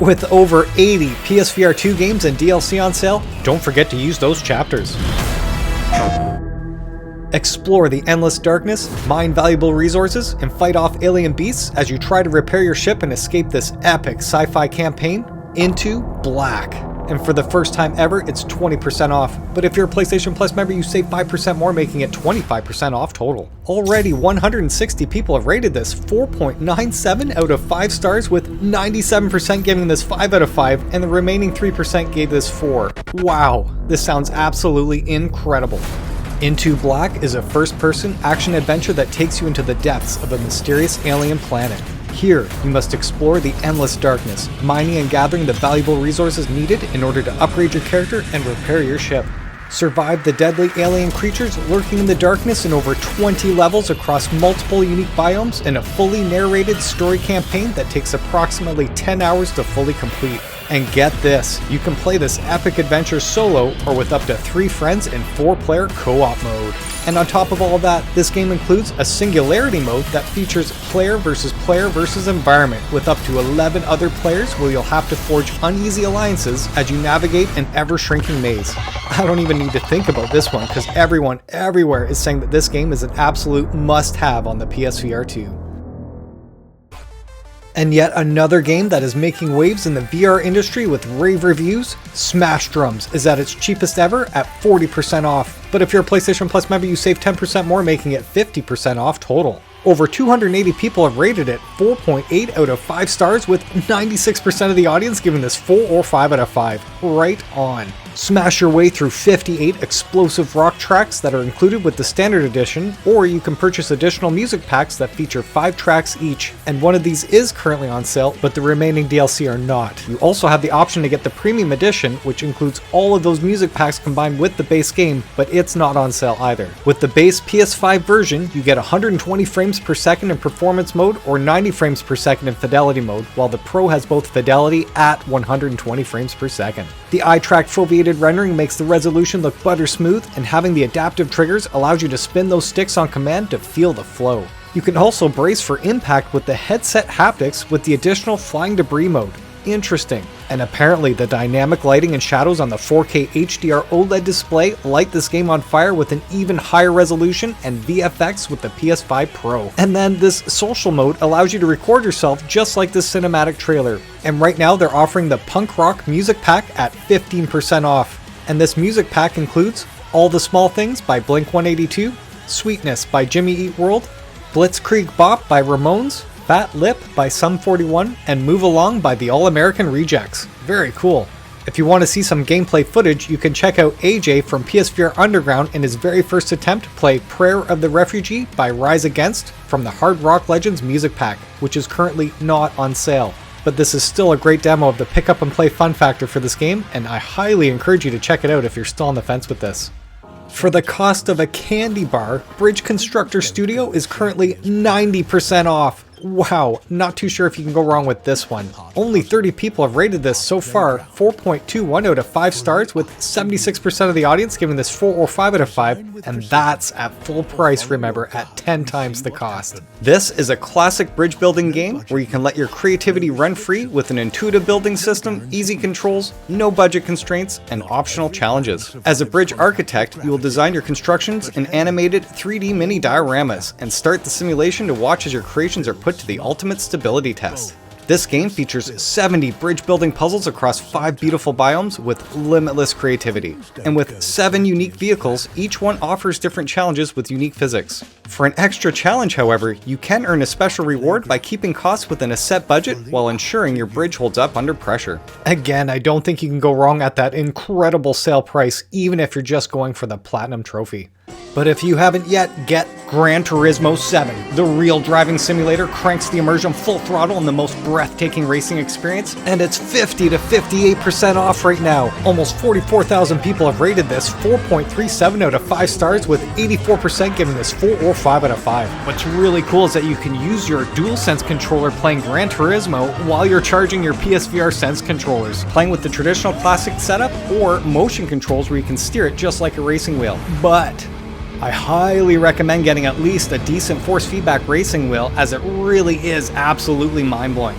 With over 80 PSVR2 games and DLC on sale, don't forget to use those chapters. Explore the endless darkness, mine valuable resources, and fight off alien beasts as you try to repair your ship and escape this epic sci-fi campaign, Into Black. And for the first time ever, it's 20% off. But if you're a PlayStation Plus member, you save 5% more, making it 25% off total. Already, 160 people have rated this 4.97 out of 5 stars, with 97% giving this 5 out of 5, and the remaining 3% gave this 4. Wow, this sounds absolutely incredible. Into Black is a first-person action-adventure that takes you into the depths of a mysterious alien planet. Here, you must explore the endless darkness, mining and gathering the valuable resources needed in order to upgrade your character and repair your ship. Survive the deadly alien creatures lurking in the darkness in over 20 levels across multiple unique biomes in a fully narrated story campaign that takes approximately 10 hours to fully complete. And get this, you can play this epic adventure solo or with up to 3 friends in 4-player co-op mode. And on top of all of that, this game includes a singularity mode that features player versus environment with up to 11 other players, where you'll have to forge uneasy alliances as you navigate an ever-shrinking maze. I don't even need to think about this one because everyone everywhere is saying that this game is an absolute must-have on the PSVR2. And yet another game that is making waves in the VR industry with rave reviews, Smash Drums, is at its cheapest ever at 40% off. But if you're a PlayStation Plus member, you save 10% more, making it 50% off total. Over 280 people have rated it 4.8 out of 5 stars, with 96% of the audience giving this 4 or 5 out of 5. Right on. Smash your way through 58 explosive rock tracks that are included with the standard edition, or you can purchase additional music packs that feature 5 tracks each, and one of these is currently on sale, but the remaining DLC are not. You also have the option to get the premium edition, which includes all of those music packs combined with the base game, but it's not on sale either. With the base PS5 version, you get 120 frames per second in performance mode or 90 frames per second in fidelity mode, while the Pro has both fidelity at 120 frames per second. The eye-track foveated rendering makes the resolution look butter smooth, and having the adaptive triggers allows you to spin those sticks on command to feel the flow. You can also brace for impact with the headset haptics with the additional flying debris mode. Interesting. And apparently the dynamic lighting and shadows on the 4K HDR OLED display light this game on fire with an even higher resolution and VFX with the PS5 Pro. And then this social mode allows you to record yourself just like this cinematic trailer. And right now they're offering the punk rock music pack at 15% off. And this music pack includes All the Small Things by Blink-182, Sweetness by Jimmy Eat World, Blitzkrieg Bop by Ramones, Fat Lip by Sum 41, and Move Along by the All-American Rejects. Very cool. If you want to see some gameplay footage, you can check out AJ from PSVR Underground in his very first attempt to play Prayer of the Refugee by Rise Against from the Hard Rock Legends music pack, which is currently not on sale. But this is still a great demo of the pick up and play fun factor for this game, and I highly encourage you to check it out if you're still on the fence with this. For the cost of a candy bar, Bridge Constructor Studio is currently 90% off. Wow, not too sure if you can go wrong with this one. Only 30 people have rated this so far, 4.21 out of 5 stars, with 76% of the audience giving this 4 or 5 out of 5, and that's at full price, remember, at 10 times the cost. This is a classic bridge building game where you can let your creativity run free with an intuitive building system, easy controls, no budget constraints, and optional challenges. As a bridge architect, you will design your constructions in animated 3D mini dioramas and start the simulation to watch as your creations are put to the ultimate stability test. This game features 70 bridge building puzzles across 5 beautiful biomes with limitless creativity. And with 7 unique vehicles, each one offers different challenges with unique physics. For an extra challenge, however, you can earn a special reward by keeping costs within a set budget while ensuring your bridge holds up under pressure. Again, I don't think you can go wrong at that incredible sale price, even if you're just going for the Platinum Trophy. But if you haven't yet, get Gran Turismo 7. The real driving simulator cranks the immersion full throttle in the most breathtaking racing experience, and it's 50 to 58% off right now. Almost 44,000 people have rated this 4.37 out of 5 stars, with 84% giving this 4 or 5 out of 5. What's really cool is that you can use your DualSense controller playing Gran Turismo while you're charging your PSVR Sense controllers, playing with the traditional classic setup or motion controls where you can steer it just like a racing wheel. But I highly recommend getting at least a decent force feedback racing wheel, as it really is absolutely mind-blowing.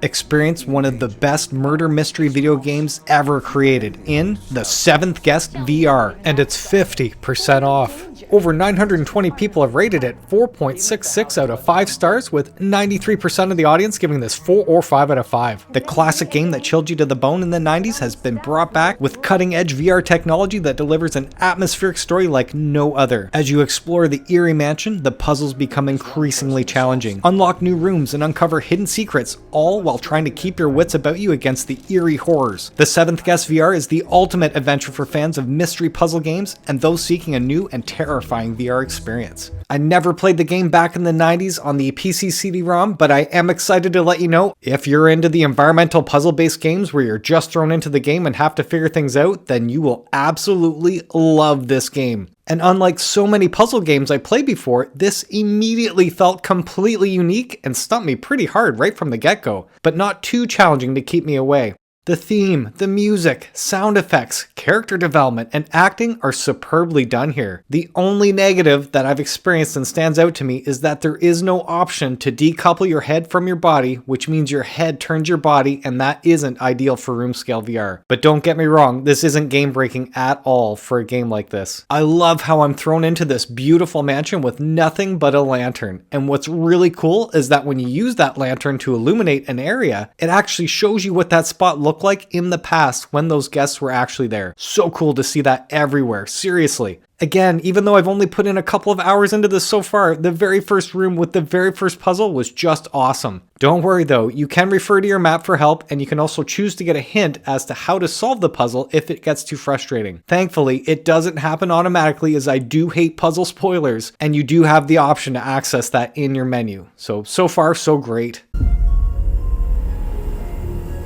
Experience one of the best murder mystery video games ever created in The Seventh Guest VR, and it's 50% off. Over 920 people have rated it 4.66 out of 5 stars, with 93% of the audience giving this 4 or 5 out of 5. The classic game that chilled you to the bone in the 90s has been brought back with cutting-edge VR technology that delivers an atmospheric story like no other. As you explore the eerie mansion, the puzzles become increasingly challenging. Unlock new rooms and uncover hidden secrets, all while trying to keep your wits about you against the eerie horrors. The Seventh Guest VR is the ultimate adventure for fans of mystery puzzle games and those seeking a new and terrifying VR experience. I never played the game back in the 90s on the PC CD-ROM, but I am excited to let you know, if you're into the environmental puzzle-based games where you're just thrown into the game and have to figure things out, then you will absolutely love this game. And unlike so many puzzle games I played before, this immediately felt completely unique and stumped me pretty hard right from the get-go, but not too challenging to keep me away. The theme, the music, sound effects, character development, and acting are superbly done here. The only negative that I've experienced and stands out to me is that there is no option to decouple your head from your body, which means your head turns your body, and that isn't ideal for room scale VR. But don't get me wrong, this isn't game breaking at all for a game like this. I love how I'm thrown into this beautiful mansion with nothing but a lantern, and what's really cool is that when you use that lantern to illuminate an area, it actually shows you what that spot looked like in the past when those guests were actually there. So cool to see that everywhere, seriously. Again, even though I've only put in a couple of hours into this so far, the very first room with the very first puzzle was just awesome. Don't worry though, you can refer to your map for help, and you can also choose to get a hint as to how to solve the puzzle if it gets too frustrating. Thankfully, it doesn't happen automatically, as I do hate puzzle spoilers, and you do have the option to access that in your menu. So far, so great.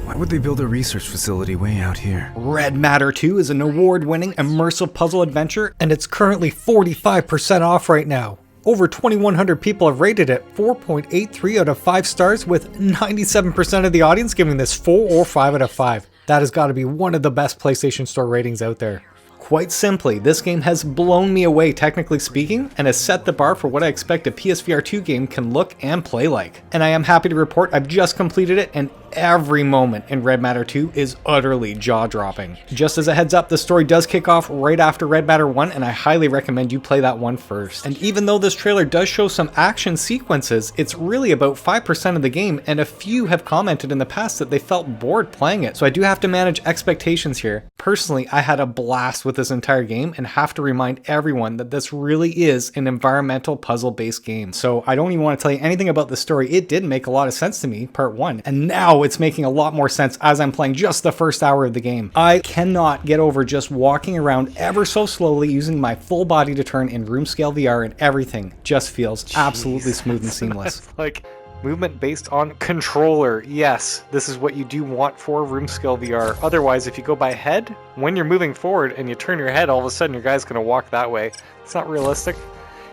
Why would they build a research facility way out here? Red Matter 2 is an award-winning immersive puzzle adventure, and it's currently 45% off right now. Over 2,100 people have rated it 4.83 out of 5 stars, with 97% of the audience giving this 4 or 5 out of 5. That has got to be one of the best PlayStation Store ratings out there. Quite simply, this game has blown me away technically speaking, and has set the bar for what I expect a PSVR2 game can look and play like. And I am happy to report I've just completed it, and every moment in Red Matter 2 is utterly jaw-dropping. Just as a heads up, the story does kick off right after Red Matter 1, and I highly recommend you play that one first. And even though this trailer does show some action sequences, it's really about 5% of the game, and a few have commented in the past that they felt bored playing it, so I do have to manage expectations here. Personally, I had a blast with this entire game, and have to remind everyone that this really is an environmental puzzle-based game. So I don't even want to tell you anything about the story. It did make a lot of sense to me, part 1, and now it's making a lot more sense as I'm playing just the first hour of the game. I cannot get over just walking around ever so slowly using my full body to turn in room scale VR, and everything just feels absolutely smooth and seamless. Like movement based on controller. Yes, this is what you do want for room scale VR. Otherwise, if you go by head, when you're moving forward and you turn your head, all of a sudden your guy's going to walk that way. It's not realistic.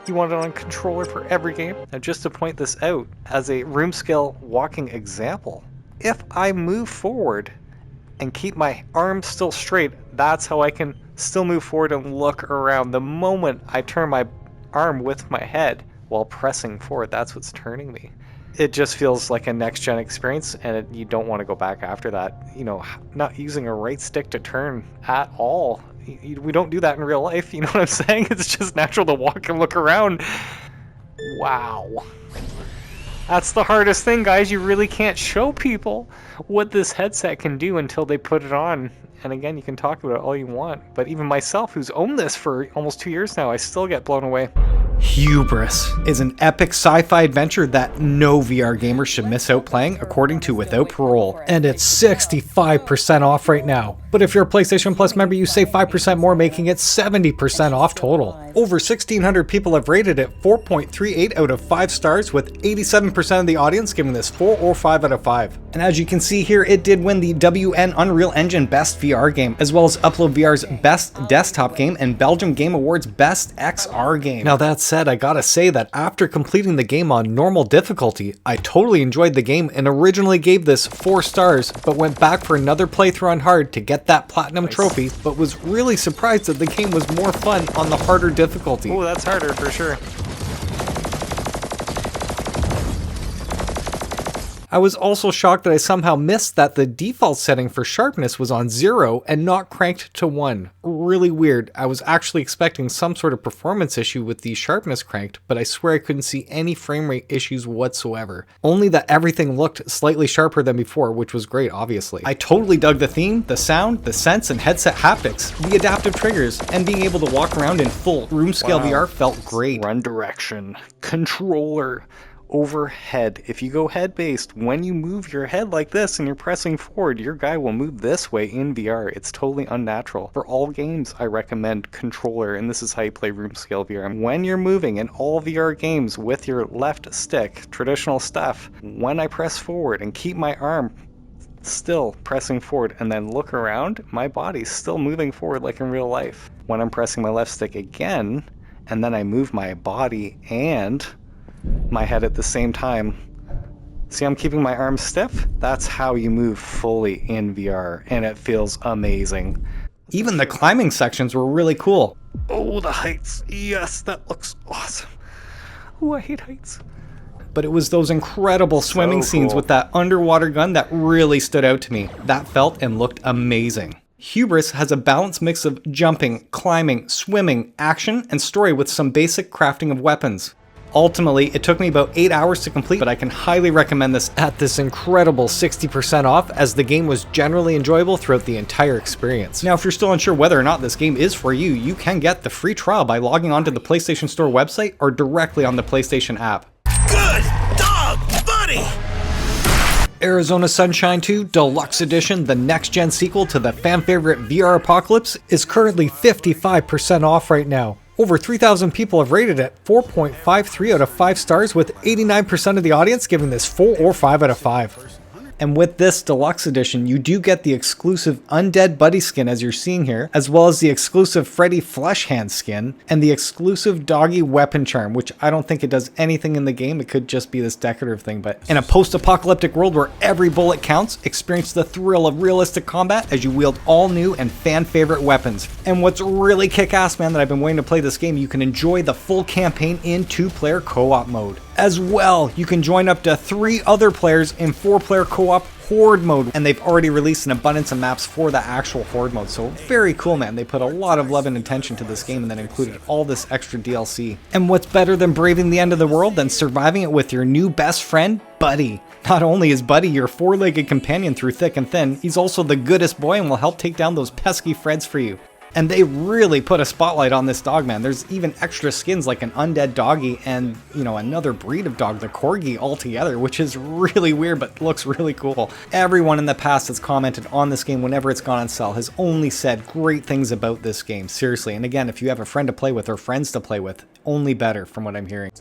You want it on controller for every game. Now, just to point this out as a room scale walking example, if I move forward and keep my arms still straight, that's how I can still move forward and look around. The moment I turn my arm with my head while pressing forward, that's what's turning me. It just feels like a next-gen experience, and you don't want to go back after that. You know, not using a right stick to turn at all. We don't do that in real life, you know what I'm saying? It's just natural to walk and look around. Wow. That's the hardest thing, guys. You really can't show people what this headset can do until they put it on. And again, you can talk about it all you want, but even myself, who's owned this for almost 2 years now, I still get blown away. Hubris is an epic sci-fi adventure that no VR gamer should miss out playing, according to Without Parole. And it's 65% off right now. But if you're a PlayStation Plus member, you save 5% more, making it 70% off total. Over 1,600 people have rated it 4.38 out of 5 stars, with 87% of the audience giving this 4 or 5 out of 5. And as you can see here, it did win the WN Unreal Engine Best VR Game, as well as Upload VR's Best Desktop Game and Belgium Game Awards Best XR Game. Now that said, I gotta say that after completing the game on normal difficulty, I totally enjoyed the game and originally gave this 4 stars, but went back for another playthrough on hard to get that platinum trophy, but was really surprised that the game was more fun on the harder difficulty. Oh, that's harder for sure. I was also shocked that I somehow missed that the default setting for sharpness was on 0 and not cranked to 1. Really weird. I was actually expecting some sort of performance issue with the sharpness cranked, but I swear I couldn't see any frame rate issues whatsoever. Only that everything looked slightly sharper than before, which was great, obviously. I totally dug the theme, the sound, the sense and headset haptics, the adaptive triggers, and being able to walk around in full room scale VR felt great. Run direction, controller, overhead. If you go head based, when you move your head like this and you're pressing forward, your guy will move this way in VR. It's totally unnatural. For all games, I recommend controller, and this is how you play room scale VR. And when you're moving in all VR games with your left stick, traditional stuff, when I press forward and keep my arm still pressing forward and then look around, my body's still moving forward like in real life. When I'm pressing my left stick again, and then I move my body and my head at the same time. See, I'm keeping my arms stiff? That's how you move fully in VR, and it feels amazing. Even the climbing sections were really cool. Oh, the heights. Yes, that looks awesome. Oh, I hate heights. But it was those incredible swimming scenes with that underwater gun that really stood out to me. That felt and looked amazing. Hubris has a balanced mix of jumping, climbing, swimming, action, and story with some basic crafting of weapons. Ultimately, it took me about 8 hours to complete, but I can highly recommend this at this incredible 60% off, as the game was generally enjoyable throughout the entire experience. Now, if you're still unsure whether or not this game is for you, you can get the free trial by logging onto the PlayStation Store website or directly on the PlayStation app. Good dog, buddy! Arizona Sunshine 2 Deluxe Edition, the next-gen sequel to the fan-favorite VR Apocalypse, is currently 55% off right now. Over 3,000 people have rated it 4.53 out of 5 stars, with 89% of the audience giving this 4 or 5 out of 5. And with this deluxe edition, you do get the exclusive Undead Buddy skin as you're seeing here, as well as the exclusive Freddy Flesh Hand skin, and the exclusive Doggy Weapon Charm, which I don't think it does anything in the game. It could just be this decorative thing, but in a post-apocalyptic world where every bullet counts, experience the thrill of realistic combat as you wield all new and fan-favorite weapons. And what's really kick-ass, man, that I've been waiting to play this game, you can enjoy the full campaign in 2-player co-op mode. As well, you can join up to 3 other players in 4-player co-op Horde mode, and they've already released an abundance of maps for the actual Horde mode, so very cool, man. They put a lot of love and attention to this game and then included all this extra DLC. And what's better than braving the end of the world than surviving it with your new best friend, Buddy? Not only is Buddy your 4-legged companion through thick and thin, he's also the goodest boy and will help take down those pesky Freds for you. And they really put a spotlight on this dog, man. There's even extra skins like an undead doggy and, you know, another breed of dog, the corgi, altogether, which is really weird but looks really cool. Everyone in the past that's commented on this game whenever it's gone on sale has only said great things about this game, seriously. And again, if you have a friend to play with or friends to play with, only better from what I'm hearing.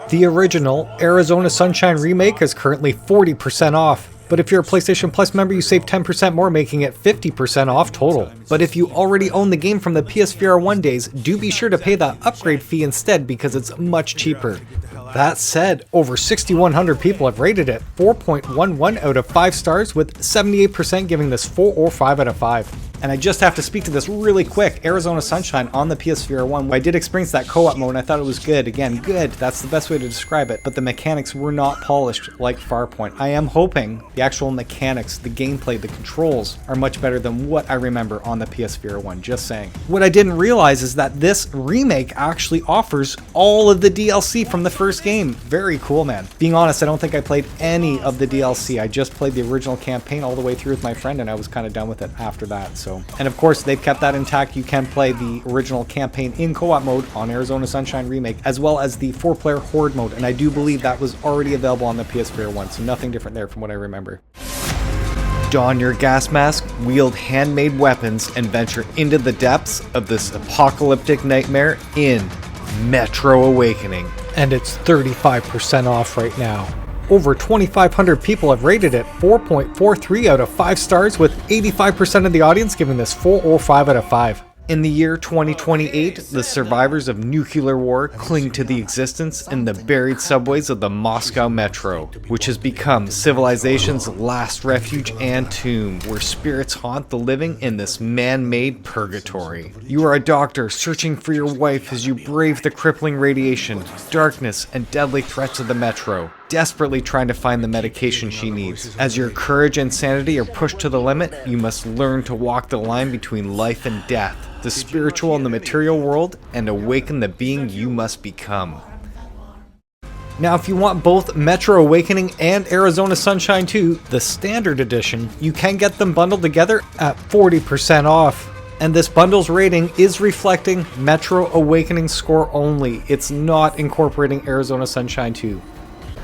The original Arizona Sunshine Remake is currently 40% off. But if you're a PlayStation Plus member, you save 10% more, making it 50% off total. But if you already own the game from the PSVR 1 days, do be sure to pay the upgrade fee instead because it's much cheaper. That said, over 6,100 people have rated it 4.11 out of 5 stars, with 78% giving this 4 or 5 out of 5. And I just have to speak to this really quick. Arizona Sunshine on the PSVR 1, I did experience that co-op mode and I thought it was good. Again, good, that's the best way to describe it. But the mechanics were not polished like Farpoint. I am hoping the actual mechanics, the gameplay, the controls are much better than what I remember on the PSVR 1, just saying. What I didn't realize is that this remake actually offers all of the DLC from the first game. Very cool, man. Being honest, I don't think I played any of the DLC. I just played the original campaign all the way through with my friend and I was kind of done with it after that. So, and of course they've kept that intact. You can play the original campaign in co-op mode on Arizona Sunshine Remake, as well as the 4-player Horde mode, and I do believe that was already available on the PSVR 1, so nothing different there from what I remember. Don your gas mask, wield handmade weapons, and venture into the depths of this apocalyptic nightmare in Metro Awakening. And it's 35% off right now. Over 2,500 people have rated it 4.43 out of 5 stars, with 85% of the audience giving this 4 or 5 out of 5. In the year 2028, the survivors of nuclear war cling to the existence in the buried subways of the Moscow Metro, which has become civilization's last refuge and tomb, where spirits haunt the living in this man-made purgatory. You are a doctor searching for your wife as you brave the crippling radiation, darkness, and deadly threats of the Metro. desperately trying to find the medication she needs. As your courage and sanity are pushed to the limit, you must learn to walk the line between life and death, the spiritual and the material world, and awaken the being you must become. Now, if you want both Metro Awakening and Arizona Sunshine 2, the Standard Edition, you can get them bundled together at 40% off. And this bundle's rating is reflecting Metro Awakening score only. It's not incorporating Arizona Sunshine 2.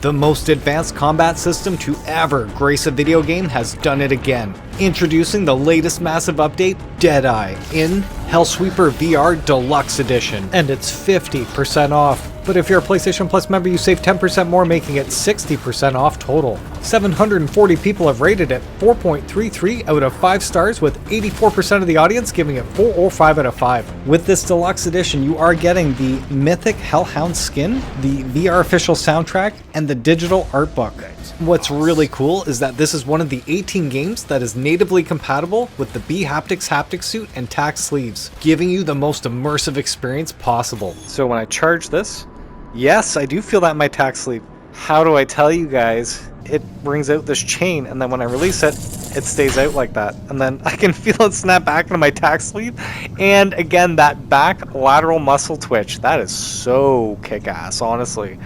The most advanced combat system to ever grace a video game has done it again. Introducing the latest massive update, Deadeye, in Hellsweeper VR Deluxe Edition. And it's 50% off. But if you're a PlayStation Plus member, you save 10% more, making it 60% off total. 740 people have rated it 4.33 out of 5 stars, with 84% of the audience giving it 4 or 5 out of 5. With this deluxe edition, you are getting the mythic Hellhound skin, the VR official soundtrack, and the digital art book. What's really cool is that this is one of the 18 games that is natively compatible with the bHaptics haptic suit and tack sleeves, giving you the most immersive experience possible. So when I charge this, yes, I do feel that in my tack sleeve. How do I tell you guys? It brings out this chain, and then when I release it, it stays out like that. And then I can feel it snap back into my tack sleeve. And again, that back lateral muscle twitch, that is so kick-ass, honestly.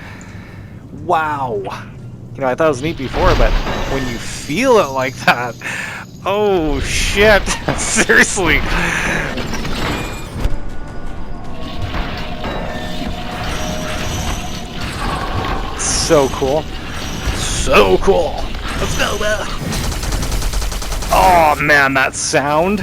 Wow. You know, I thought it was neat before, but when you feel it like that, oh shit, seriously. So cool. So cool. Let's go, man. Oh man, that sound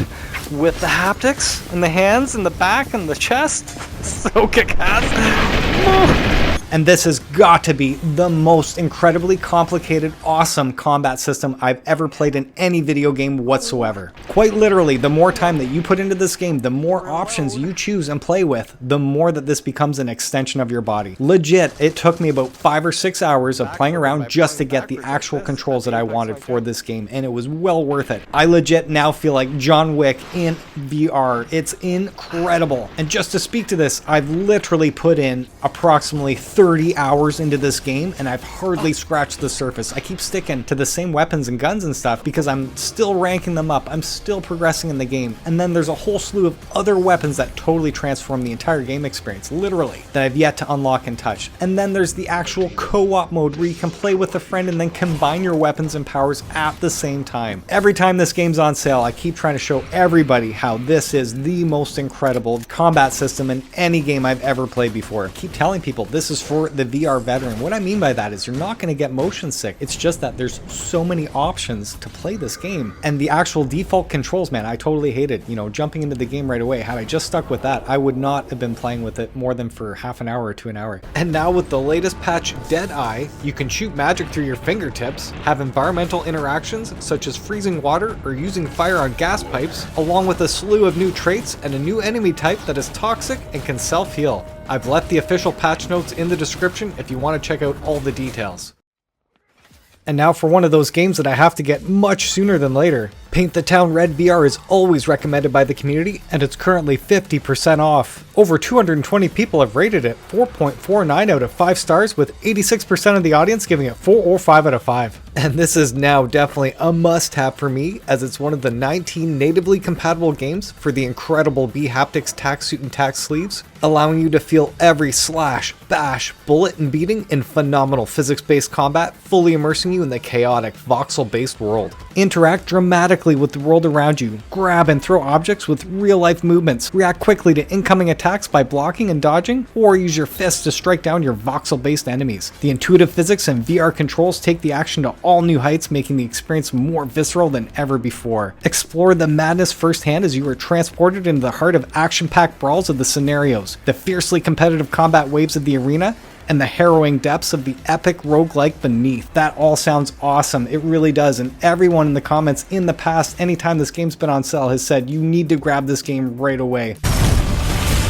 with the haptics and the hands and the back and the chest. So kick-ass. And this has got to be the most incredibly complicated, awesome combat system I've ever played in any video game whatsoever. Quite literally, the more time that you put into this game, the more options you choose and play with, the more that this becomes an extension of your body. Legit, it took me about 5 or 6 hours of playing around just to get the actual controls that I wanted for this game, and it was well worth it. I legit now feel like John Wick in VR. It's incredible. And just to speak to this, I've literally put in approximately 30 hours into this game, and I've hardly scratched the surface. I keep sticking to the same weapons and guns and stuff because I'm still ranking them up. I'm still progressing in the game. And then there's a whole slew of other weapons that totally transform the entire game experience, literally, that I've yet to unlock and touch. And then there's the actual co-op mode where you can play with a friend and then combine your weapons and powers at the same time. Every time this game's on sale, I keep trying to show everybody how this is the most incredible combat system in any game I've ever played before. I keep telling people this is for the VR veteran. What I mean by that is you're not going to get motion sick. It's just that there's so many options to play this game. And the actual default controls, man, I totally hated, you know, jumping into the game right away. Had I just stuck with that, I would not have been playing with it more than for half an hour to an hour. And now with the latest patch, Deadeye, you can shoot magic through your fingertips, have environmental interactions such as freezing water or using fire on gas pipes, along with a slew of new traits and a new enemy type that is toxic and can self-heal. I've left the official patch notes in the description if you want to check out all the details. And now for one of those games that I have to get much sooner than later. Paint the Town Red VR is always recommended by the community, and it's currently 50% off. Over 220 people have rated it 4.49 out of 5 stars, with 86% of the audience giving it 4 or 5 out of 5. And this is now definitely a must-have for me, as it's one of the 19 natively compatible games for the incredible bHaptics tack suit and tack sleeves, allowing you to feel every slash, bash, bullet, and beating in phenomenal physics-based combat, fully immersing you in the chaotic, voxel-based world. Interact dramatically with the world around you, grab and throw objects with real-life movements, react quickly to incoming attacks by blocking and dodging, or use your fists to strike down your voxel-based enemies. The intuitive physics and VR controls take the action to all new heights, making the experience more visceral than ever before. Explore the madness firsthand as you are transported into the heart of action-packed brawls of the scenarios, the fiercely competitive combat waves of the arena, and the harrowing depths of the epic roguelike beneath. That all sounds awesome. It really does. And everyone in the comments in the past, anytime this game's been on sale, has said you need to grab this game right away.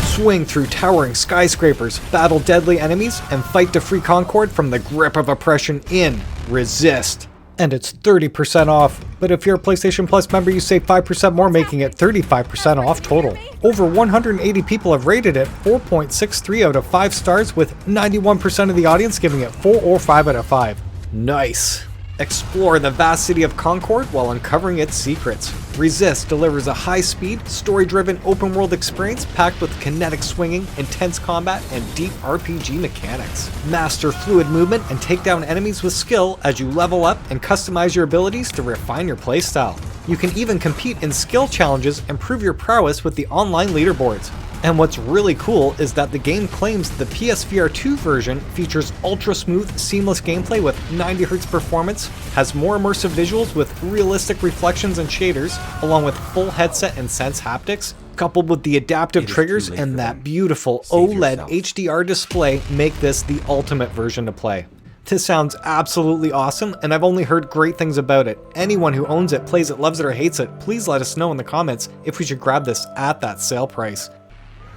Swing through towering skyscrapers, battle deadly enemies, and fight to free Concord from the grip of oppression in Resist. and it's 30% off. But if you're a PlayStation Plus member, you save 5% more, making it 35% off total. Over 180 people have rated it 4.63 out of 5 stars, with 91% of the audience giving it 4 or 5 out of 5. Nice. Explore the vast city of Concord while uncovering its secrets. Resist delivers a high-speed, story-driven open-world experience packed with kinetic swinging, intense combat, and deep RPG mechanics. Master fluid movement and take down enemies with skill as you level up and customize your abilities to refine your playstyle. You can even compete in skill challenges and prove your prowess with the online leaderboards. And what's really cool is that the game claims the PSVR2 version features ultra-smooth, seamless gameplay with 90Hz performance, has more immersive visuals with realistic reflections and shaders, along with full headset and sense haptics, coupled with the adaptive triggers and that beautiful OLED HDR display make this the ultimate version to play. This sounds absolutely awesome, and I've only heard great things about it. Anyone who owns it, plays it, loves it, or hates it, please let us know in the comments if we should grab this at that sale price.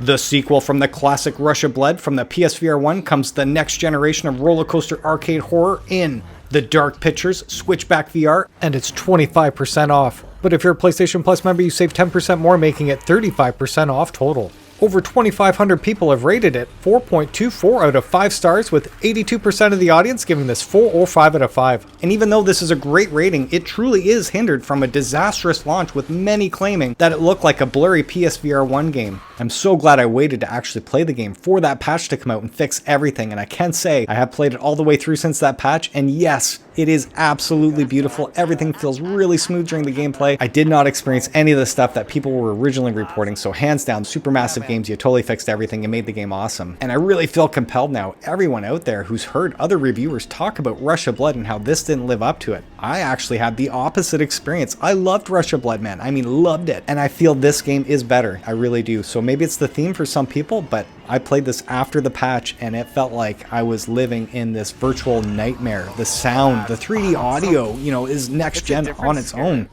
The sequel from the classic Rush of Blood from the PSVR 1 comes the next generation of roller coaster arcade horror in The Dark Pictures Switchback VR, and it's 25% off. But if you're a PlayStation Plus member, you save 10% more, making it 35% off total. Over 2,500 people have rated it 4.24 out of 5 stars, with 82% of the audience giving this 4 or 5 out of 5. And even though this is a great rating, it truly is hindered from a disastrous launch, with many claiming that it looked like a blurry PSVR 1 game. I'm so glad I waited to actually play the game for that patch to come out and fix everything, and I can say I have played it all the way through since that patch, and yes, it is absolutely beautiful. Everything feels really smooth during the gameplay. I did not experience any of the stuff that people were originally reporting, so hands down, Supermassive Games, you totally fixed everything and made the game awesome. And I really feel compelled now, everyone out there who's heard other reviewers talk about Rush of Blood and how this didn't live up to it. I actually had the opposite experience. I loved Rush of Blood, man. I mean, loved it. And I feel this game is better. I really do. So maybe it's the theme for some people, but I played this after the patch and it felt like I was living in this virtual nightmare. The sound, the 3D audio, you know, is next gen on its own.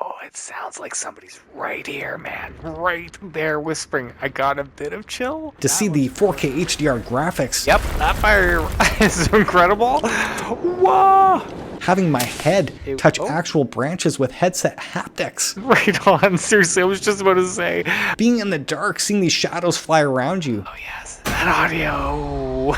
Oh, it sounds like somebody's right here, man. Right there whispering. I got a bit of chill. To see the 4K HDR graphics. Yep, that fire is incredible. Whoa! Having my head touch actual branches with headset haptics. Right on, seriously, I was just about to say. Being in the dark, seeing these shadows fly around you. Oh yes, that audio.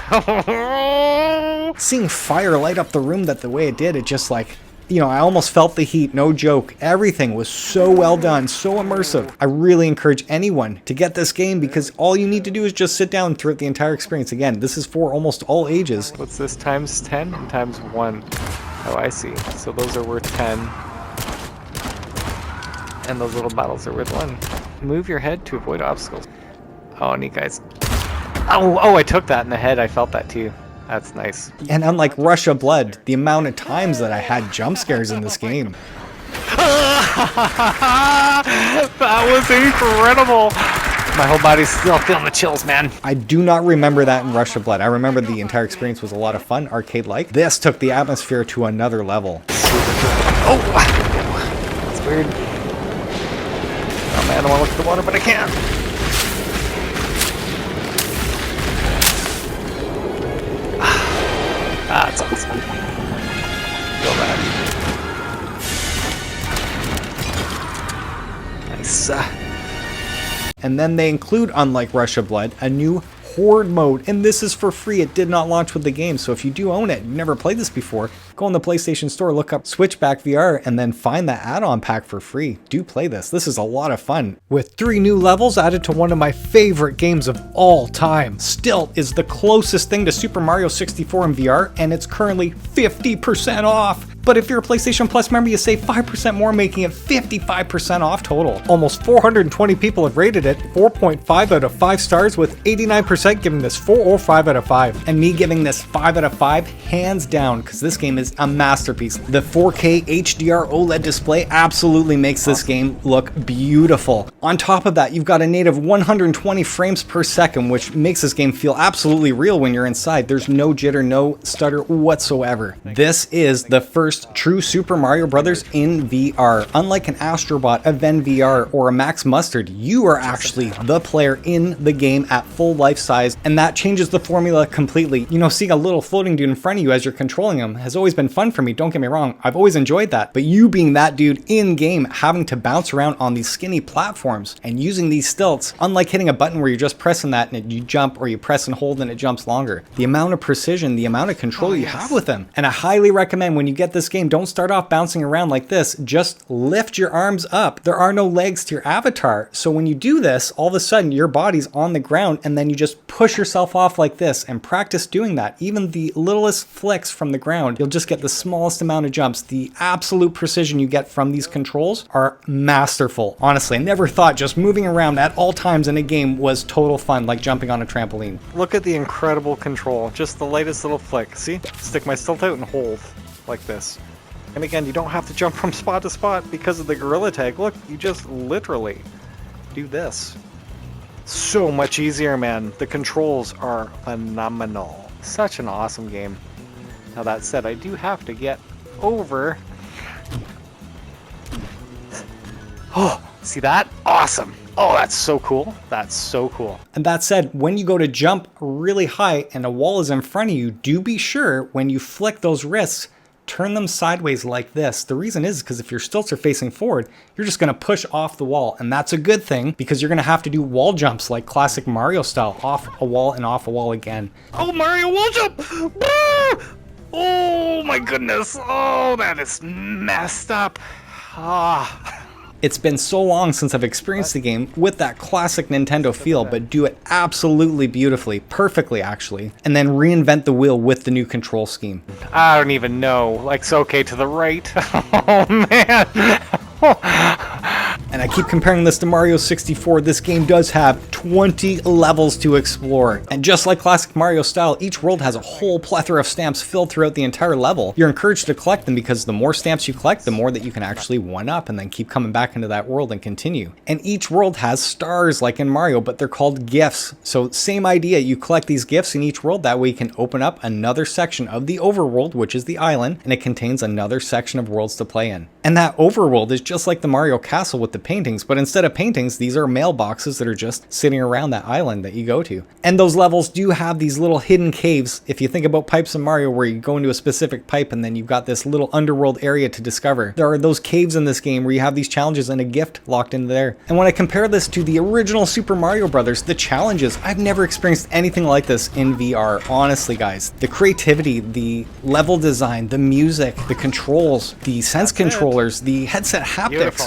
Seeing fire light up the room the way it did, it just like, you know, I almost felt the heat, no joke. Everything was so well done, so immersive. I really encourage anyone to get this game because all you need to do is just sit down throughout the entire experience. Again, this is for almost all ages. What's this, times 10 and times 1? Oh, I see. So those are worth 10. And those little battles are worth 1. Move your head to avoid obstacles. Oh, neat, guys. Oh, I took that in the head. I felt that too. That's nice. And unlike Rush of Blood, the amount of times that I had jump scares in this game. That was incredible. My whole body's still feeling the chills, man. I do not remember that in Rush of Blood. I remember the entire experience was a lot of fun, arcade-like. This took the atmosphere to another level. Oh, that's weird. Oh man, I want to look at the water, but I can't. That's awesome. Feel that. Nice. And then they include, unlike Rush of Blood, a new Horde mode, and this is for free. It did not launch with the game, so if you do own it, you've never played this before, go on the PlayStation Store, look up Switchback VR, and then find that add-on pack for free. Do play this. This is a lot of fun. With 3 new levels added to one of my favorite games of all time. Stilt is the closest thing to Super Mario 64 in VR, and it's currently 50% off. But if you're a PlayStation Plus member, you save 5% more, making it 55% off total. Almost 420 people have rated it 4.5 out of 5 stars, with 89% giving this 4 or 5 out of 5. And me giving this 5 out of 5 hands down, because this game is a masterpiece. The 4K HDR OLED display absolutely makes this game look beautiful. On top of that, you've got a native 120 frames per second, which makes this game feel absolutely real when you're inside. There's no jitter, no stutter whatsoever. This is the first first true Super Mario Bros. In VR. Unlike an Astrobot, a Ven VR, or a Max Mustard, you are actually the player in the game at full life size, and that changes the formula completely. You know, seeing a little floating dude in front of you as you're controlling him has always been fun for me, don't get me wrong, I've always enjoyed that, but you being that dude in game, having to bounce around on these skinny platforms and using these stilts, unlike hitting a button where you're just pressing that and you jump, or you press and hold and it jumps longer. The amount of precision, the amount of control you have with them. And I highly recommend when you get this game, don't start off bouncing around like this, just lift your arms up. There are no legs to your avatar, so when you do this, all of a sudden your body's on the ground and then you just push yourself off like this, and practice doing that. Even the littlest flicks from the ground, you'll just get the smallest amount of jumps. The absolute precision you get from these controls are masterful. Honestly, I never thought just moving around at all times in a game was total fun, like jumping on a trampoline. Look at the incredible control. Just the lightest little flick. See? Stick my stilt out and hold like this. And again, you don't have to jump from spot to spot because of the gorilla tag. Look, you just literally do this. So much easier, man. The controls are phenomenal. Such an awesome game. Now that said, I do have to get over... Oh, see that? Awesome. Oh, that's so cool. That's so cool. And that said, when you go to jump really high and a wall is in front of you, do be sure when you flick those wrists, turn them sideways like this. The reason is because if your stilts are facing forward, you're just going to push off the wall. And that's a good thing because you're going to have to do wall jumps like classic Mario style, off a wall and off a wall again. Oh, Mario wall jump! Oh my goodness. Oh, that is messed up. Ah. It's been so long since I've experienced the game with that classic Nintendo feel, but do it absolutely beautifully, perfectly actually, and then reinvent the wheel with the new control scheme. I don't even know. Like, so okay, to the right. Oh man. And I keep comparing this to Mario 64, this game does have 20 levels to explore. And just like classic Mario style, each world has a whole plethora of stamps filled throughout the entire level. You're encouraged to collect them because the more stamps you collect, the more that you can actually one-up and then keep coming back into that world and continue. And each world has stars like in Mario, but they're called gifts. So same idea, you collect these gifts in each world, that way you can open up another section of the overworld, which is the island, and it contains another section of worlds to play in. And that overworld is just like the Mario castle with the paintings, but instead of paintings, these are mailboxes that are just sitting around that island that you go to. And those levels do have these little hidden caves. If you think about pipes in Mario where you go into a specific pipe and then you've got this little underworld area to discover, there are those caves in this game where you have these challenges and a gift locked in there. And when I compare this to the original Super Mario Bros., the challenges, I've never experienced anything like this in VR, honestly guys. The creativity, the level design, the music, the controls, the sense controllers, the headset haptics, Beautiful.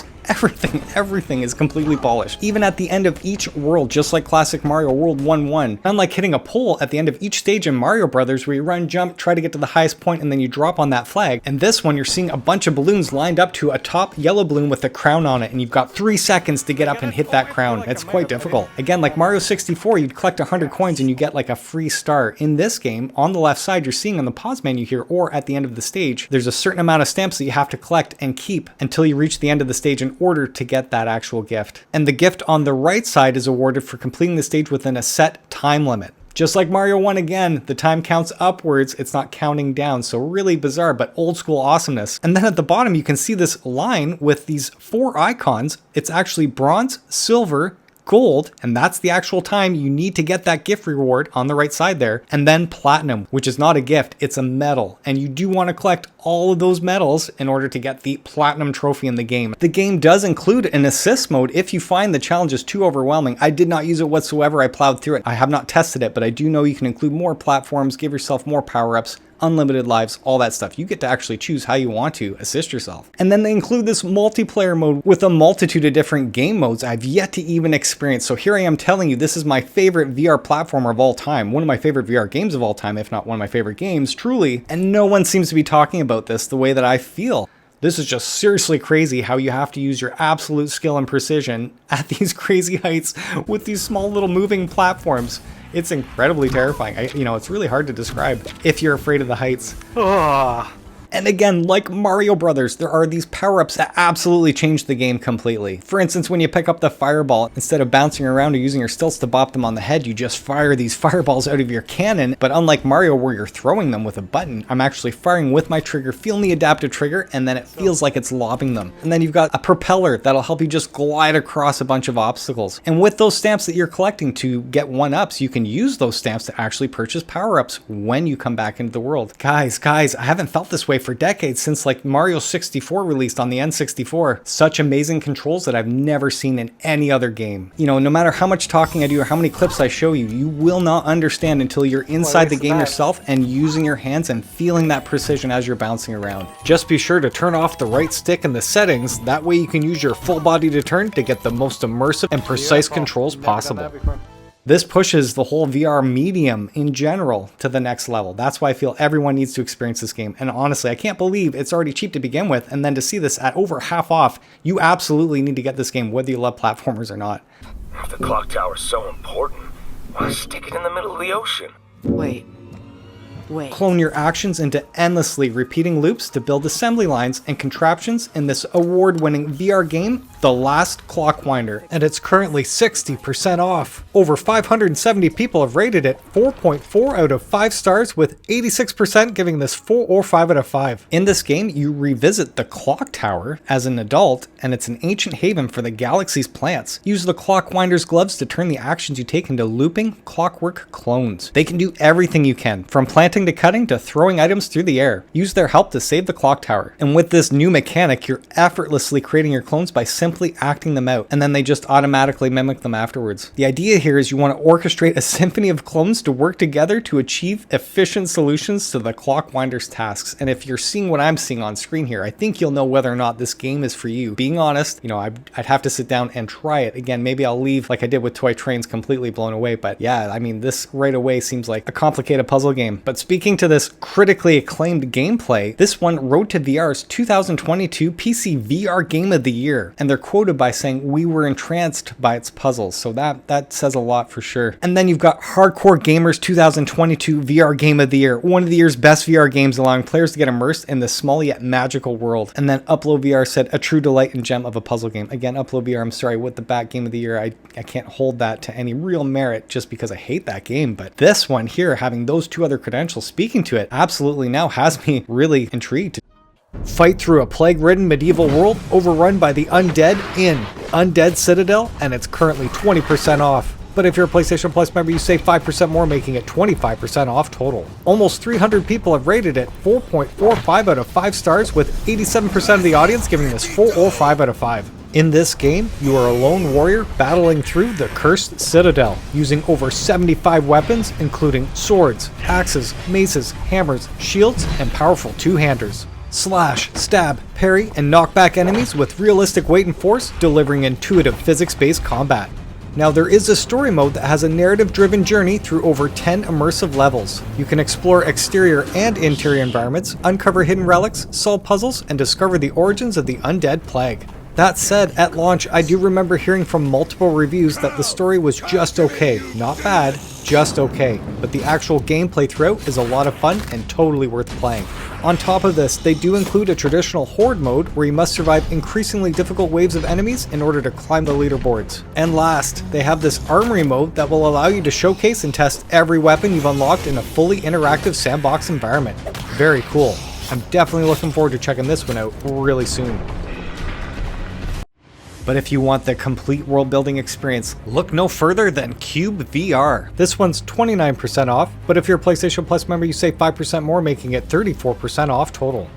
Everything is completely polished. Even at the end of each world, just like classic Mario World 1-1, unlike hitting a pole at the end of each stage in Mario Brothers where you run, jump, try to get to the highest point and then you drop on that flag. And this one, you're seeing a bunch of balloons lined up to a top yellow balloon with a crown on it, and you've got 3 seconds to get up and hit that crown. It's quite difficult. Again, like Mario 64, you'd collect 100 coins and you get like a free star. In this game, on the left side, you're seeing on the pause menu here, or at the end of the stage, there's a certain amount of stamps that you have to collect and keep until you reach the end of the stage in order to get that actual gift. And the gift on the right side is awarded for completing the stage within a set time limit. Just like Mario 1 again, the time counts upwards, it's not counting down, so really bizarre, but old school awesomeness. And then at the bottom you can see this line with these 4 icons. It's actually bronze, silver, gold, and that's the actual time you need to get that gift reward on the right side there, and then platinum, which is not a gift, it's a medal, and you do want to collect all of those medals in order to get the platinum trophy in the game. The game does include an assist mode if you find the challenges too overwhelming. I did not use it whatsoever, I plowed through it. I have not tested it, but I do know you can include more platforms, give yourself more power-ups, unlimited lives, all that stuff. You get to actually choose how you want to assist yourself. And then they include this multiplayer mode with a multitude of different game modes I've yet to even experience. So here I am telling you, this is my favorite VR platformer of all time, one of my favorite VR games of all time, if not one of my favorite games, truly, and no one seems to be talking about this the way that I feel. This is just seriously crazy how you have to use your absolute skill and precision at these crazy heights with these small little moving platforms. It's incredibly terrifying. It's really hard to describe if you're afraid of the heights. Ah. And again, like Mario Brothers, there are these power-ups that absolutely change the game completely. For instance, when you pick up the fireball, instead of bouncing around or using your stilts to bop them on the head, you just fire these fireballs out of your cannon. But unlike Mario where you're throwing them with a button, I'm actually firing with my trigger, feeling the adaptive trigger, and then it feels like it's lobbing them. And then you've got a propeller that'll help you just glide across a bunch of obstacles. And with those stamps that you're collecting to get 1-ups, you can use those stamps to actually purchase power-ups when you come back into the world. Guys, I haven't felt this way for decades, since like Mario 64 released on the N64. Such amazing controls that I've never seen in any other game. You know, no matter how much talking I do or how many clips I show you, you will not understand until you're inside the game yourself and using your hands and feeling that precision as you're bouncing around. Just be sure to turn off the right stick in the settings, that way you can use your full body to turn to get the most immersive and precise controls possible. This pushes the whole VR medium in general to the next level. That's why I feel everyone needs to experience this game. And honestly, I can't believe it's already cheap to begin with, and then to see this at over half off, you absolutely need to get this game whether you love platformers or not. If the clock tower's so important, why stick it in the middle of the ocean? Wait. Clone your actions into endlessly repeating loops to build assembly lines and contraptions in this award-winning VR game, The Last Clockwinder, and it's currently 60% off. Over 570 people have rated it 4.4 out of 5 stars, with 86% giving this 4 or 5 out of 5. In this game, you revisit the clock tower as an adult, and it's an ancient haven for the galaxy's plants. Use the Clockwinder's gloves to turn the actions you take into looping, clockwork clones. They can do everything you can, from planting to cutting to throwing items through the air. Use their help to save the clock tower. And with this new mechanic, you're effortlessly creating your clones by simply acting them out, and then they just automatically mimic them afterwards. The idea here is you want to orchestrate a symphony of clones to work together to achieve efficient solutions to the Clockwinder's tasks. And if you're seeing what I'm seeing on screen here, I think you'll know whether or not this game is for you. Being honest, you know, I'd have to sit down and try it. Again, maybe I'll leave like I did with Toy Trains completely blown away, but yeah, I mean, this right away seems like a complicated puzzle game. But speaking to this critically acclaimed gameplay, this one Road to VR's 2022 PC VR Game of the Year, and they're quoted by saying, "We were entranced by its puzzles." So that says a lot for sure. And then you've got Hardcore Gamers 2022 VR Game of the Year, one of the year's best VR games, allowing players to get immersed in this small yet magical world. And then Upload VR said, "A true delight and gem of a puzzle game." Again, Upload VR, I'm sorry, with the back Game of the Year, I can't hold that to any real merit just because I hate that game. But this one here, having those two other credentials speaking to it, absolutely now has me really intrigued. Fight through a plague-ridden medieval world overrun by the undead in Undead Citadel, and it's currently 20% off. But if you're a PlayStation Plus member, you save 5% more, making it 25% off total. Almost 300 people have rated it 4.45 out of 5 stars, with 87% of the audience giving this 4 or 5 out of 5. In this game, you are a lone warrior battling through the Cursed Citadel, using over 75 weapons, including swords, axes, maces, hammers, shields, and powerful two-handers. Slash, stab, parry, and knock back enemies with realistic weight and force, delivering intuitive physics-based combat. Now, there is a story mode that has a narrative-driven journey through over 10 immersive levels. You can explore exterior and interior environments, uncover hidden relics, solve puzzles, and discover the origins of the undead plague. That said, at launch, I do remember hearing from multiple reviews that the story was just okay. Not bad, just okay. But the actual gameplay throughout is a lot of fun and totally worth playing. On top of this, they do include a traditional horde mode where you must survive increasingly difficult waves of enemies in order to climb the leaderboards. And last, they have this armory mode that will allow you to showcase and test every weapon you've unlocked in a fully interactive sandbox environment. Very cool. I'm definitely looking forward to checking this one out really soon. But if you want the complete world building experience, look no further than cyubeVR. This one's 29% off, but if you're a PlayStation Plus member, you save 5% more, making it 34% off total.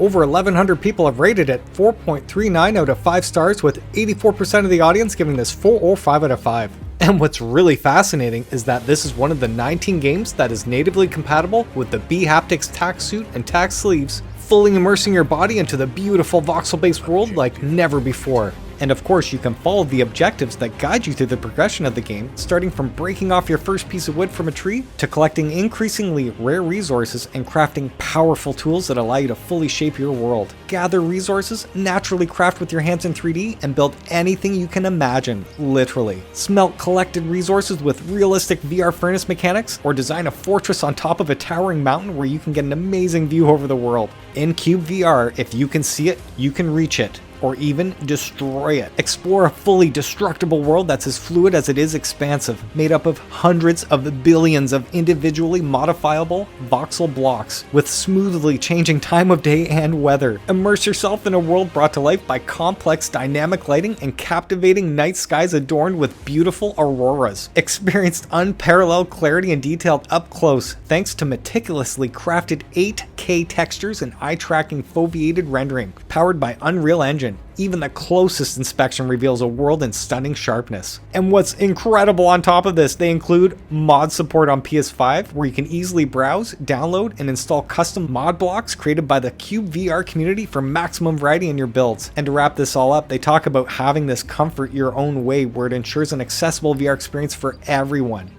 Over 1,100 people have rated it 4.39 out of 5 stars, with 84% of the audience giving this 4 or 5 out of 5. And what's really fascinating is that this is one of the 19 games that is natively compatible with the bHaptics tack suit and tack sleeves, fully immersing your body into the beautiful voxel-based world like never before. And of course, you can follow the objectives that guide you through the progression of the game, starting from breaking off your first piece of wood from a tree, to collecting increasingly rare resources and crafting powerful tools that allow you to fully shape your world. Gather resources, naturally craft with your hands in 3D, and build anything you can imagine, literally. Smelt collected resources with realistic VR furnace mechanics, or design a fortress on top of a towering mountain where you can get an amazing view over the world. In CubeVR, if you can see it, you can reach it, or even destroy it. Explore a fully destructible world that's as fluid as it is expansive, made up of hundreds of billions of individually modifiable voxel blocks with smoothly changing time of day and weather. Immerse yourself in a world brought to life by complex dynamic lighting and captivating night skies adorned with beautiful auroras. Experience unparalleled clarity and detail up close thanks to meticulously crafted 8K textures and eye-tracking foveated rendering, powered by Unreal Engine. Even the closest inspection reveals a world in stunning sharpness. And what's incredible on top of this, they include mod support on PS5, where you can easily browse, download, and install custom mod blocks created by the CubeVR community for maximum variety in your builds. And to wrap this all up, they talk about having this comfort your own way, where it ensures an accessible VR experience for everyone.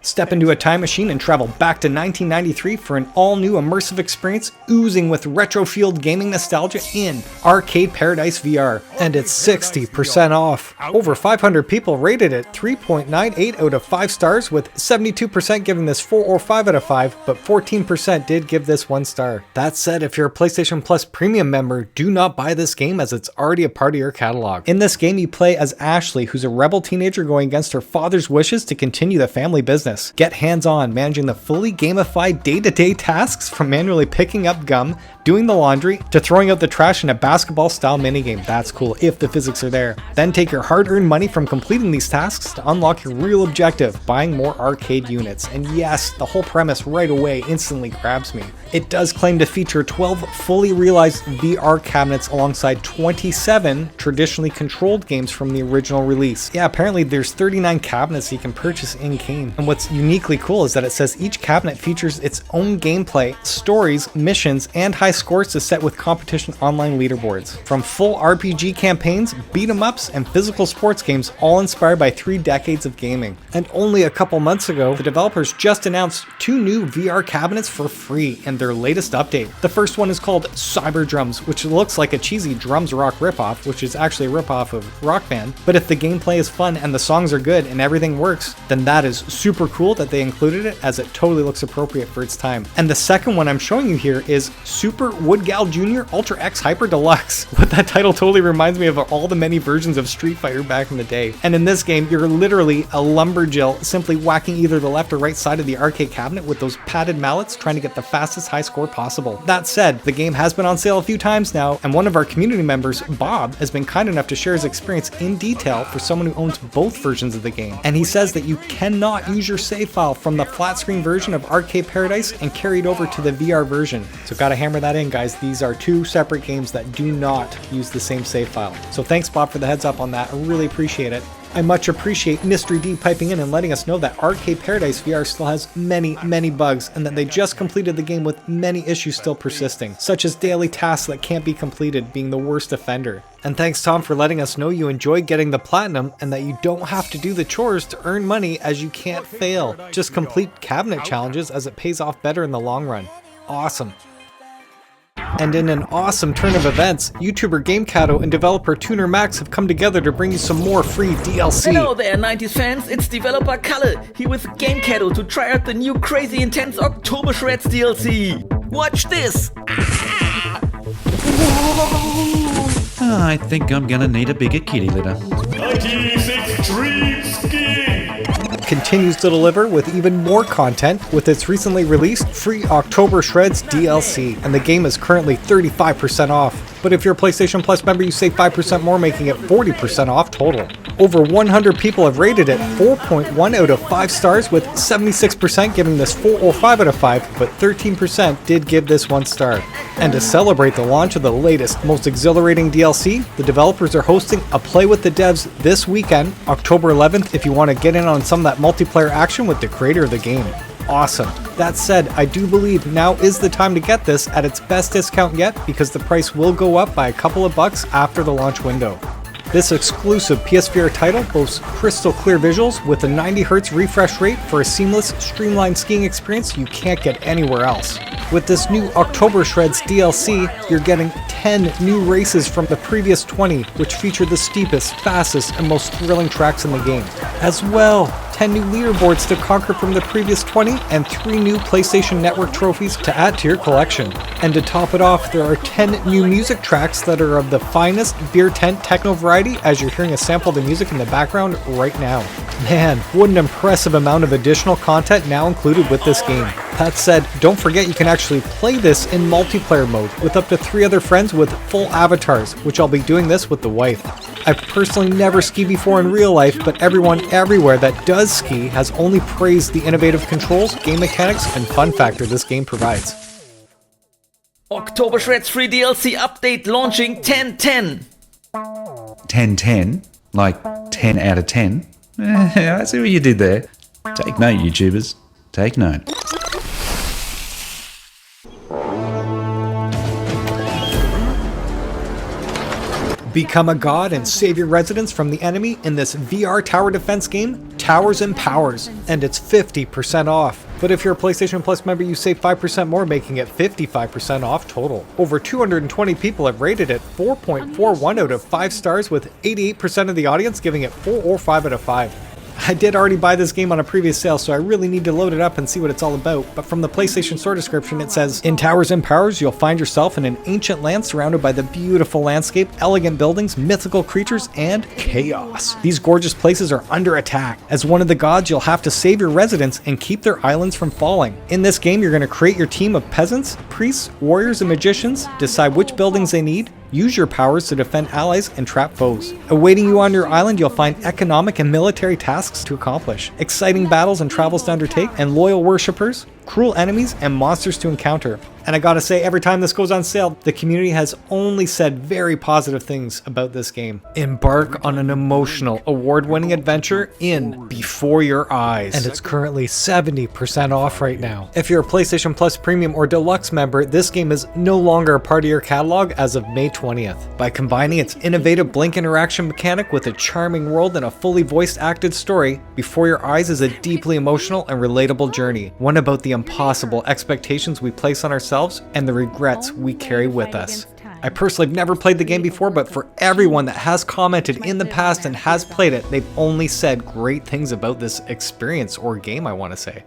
Step into a time machine and travel back to 1993 for an all-new immersive experience oozing with retro-fueled gaming nostalgia in Arcade Paradise VR. And it's 60% off. Over 500 people rated it 3.98 out of 5 stars, with 72% giving this 4 or 5 out of 5, but 14% did give this 1 star. That said, if you're a PlayStation Plus Premium member, do not buy this game as it's already a part of your catalog. In this game, you play as Ashley, who's a rebel teenager going against her father's wishes to continue the family business. Get hands-on managing the fully gamified day-to-day tasks, from manually picking up gum, doing the laundry, to throwing out the trash in a basketball-style minigame. That's cool if the physics are there. Then take your hard-earned money from completing these tasks to unlock your real objective, buying more arcade units. And yes, the whole premise right away instantly grabs me. It does claim to feature 12 fully realized VR cabinets alongside 27 traditionally controlled games from the original release. Yeah, apparently there's 39 cabinets you can purchase in-game. And what's uniquely cool is that it says each cabinet features its own gameplay, stories, missions, and high scores to set with competition online leaderboards. From full RPG campaigns, beat-em-ups, and physical sports games, all inspired by 3 decades of gaming. And only a couple months ago, the developers just announced 2 new VR cabinets for free in their latest update. The first one is called Cyber Drums, which looks like a cheesy Drums Rock ripoff, which is actually a ripoff of Rock Band. But if the gameplay is fun and the songs are good and everything works, then that is super cool that they included it, as it totally looks appropriate for its time. And the second one I'm showing you here is Super Woodgal Jr. Ultra X Hyper Deluxe. What that title totally reminds me of all the many versions of Street Fighter back in the day. And in this game, you're literally a lumberjill, simply whacking either the left or right side of the arcade cabinet with those padded mallets, trying to get the fastest high score possible. That said, the game has been on sale a few times now, and one of our community members, Bob, has been kind enough to share his experience in detail for someone who owns both versions of the game. And he says that you cannot use your save file from the flat screen version of Arcade Paradise and carry it over to the VR version. So gotta hammer that in, guys. These are 2 separate games that do not use the same save file. So thanks, Bob, for the heads up on that. I really appreciate it. I much appreciate Mystery D piping in and letting us know that Arcade Paradise VR still has many bugs, and that they just completed the game with many issues still persisting, such as daily tasks that can't be completed being the worst offender. And thanks, Tom, for letting us know you enjoyed getting the platinum and that you don't have to do the chores to earn money, as you can't fail. Just complete cabinet challenges, as it pays off better in the long run. Awesome. And in an awesome turn of events, YouTuber GameCado and developer Tuner Max have come together to bring you some more free DLC. Hello there, 90s fans, it's developer Kalle, here with GameCado to try out the new crazy intense Oktobershreds DLC. Watch this! I think I'm gonna need a bigger kitty litter. 96 Extreme Skiing! Continues to deliver with even more content with its recently released free Oktobershreds DLC, and the game is currently 35% off. But if you're a PlayStation Plus member, you save 5% more, making it 40% off total. Over 100 people have rated it 4.1 out of 5 stars, with 76% giving this 4 or 5 out of 5, but 13% did give this 1 star. And to celebrate the launch of the latest, most exhilarating DLC, the developers are hosting a Play with the Devs this weekend, October 11th, if you want to get in on some of that multiplayer action with the creator of the game. Awesome. That said, I do believe now is the time to get this at its best discount yet, because the price will go up by a couple of bucks after the launch window. This exclusive PSVR title boasts crystal clear visuals with a 90Hz refresh rate for a seamless, streamlined skiing experience you can't get anywhere else. With this new Oktobershreds DLC, you're getting 10 new races from the previous 20, which feature the steepest, fastest, and most thrilling tracks in the game. As well, 10 new leaderboards to conquer from the previous 20, and 3 new PlayStation Network trophies to add to your collection. And to top it off, there are 10 new music tracks that are of the finest beer tent techno variety, as you're hearing a sample of the music in the background right now. Man, what an impressive amount of additional content now included with this game. That said, don't forget you can actually play this in multiplayer mode with up to 3 other friends with full avatars, which I'll be doing this with the wife. I've personally never skied before in real life, but everyone everywhere that does ski has only praised the innovative controls, game mechanics, and fun factor this game provides. Oktobershreds free DLC update launching 10/10. 10/10? Like 10 out of 10? I see what you did there. Take note, YouTubers. Take note. Become a god and save your residents from the enemy in this VR tower defense game, Towers and Powers, and it's 50% off. But if you're a PlayStation Plus member, you save 5% more, making it 55% off total. Over 220 people have rated it 4.41 out of 5 stars, with 88% of the audience giving it 4 or 5 out of 5. I did already buy this game on a previous sale, so I really need to load it up and see what it's all about, but from the PlayStation Store description it says, "In Towers and Powers, you'll find yourself in an ancient land surrounded by the beautiful landscape, elegant buildings, mythical creatures, and chaos. These gorgeous places are under attack. As one of the gods, you'll have to save your residents and keep their islands from falling. In this game, you're going to create your team of peasants, priests, warriors, and magicians, decide which buildings they need, use your powers to defend allies and trap foes. Awaiting you on your island, you'll find economic and military tasks to accomplish, exciting battles and travels to undertake, and loyal worshippers, cruel enemies, and monsters to encounter." And I gotta say, every time this goes on sale, the community has only said very positive things about this game. Embark on an emotional, award-winning adventure in Before Your Eyes. And it's currently 70% off right now. If you're a PlayStation Plus Premium or Deluxe member, this game is no longer a part of your catalog as of May 20th. By combining its innovative blink interaction mechanic with a charming world and a fully voice-acted story, Before Your Eyes is a deeply emotional and relatable journey. One about the impossible expectations we place on ourselves and the regrets we carry with us. I personally have never played the game before, but for everyone that has commented in the past and has played it, they've only said great things about this experience or game, I want to say.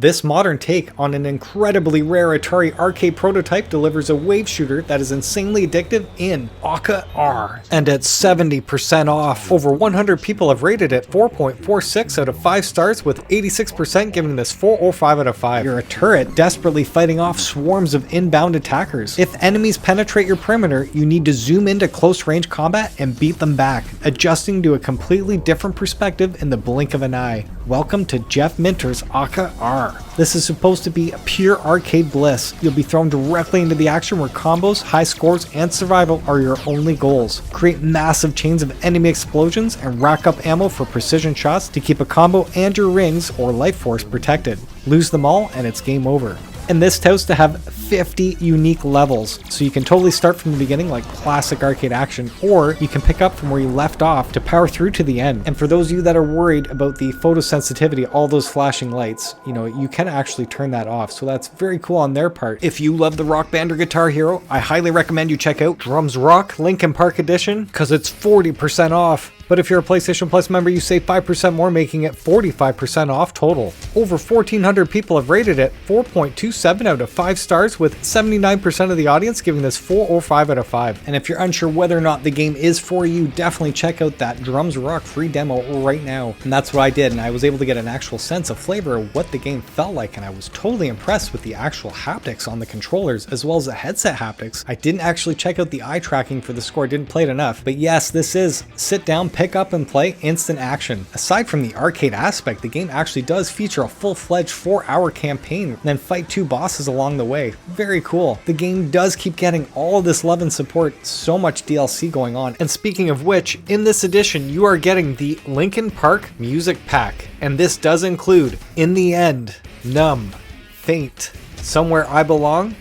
This modern take on an incredibly rare Atari arcade prototype delivers a wave shooter that is insanely addictive in Akka Arrh, and at 70% off. Over 100 people have rated it 4.46 out of 5 stars, with 86% giving this 4 or 5 out of 5. You're a turret desperately fighting off swarms of inbound attackers. If enemies penetrate your perimeter, you need to zoom into close range combat and beat them back, adjusting to a completely different perspective in the blink of an eye. Welcome to Jeff Minter's Akka Arrh. This is supposed to be a pure arcade bliss. You'll be thrown directly into the action where combos, high scores, and survival are your only goals. Create massive chains of enemy explosions and rack up ammo for precision shots to keep a combo and your rings or life force protected. Lose them all and it's game over. And this touts to have 50 unique levels, so you can totally start from the beginning like classic arcade action, or you can pick up from where you left off to power through to the end. And for those of you that are worried about the photosensitivity, all those flashing lights, you can actually turn that off, so that's very cool on their part. If you love the Rock Band or Guitar Hero, I highly recommend you check out Drums Rock Linkin Park Edition, because it's 40% off. But if you're a PlayStation Plus member, you save 5% more, making it 45% off total. Over 1,400 people have rated it 4.27 out of 5 stars, with 79% of the audience giving this 4 or 5 out of 5. And if you're unsure whether or not the game is for you, definitely check out that Drums Rock free demo right now. And that's what I did, and I was able to get an actual sense of flavor of what the game felt like, and I was totally impressed with the actual haptics on the controllers, as well as the headset haptics. I didn't actually check out the eye tracking for the score, didn't play it enough. But yes, this is sit down, pick up and play instant action. Aside from the arcade aspect, the game actually does feature a full-fledged 4-hour campaign and then fight 2 bosses along the way. Very cool. The game does keep getting all of this love and support, so much DLC going on. And speaking of which, in this edition you are getting the Linkin Park music pack, and this does include In the End, Numb, Faint, Somewhere I Belong,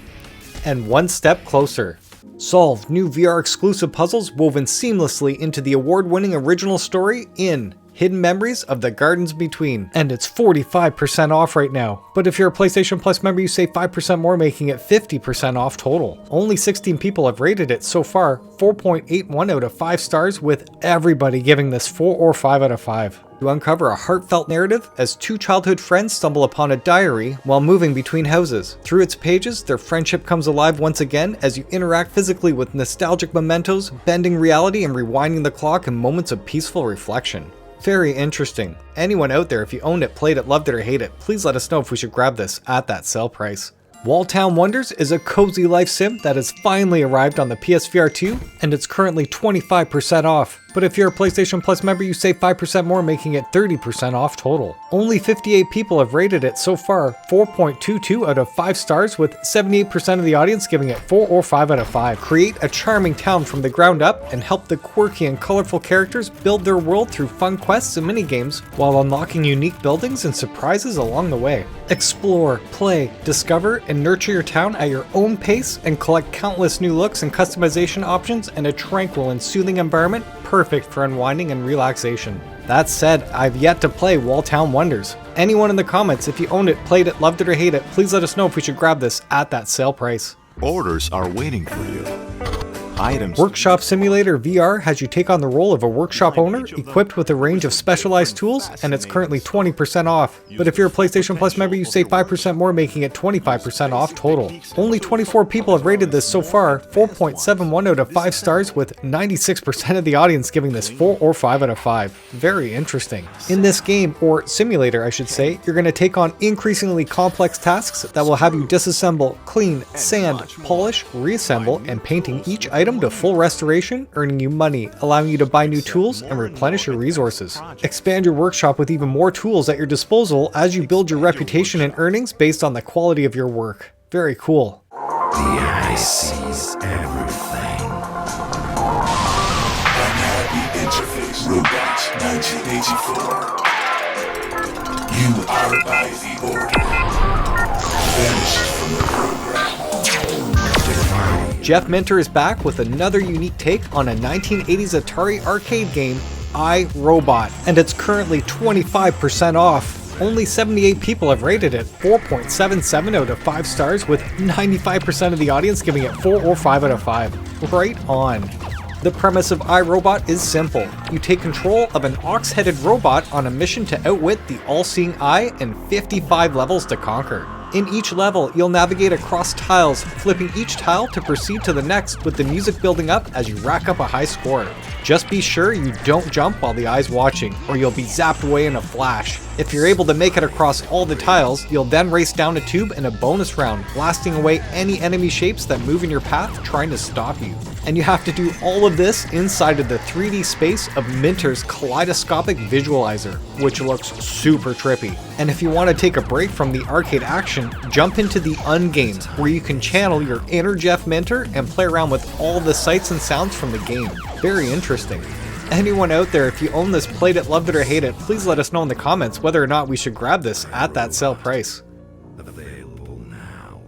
and One Step Closer. Solve new VR exclusive puzzles woven seamlessly into the award-winning original story in Hidden Memories of the Gardens Between, and it's 45% off right now. But if you're a PlayStation Plus member, you save 5% more, making it 50% off total. Only 16 people have rated it so far, 4.81 out of 5 stars, with everybody giving this 4 or 5 out of 5. You uncover a heartfelt narrative as two childhood friends stumble upon a diary while moving between houses. Through its pages, their friendship comes alive once again as you interact physically with nostalgic mementos, bending reality and rewinding the clock in moments of peaceful reflection. Very interesting. Anyone out there, if you owned it, played it, loved it, or hate it, please let us know if we should grab this at that sale price. Walltown Wonders is a cozy life sim that has finally arrived on the PSVR 2, and it's currently 25% off. But if you're a PlayStation Plus member, you save 5% more, making it 30% off total. Only 58 people have rated it so far, 4.22 out of 5 stars, with 78% of the audience giving it 4 or 5 out of 5. Create a charming town from the ground up and help the quirky and colorful characters build their world through fun quests and minigames while unlocking unique buildings and surprises along the way. Explore, play, discover, and nurture your town at your own pace and collect countless new looks and customization options in a tranquil and soothing environment perfect for unwinding and relaxation. That said, I've yet to play Walltown Wonders. Anyone in the comments, if you owned it, played it, loved it, or hate it, please let us know if we should grab this at that sale price. Orders are waiting for you. Items. Workshop Simulator VR has you take on the role of a workshop owner equipped with a range of specialized tools, and it's currently 20% off. But if you're a PlayStation Plus member, you save 5% more, making it 25% off total. Only 24 people have rated this so far, 4.71 out of 5 stars, with 96% of the audience giving this 4 or 5 out of 5. Very interesting. In this game, or simulator I should say, you're going to take on increasingly complex tasks that will have you disassemble, clean, sand, polish, reassemble, and painting each item to full restoration, earning you money, allowing you to buy new tools and replenish your resources. Expand your workshop with even more tools at your disposal as you build your reputation and earnings based on the quality of your work. Very cool. The eye sees everything. Unhappy interface robots 1984. You are by the order. Vanished from the program. Jeff Minter is back with another unique take on a 1980s Atari arcade game, I, Robot, and it's currently 25% off. Only 78 people have rated it, 4.77 out of 5 stars, with 95% of the audience giving it 4 or 5 out of 5. Right on. The premise of iRobot is simple. You take control of an ox-headed robot on a mission to outwit the all-seeing eye and 55 levels to conquer. In each level, you'll navigate across tiles, flipping each tile to proceed to the next, with the music building up as you rack up a high score. Just be sure you don't jump while the eye's watching, or you'll be zapped away in a flash. If you're able to make it across all the tiles, you'll then race down a tube in a bonus round, blasting away any enemy shapes that move in your path trying to stop you. And you have to do all of this inside of the 3D space of Minter's kaleidoscopic visualizer, which looks super trippy. And if you want to take a break from the arcade action, jump into the Ungame, where you can channel your inner Jeff Minter and play around with all the sights and sounds from the game. Very interesting. Anyone out there, if you own this, played it, loved it, or hate it, please let us know in the comments whether or not we should grab this at that sale price. Available now.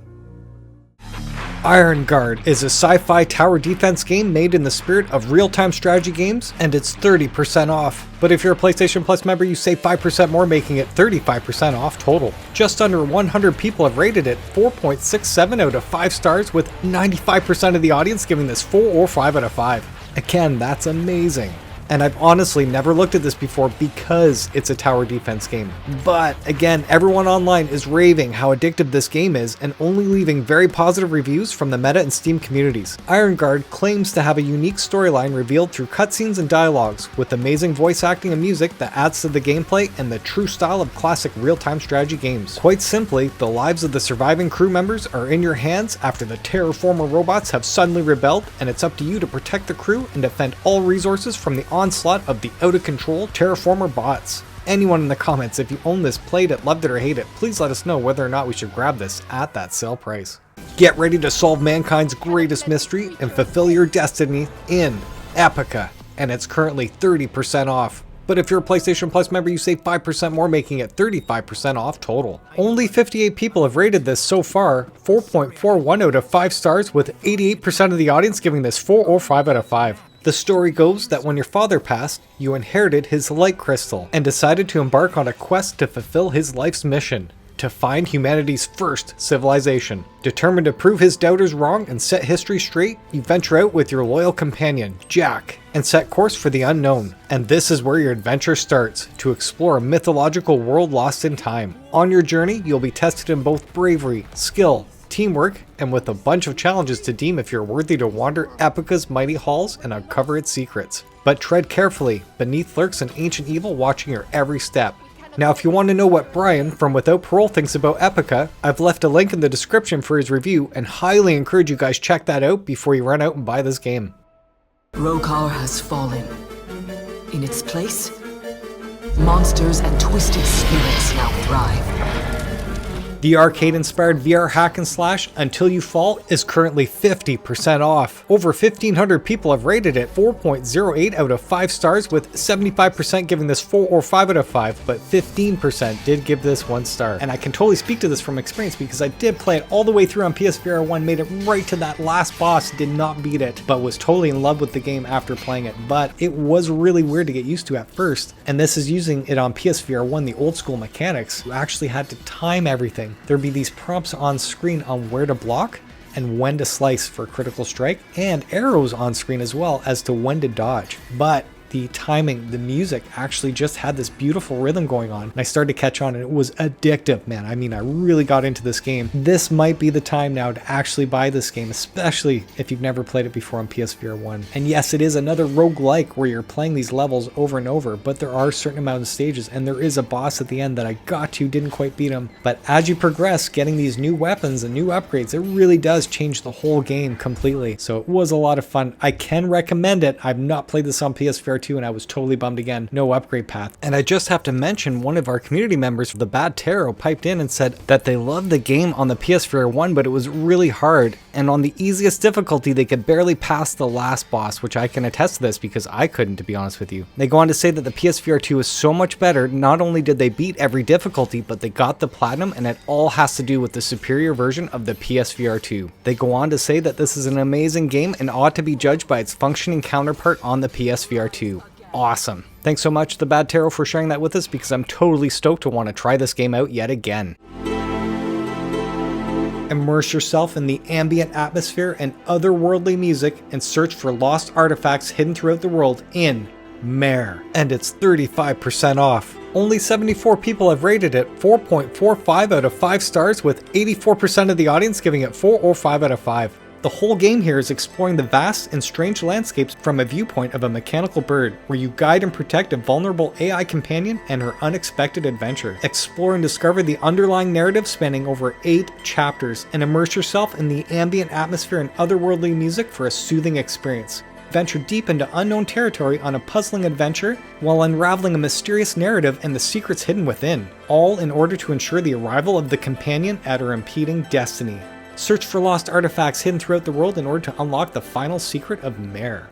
Iron Guard is a sci-fi tower defense game made in the spirit of real-time strategy games, and it's 30% off. But if you're a PlayStation Plus member, you save 5% more, making it 35% off total. Just under 100 people have rated it, 4.67 out of 5 stars, with 95% of the audience giving this 4 or 5 out of 5. Again, that's amazing. And I've honestly never looked at this before because it's a tower defense game. But again, everyone online is raving how addictive this game is and only leaving very positive reviews from the Meta and Steam communities. Iron Guard claims to have a unique storyline revealed through cutscenes and dialogues, with amazing voice acting and music that adds to the gameplay and the true style of classic real-time strategy games. Quite simply, the lives of the surviving crew members are in your hands after the terraformer robots have suddenly rebelled, and it's up to you to protect the crew and defend all resources from the onslaught of the out-of-control terraformer bots. Anyone in the comments, if you own this, played it, loved it, or hate it, please let us know whether or not we should grab this at that sale price. Get ready to solve mankind's greatest mystery and fulfill your destiny in Epyka, and it's currently 30% off. But if you're a PlayStation Plus member, you save 5% more, making it 35% off total. Only 58 people have rated this so far, 4.41 out of 5 stars, with 88% of the audience giving this 4 or 5 out of 5. The story goes that when your father passed, you inherited his light crystal and decided to embark on a quest to fulfill his life's mission, to find humanity's first civilization. Determined to prove his doubters wrong and set history straight, you venture out with your loyal companion, Jack, and set course for the unknown. And this is where your adventure starts, to explore a mythological world lost in time. On your journey, you'll be tested in both bravery, skill, teamwork, and with a bunch of challenges to deem if you're worthy to wander Epyka's mighty halls and uncover its secrets. But tread carefully, beneath lurks an ancient evil watching your every step. Now, if you want to know what Brian from Without Parole thinks about Epyka, I've left a link in the description for his review and highly encourage you guys check that out before you run out and buy this game. Rokar has fallen. In its place, monsters and twisted spirits now thrive. The arcade-inspired VR hack and slash Until You Fall is currently 50% off. Over 1,500 people have rated it 4.08 out of 5 stars, with 75% giving this 4 or 5 out of 5, but 15% did give this 1 star. And I can totally speak to this from experience because I did play it all the way through on PSVR 1, made it right to that last boss, did not beat it, but was totally in love with the game after playing it. But it was really weird to get used to at first, and this is using it on PSVR 1, the old school mechanics. You actually had to time everything. There'd be these prompts on screen on where to block and when to slice for critical strike, and arrows on screen as well as to when to dodge. But the timing, the music actually just had this beautiful rhythm going on, and I started to catch on, and it was addictive, man. I mean, I really got into this game. This might be the time now to actually buy this game, especially if you've never played it before on PSVR 1. And yes, it is another roguelike where you're playing these levels over and over, but there are certain amount of stages, and there is a boss at the end that I got to, didn't quite beat him. But as you progress, getting these new weapons and new upgrades, it really does change the whole game completely. So it was a lot of fun. I can recommend it. I've not played this on PSVR 2, and I was totally bummed again. No upgrade path. And I just have to mention, one of our community members, the Bad Tarot, piped in and said that they loved the game on the PSVR 1, but it was really hard. And on the easiest difficulty, they could barely pass the last boss, which I can attest to this because I couldn't, to be honest with you. They go on to say that the PSVR 2 is so much better. Not only did they beat every difficulty, but they got the platinum, and it all has to do with the superior version of the PSVR 2. They go on to say that this is an amazing game and ought to be judged by its functioning counterpart on the PSVR 2. Awesome. Thanks so much to the Bad Tarot for sharing that with us, because I'm totally stoked to want to try this game out yet again. Immerse yourself in the ambient atmosphere and otherworldly music and search for lost artifacts hidden throughout the world in Mare. And it's 35% off. Only 74 people have rated it 4.45 out of 5 stars, with 84% of the audience giving it 4 or 5 out of 5. The whole game here is exploring the vast and strange landscapes from a viewpoint of a mechanical bird, where you guide and protect a vulnerable AI companion and her unexpected adventure. Explore and discover the underlying narrative spanning over 8 chapters, and immerse yourself in the ambient atmosphere and otherworldly music for a soothing experience. Venture deep into unknown territory on a puzzling adventure while unraveling a mysterious narrative and the secrets hidden within, all in order to ensure the arrival of the companion at her impending destiny. Search for lost artifacts hidden throughout the world in order to unlock the final secret of Mare.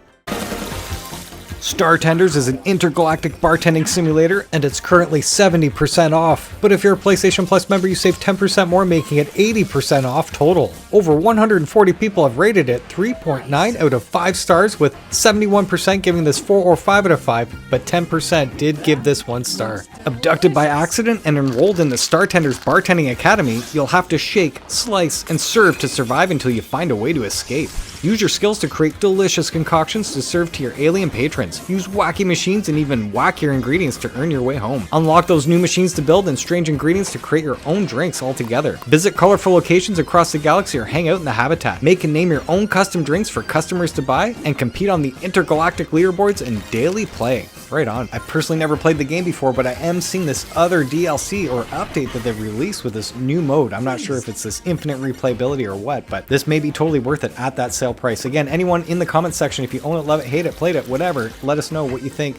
Startenders is an intergalactic bartending simulator, and it's currently 70% off. But if you're a PlayStation Plus member, you save 10% more, making it 80% off total. Over 140 people have rated it 3.9 out of 5 stars, with 71% giving this 4 or 5 out of 5, but 10% did give this 1 star. Abducted by accident and enrolled in the Startenders Bartending Academy, you'll have to shake, slice, and serve to survive until you find a way to escape. Use your skills to create delicious concoctions to serve to your alien patrons. Use wacky machines and even wackier ingredients to earn your way home. Unlock those new machines to build and strange ingredients to create your own drinks altogether. Visit colorful locations across the galaxy or hang out in the habitat. Make and name your own custom drinks for customers to buy, and compete on the intergalactic leaderboards and daily play. Right on. I personally never played the game before, but I am seeing this other DLC or update that they've released with this new mode. I'm not sure if it's this infinite replayability or what, but this may be totally worth it at that sale price. Again, anyone in the comments section, if you own it, love it, hate it, played it, whatever, let us know what you think.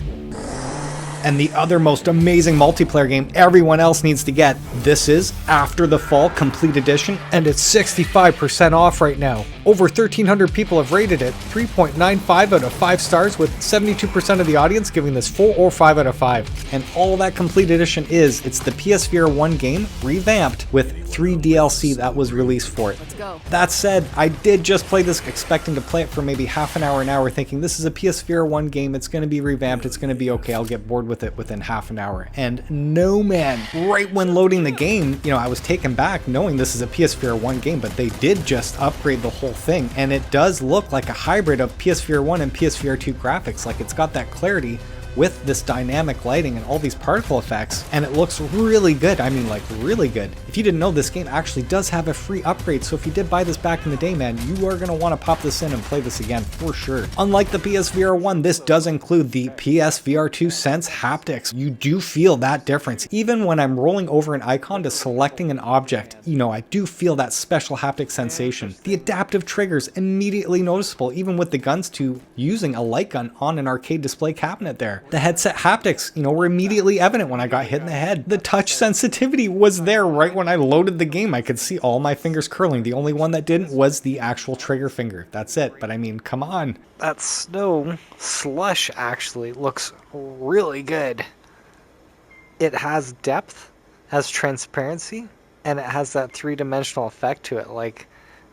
And the other most amazing multiplayer game everyone else needs to get, this is After the Fall Complete Edition, and it's 65% off right now. Over 1,300 people have rated it, 3.95 out of 5 stars, with 72% of the audience giving this 4 or 5 out of 5. And all that complete edition is, it's the PSVR 1 game revamped with 3 DLC that was released for it. Let's go. That said, I did just play this expecting to play it for maybe half an hour, thinking this is a PSVR 1 game, it's going to be revamped, it's going to be okay, I'll get bored with it within half an hour. And no man, right when loading the game, you know, I was taken back knowing this is a PSVR 1 game, but they did just upgrade the whole thing, and it does look like a hybrid of PSVR 1 and PSVR 2 graphics. Like, it's got that clarity with this dynamic lighting and all these particle effects, and it looks really good. I mean, like, really good. If you didn't know, this game actually does have a free upgrade, so if you did buy this back in the day, man, you are going to want to pop this in and play this again for sure. Unlike the PSVR 1, this does include the PSVR2 Sense haptics. You do feel that difference. Even when I'm rolling over an icon to selecting an object, you know, I do feel that special haptic sensation. The adaptive triggers immediately noticeable, even with the guns to using a light gun on an arcade display cabinet there. The headset haptics, you know, were immediately evident when I got hit in the head. The touch sensitivity was there right when I loaded the game. I could see all my fingers curling. The only one that didn't was the actual trigger finger. That's it. But I mean, come on. That snow slush actually looks really good. It has depth, has transparency, and it has that three-dimensional effect to it. Like,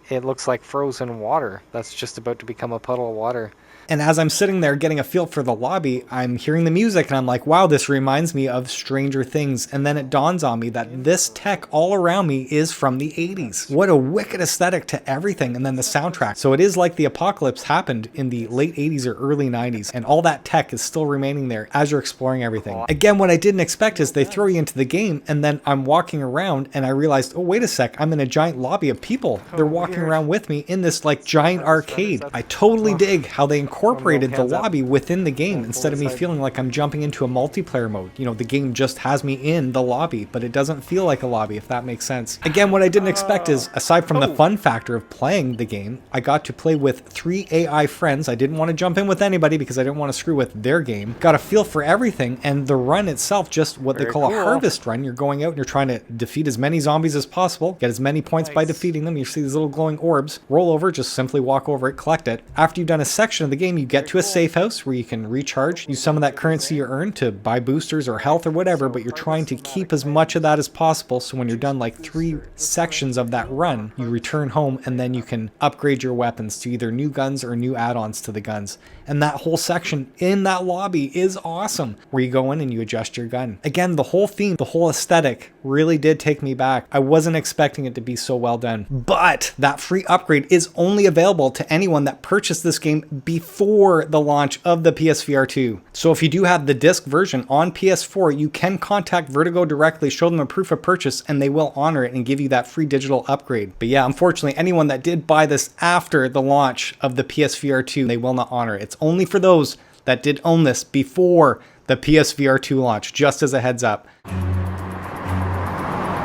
it looks like frozen water that's just about to become a puddle of water. And as I'm sitting there getting a feel for the lobby, I'm hearing the music and I'm like, wow, this reminds me of Stranger Things. And then it dawns on me that this tech all around me is from the 80s. What a wicked aesthetic to everything. And then the soundtrack. So it is like the apocalypse happened in the late 80s or early 90s. And all that tech is still remaining there as you're exploring everything. Again, what I didn't expect is they throw you into the game and then I'm walking around and I realized, oh, wait a sec, I'm in a giant lobby of people. They're walking around with me in this like giant arcade. I totally dig how they incorporated the lobby within the game instead of me feeling like I'm jumping into a multiplayer mode. You know, the game just has me in the lobby, but it doesn't feel like a lobby, if that makes sense. Again, what I didn't expect is, aside from the fun factor of playing the game, I got to play with 3 AI friends. I didn't want to jump in with anybody because I didn't want to screw with their game. Got a feel for everything, and the run itself, just what they call a harvest run. You're going out and you're trying to defeat as many zombies as possible, get as many points by defeating them. You see these little glowing orbs, roll over, just simply walk over it, collect it. After you've done a section of the game, you get to a safe house where you can recharge, use some of that currency you earned to buy boosters or health or whatever, but you're trying to keep as much of that as possible, so when you're done like 3 sections of that run, you return home and then you can upgrade your weapons to either new guns or new add-ons to the guns. And that whole section in that lobby is awesome, where you go in and you adjust your gun. Again, the whole theme, the whole aesthetic really did take me back. I wasn't expecting it to be so well done, but that free upgrade is only available to anyone that purchased this game before the launch of the PSVR 2. So if you do have the disc version on PS4, you can contact Vertigo directly, show them a proof of purchase, and they will honor it and give you that free digital upgrade. But yeah, unfortunately, anyone that did buy this after the launch of the PSVR 2, they will not honor it. It's only for those that did own this before the PSVR 2 launch, just as a heads up.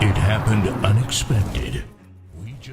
It happened unexpected.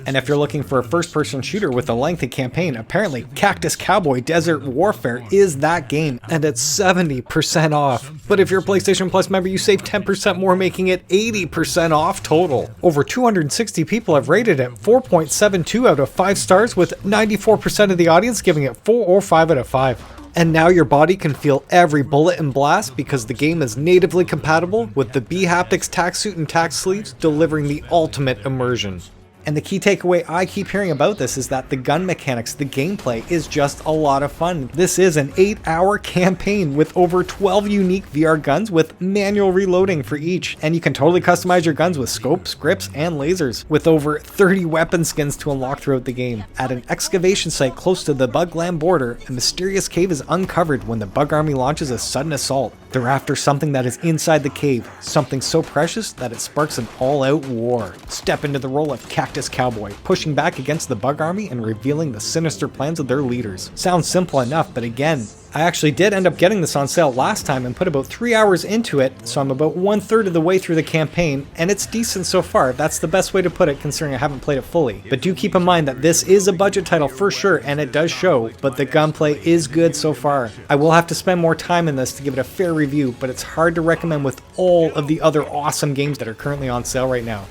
And if you're looking for a first-person shooter with a lengthy campaign, apparently Cactus Cowboy Desert Warfare is that game, and it's 70% off. But if you're a PlayStation Plus member, you save 10% more, making it 80% off total. Over 260 people have rated it 4.72 out of 5 stars, with 94% of the audience giving it 4 or 5 out of 5. And now your body can feel every bullet and blast because the game is natively compatible with the bHaptics tack suit and tack sleeves, delivering the ultimate immersion. And the key takeaway I keep hearing about this is that the gun mechanics, the gameplay, is just a lot of fun. This is an 8-hour campaign with over 12 unique VR guns with manual reloading for each. And you can totally customize your guns with scopes, grips, and lasers, with over 30 weapon skins to unlock throughout the game. At an excavation site close to the Bugland border, a mysterious cave is uncovered when the Bug Army launches a sudden assault. They're after something that is inside the cave, something so precious that it sparks an all-out war. Step into the role of Cactus Cowboy, pushing back against the Bug Army and revealing the sinister plans of their leaders. Sounds simple enough, but again, I actually did end up getting this on sale last time and put about 3 hours into it, so I'm about 1/3 of the way through the campaign, and it's decent so far. That's the best way to put it, considering I haven't played it fully. But do keep in mind that this is a budget title for sure, and it does show, but the gunplay is good so far. I will have to spend more time in this to give it a fair review, but it's hard to recommend with all of the other awesome games that are currently on sale right now.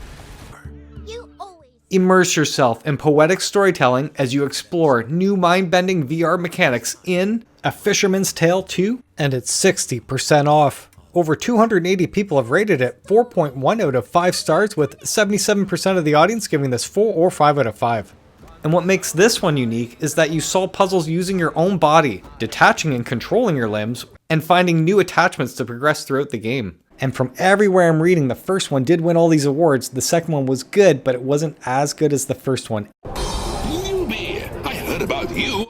Immerse yourself in poetic storytelling as you explore new mind-bending VR mechanics in A Fisherman's Tale 2, and it's 60% off. Over 280 people have rated it 4.1 out of 5 stars, with 77% of the audience giving this 4 or 5 out of 5. And what makes this one unique is that you solve puzzles using your own body, detaching and controlling your limbs, and finding new attachments to progress throughout the game. And from everywhere I'm reading, the first one did win all these awards. The second one was good, but it wasn't as good as the first one.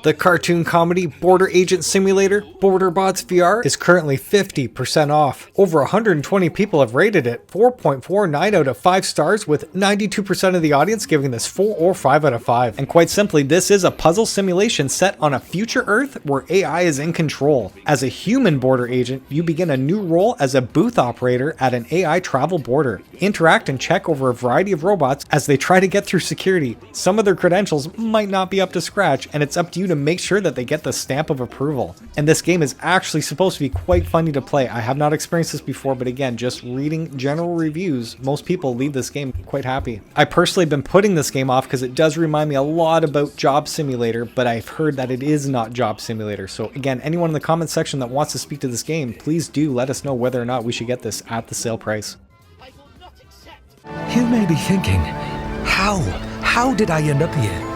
The cartoon comedy Border Agent Simulator, BorderBots VR, is currently 50% off. Over 120 people have rated it 4.49 out of 5 stars, with 92% of the audience giving this 4 or 5 out of 5. And quite simply, this is a puzzle simulation set on a future Earth where AI is in control. As a human border agent, you begin a new role as a booth operator at an AI travel border. Interact and check over a variety of robots as they try to get through security. Some of their credentials might not be up to scratch, and it's up to you to make sure that they get the stamp of approval. And this game is actually supposed to be quite funny to play. I have not experienced this before, but again, just reading general reviews, most people leave this game quite happy. I personally have been putting this game off because it does remind me a lot about Job Simulator, but I've heard that it is not Job Simulator. So again, anyone in the comment section that wants to speak to this game, please do let us know whether or not we should get this at the sale price. You may be thinking, how did I end up here?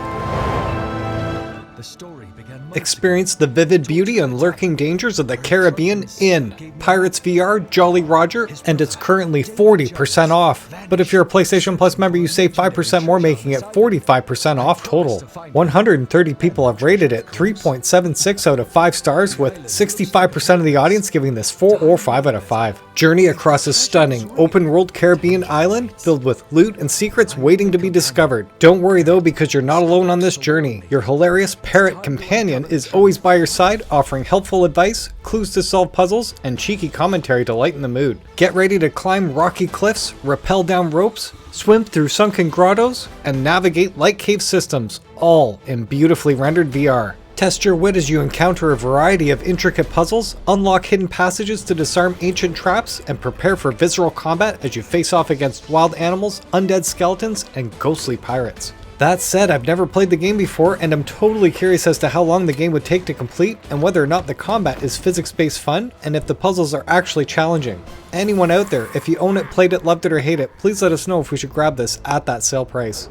The story began. Experience the vivid beauty and lurking dangers of the Caribbean in Pirates VR Jolly Roger, and it's currently 40% off. But if you're a PlayStation Plus member, you save 5% more, making it 45% off total. 130 people have rated it 3.76 out of 5 stars, with 65% of the audience giving this 4 or 5 out of 5. Journey across a stunning open-world Caribbean island filled with loot and secrets waiting to be discovered. Don't worry though, because you're not alone on this journey. Your hilarious parrot companion is always by your side, offering helpful advice, clues to solve puzzles, and cheeky commentary to lighten the mood. Get ready to climb rocky cliffs, rappel down ropes, swim through sunken grottos, and navigate light cave systems, all in beautifully rendered VR. Test your wit as you encounter a variety of intricate puzzles, unlock hidden passages to disarm ancient traps, and prepare for visceral combat as you face off against wild animals, undead skeletons, and ghostly pirates. That said, I've never played the game before, and I'm totally curious as to how long the game would take to complete, and whether or not the combat is physics-based fun, and if the puzzles are actually challenging. Anyone out there, if you own it, played it, loved it, or hate it, please let us know if we should grab this at that sale price.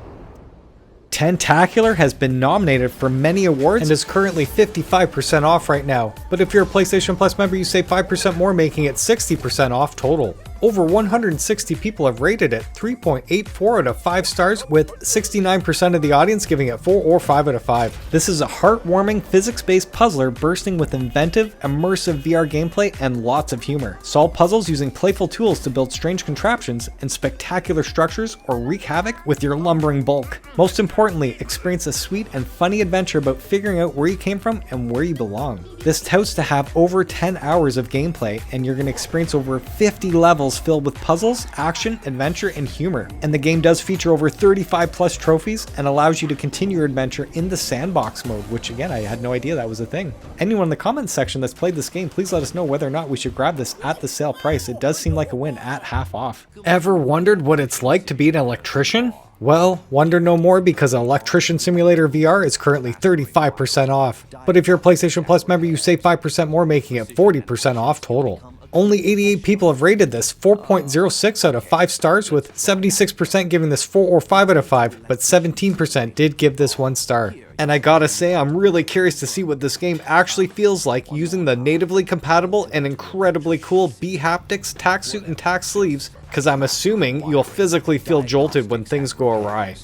Tentacular has been nominated for many awards and is currently 55% off right now, but if you're a PlayStation Plus member, you save 5% more, making it 60% off total. Over 160 people have rated it 3.84 out of 5 stars, with 69% of the audience giving it 4 or 5 out of 5. This is a heartwarming physics-based puzzler bursting with inventive, immersive VR gameplay and lots of humor. Solve puzzles using playful tools to build strange contraptions and spectacular structures, or wreak havoc with your lumbering bulk. Most importantly, experience a sweet and funny adventure about figuring out where you came from and where you belong. This touts to have over 10 hours of gameplay, and you're going to experience over 50 levels filled with puzzles, action, adventure, and humor. And the game does feature over 35 plus trophies and allows you to continue your adventure in the sandbox mode, which again, I had no idea that was a thing. Anyone in the comments section that's played this game, please let us know whether or not we should grab this at the sale price. It does seem like a win at half off. Ever wondered what it's like to be an electrician? Well, wonder no more, because Electrician Simulator VR is currently 35% off. But if you're a PlayStation Plus member, you save 5% more, making it 40% off total. Only 88 people have rated this 4.06 out of 5 stars, with 76% giving this 4 or 5 out of 5, but 17% did give this 1 star. And I gotta say, I'm really curious to see what this game actually feels like using the natively compatible and incredibly cool bHaptics tack suit and tack sleeves, because I'm assuming you'll physically feel jolted when things go awry.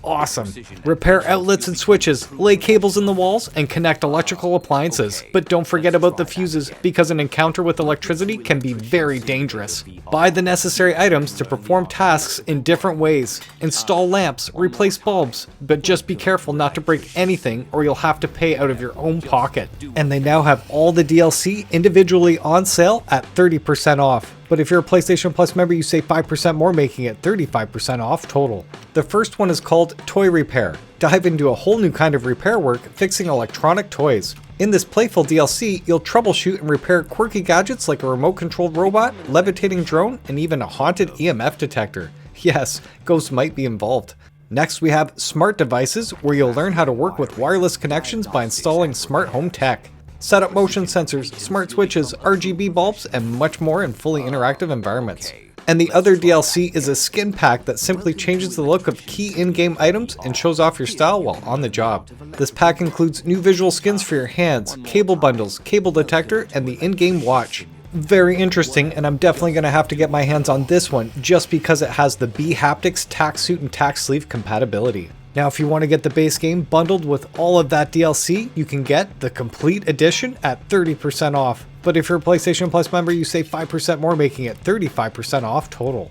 Awesome. Repair outlets and switches, lay cables in the walls, and connect electrical appliances. But don't forget about the fuses, because an encounter with electricity can be very dangerous. Buy the necessary items to perform tasks in different ways. Install lamps, replace bulbs, but just be careful not to break anything or you'll have to pay out of your own pocket. And they now have all the DLC individually on sale at 30% off. But if you're a PlayStation Plus member, you save 5% more, making it 35% off total. The first one is called Toy Repair. Dive into a whole new kind of repair work, fixing electronic toys. In this playful DLC, you'll troubleshoot and repair quirky gadgets like a remote-controlled robot, levitating drone, and even a haunted EMF detector. Yes, ghosts might be involved. Next we have smart devices, where you'll learn how to work with wireless connections by installing smart home tech. Set up motion sensors, smart switches, RGB bulbs, and much more in fully interactive environments. And the other DLC is a skin pack that simply changes the look of key in-game items and shows off your style while on the job. This pack includes new visual skins for your hands, cable bundles, cable detector, and the in-game watch. Very interesting, and I'm definitely going to have to get my hands on this one just because it has the bHaptics tack suit and tack sleeve compatibility. Now if you want to get the base game bundled with all of that DLC, you can get the complete edition at 30% off. But if you're a PlayStation Plus member, you save 5% more, making it 35% off total.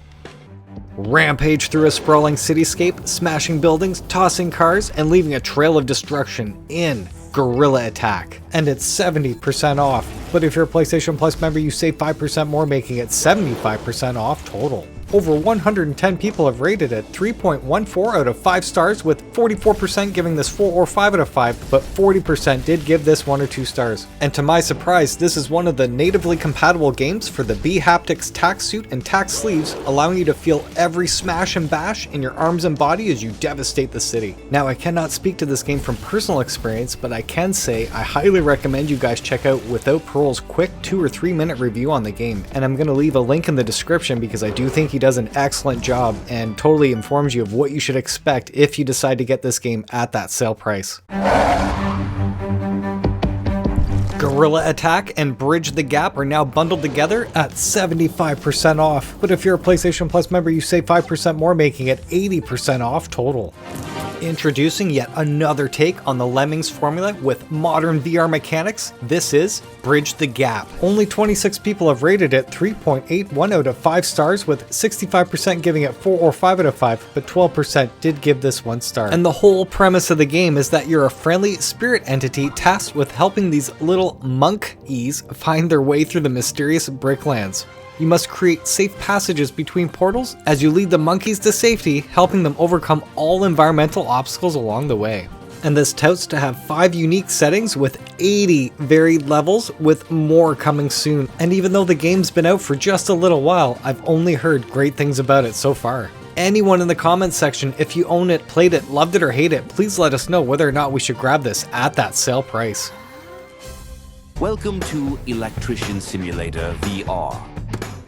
Rampage through a sprawling cityscape, smashing buildings, tossing cars, and leaving a trail of destruction in Gorilla Attack. And it's 70% off. But if you're a PlayStation Plus member, you save 5% more, making it 75% off total. Over 110 people have rated it 3.14 out of 5 stars, with 44% giving this 4 or 5 out of 5, but 40% did give this 1 or 2 stars. And to my surprise, this is one of the natively compatible games for the bHaptics tack suit and tack sleeves, allowing you to feel every smash and bash in your arms and body as you devastate the city. Now I cannot speak to this game from personal experience, but I can say I highly recommend you guys check out Without Parole's quick 2 or 3 minute review on the game, and I'm going to leave a link in the description because I do think he does an excellent job and totally informs you of what you should expect if you decide to get this game at that sale price. Gorilla Attack and Bridge the Gap are now bundled together at 75% off, but if you're a PlayStation Plus member, you save 5% more, making it 80% off total. Introducing yet another take on the Lemmings formula with modern VR mechanics, this is Bridge the Gap. Only 26 people have rated it 3.81 out of 5 stars, with 65% giving it 4 or 5 out of 5, but 12% did give this 1 star. And the whole premise of the game is that you're a friendly spirit entity tasked with helping these little monkeys find their way through the mysterious Bricklands. You must create safe passages between portals as you lead the monkeys to safety, helping them overcome all environmental obstacles along the way. And this touts to have 5 unique settings with 80 varied levels, with more coming soon. And even though the game's been out for just a little while, I've only heard great things about it so far. Anyone in the comments section, if you own it, played it, loved it, or hate it, please let us know whether or not we should grab this at that sale price. Welcome to Electrician Simulator VR.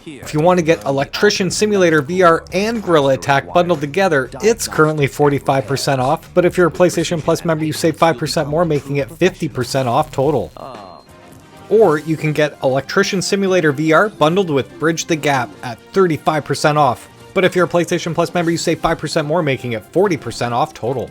If you want to get Electrician Simulator VR and Gorilla Attack bundled together, it's currently 45% off, but if you're a PlayStation Plus member, you save 5% more, making it 50% off total. Or you can get Electrician Simulator VR bundled with Bridge the Gap at 35% off, but if you're a PlayStation Plus member, you save 5% more, making it 40% off total.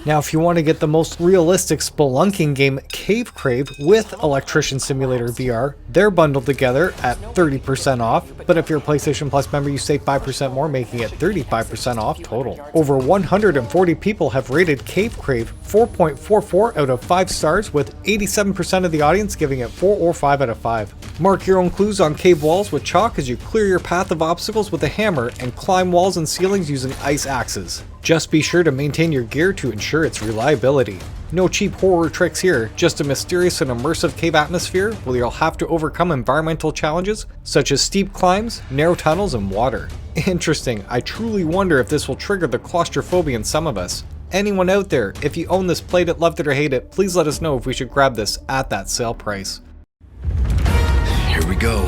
Now if you want to get the most realistic spelunking game Cave Crave with Electrician Simulator VR, they're bundled together at 30% off, but if you're a PlayStation Plus member, you save 5% more, making it 35% off total. Over 140 people have rated Cave Crave 4.44 out of 5 stars, with 87% of the audience giving it 4 or 5 out of 5. Mark your own clues on cave walls with chalk as you clear your path of obstacles with a hammer and climb walls and ceilings using ice axes. Just be sure to maintain your gear to ensure its reliability. No cheap horror tricks here, just a mysterious and immersive cave atmosphere where you'll have to overcome environmental challenges such as steep climbs, narrow tunnels, and water. Interesting, I truly wonder if this will trigger the claustrophobia in some of us. Anyone out there, if you own this, played it, loved it, or hate it, please let us know if we should grab this at that sale price. Here we go.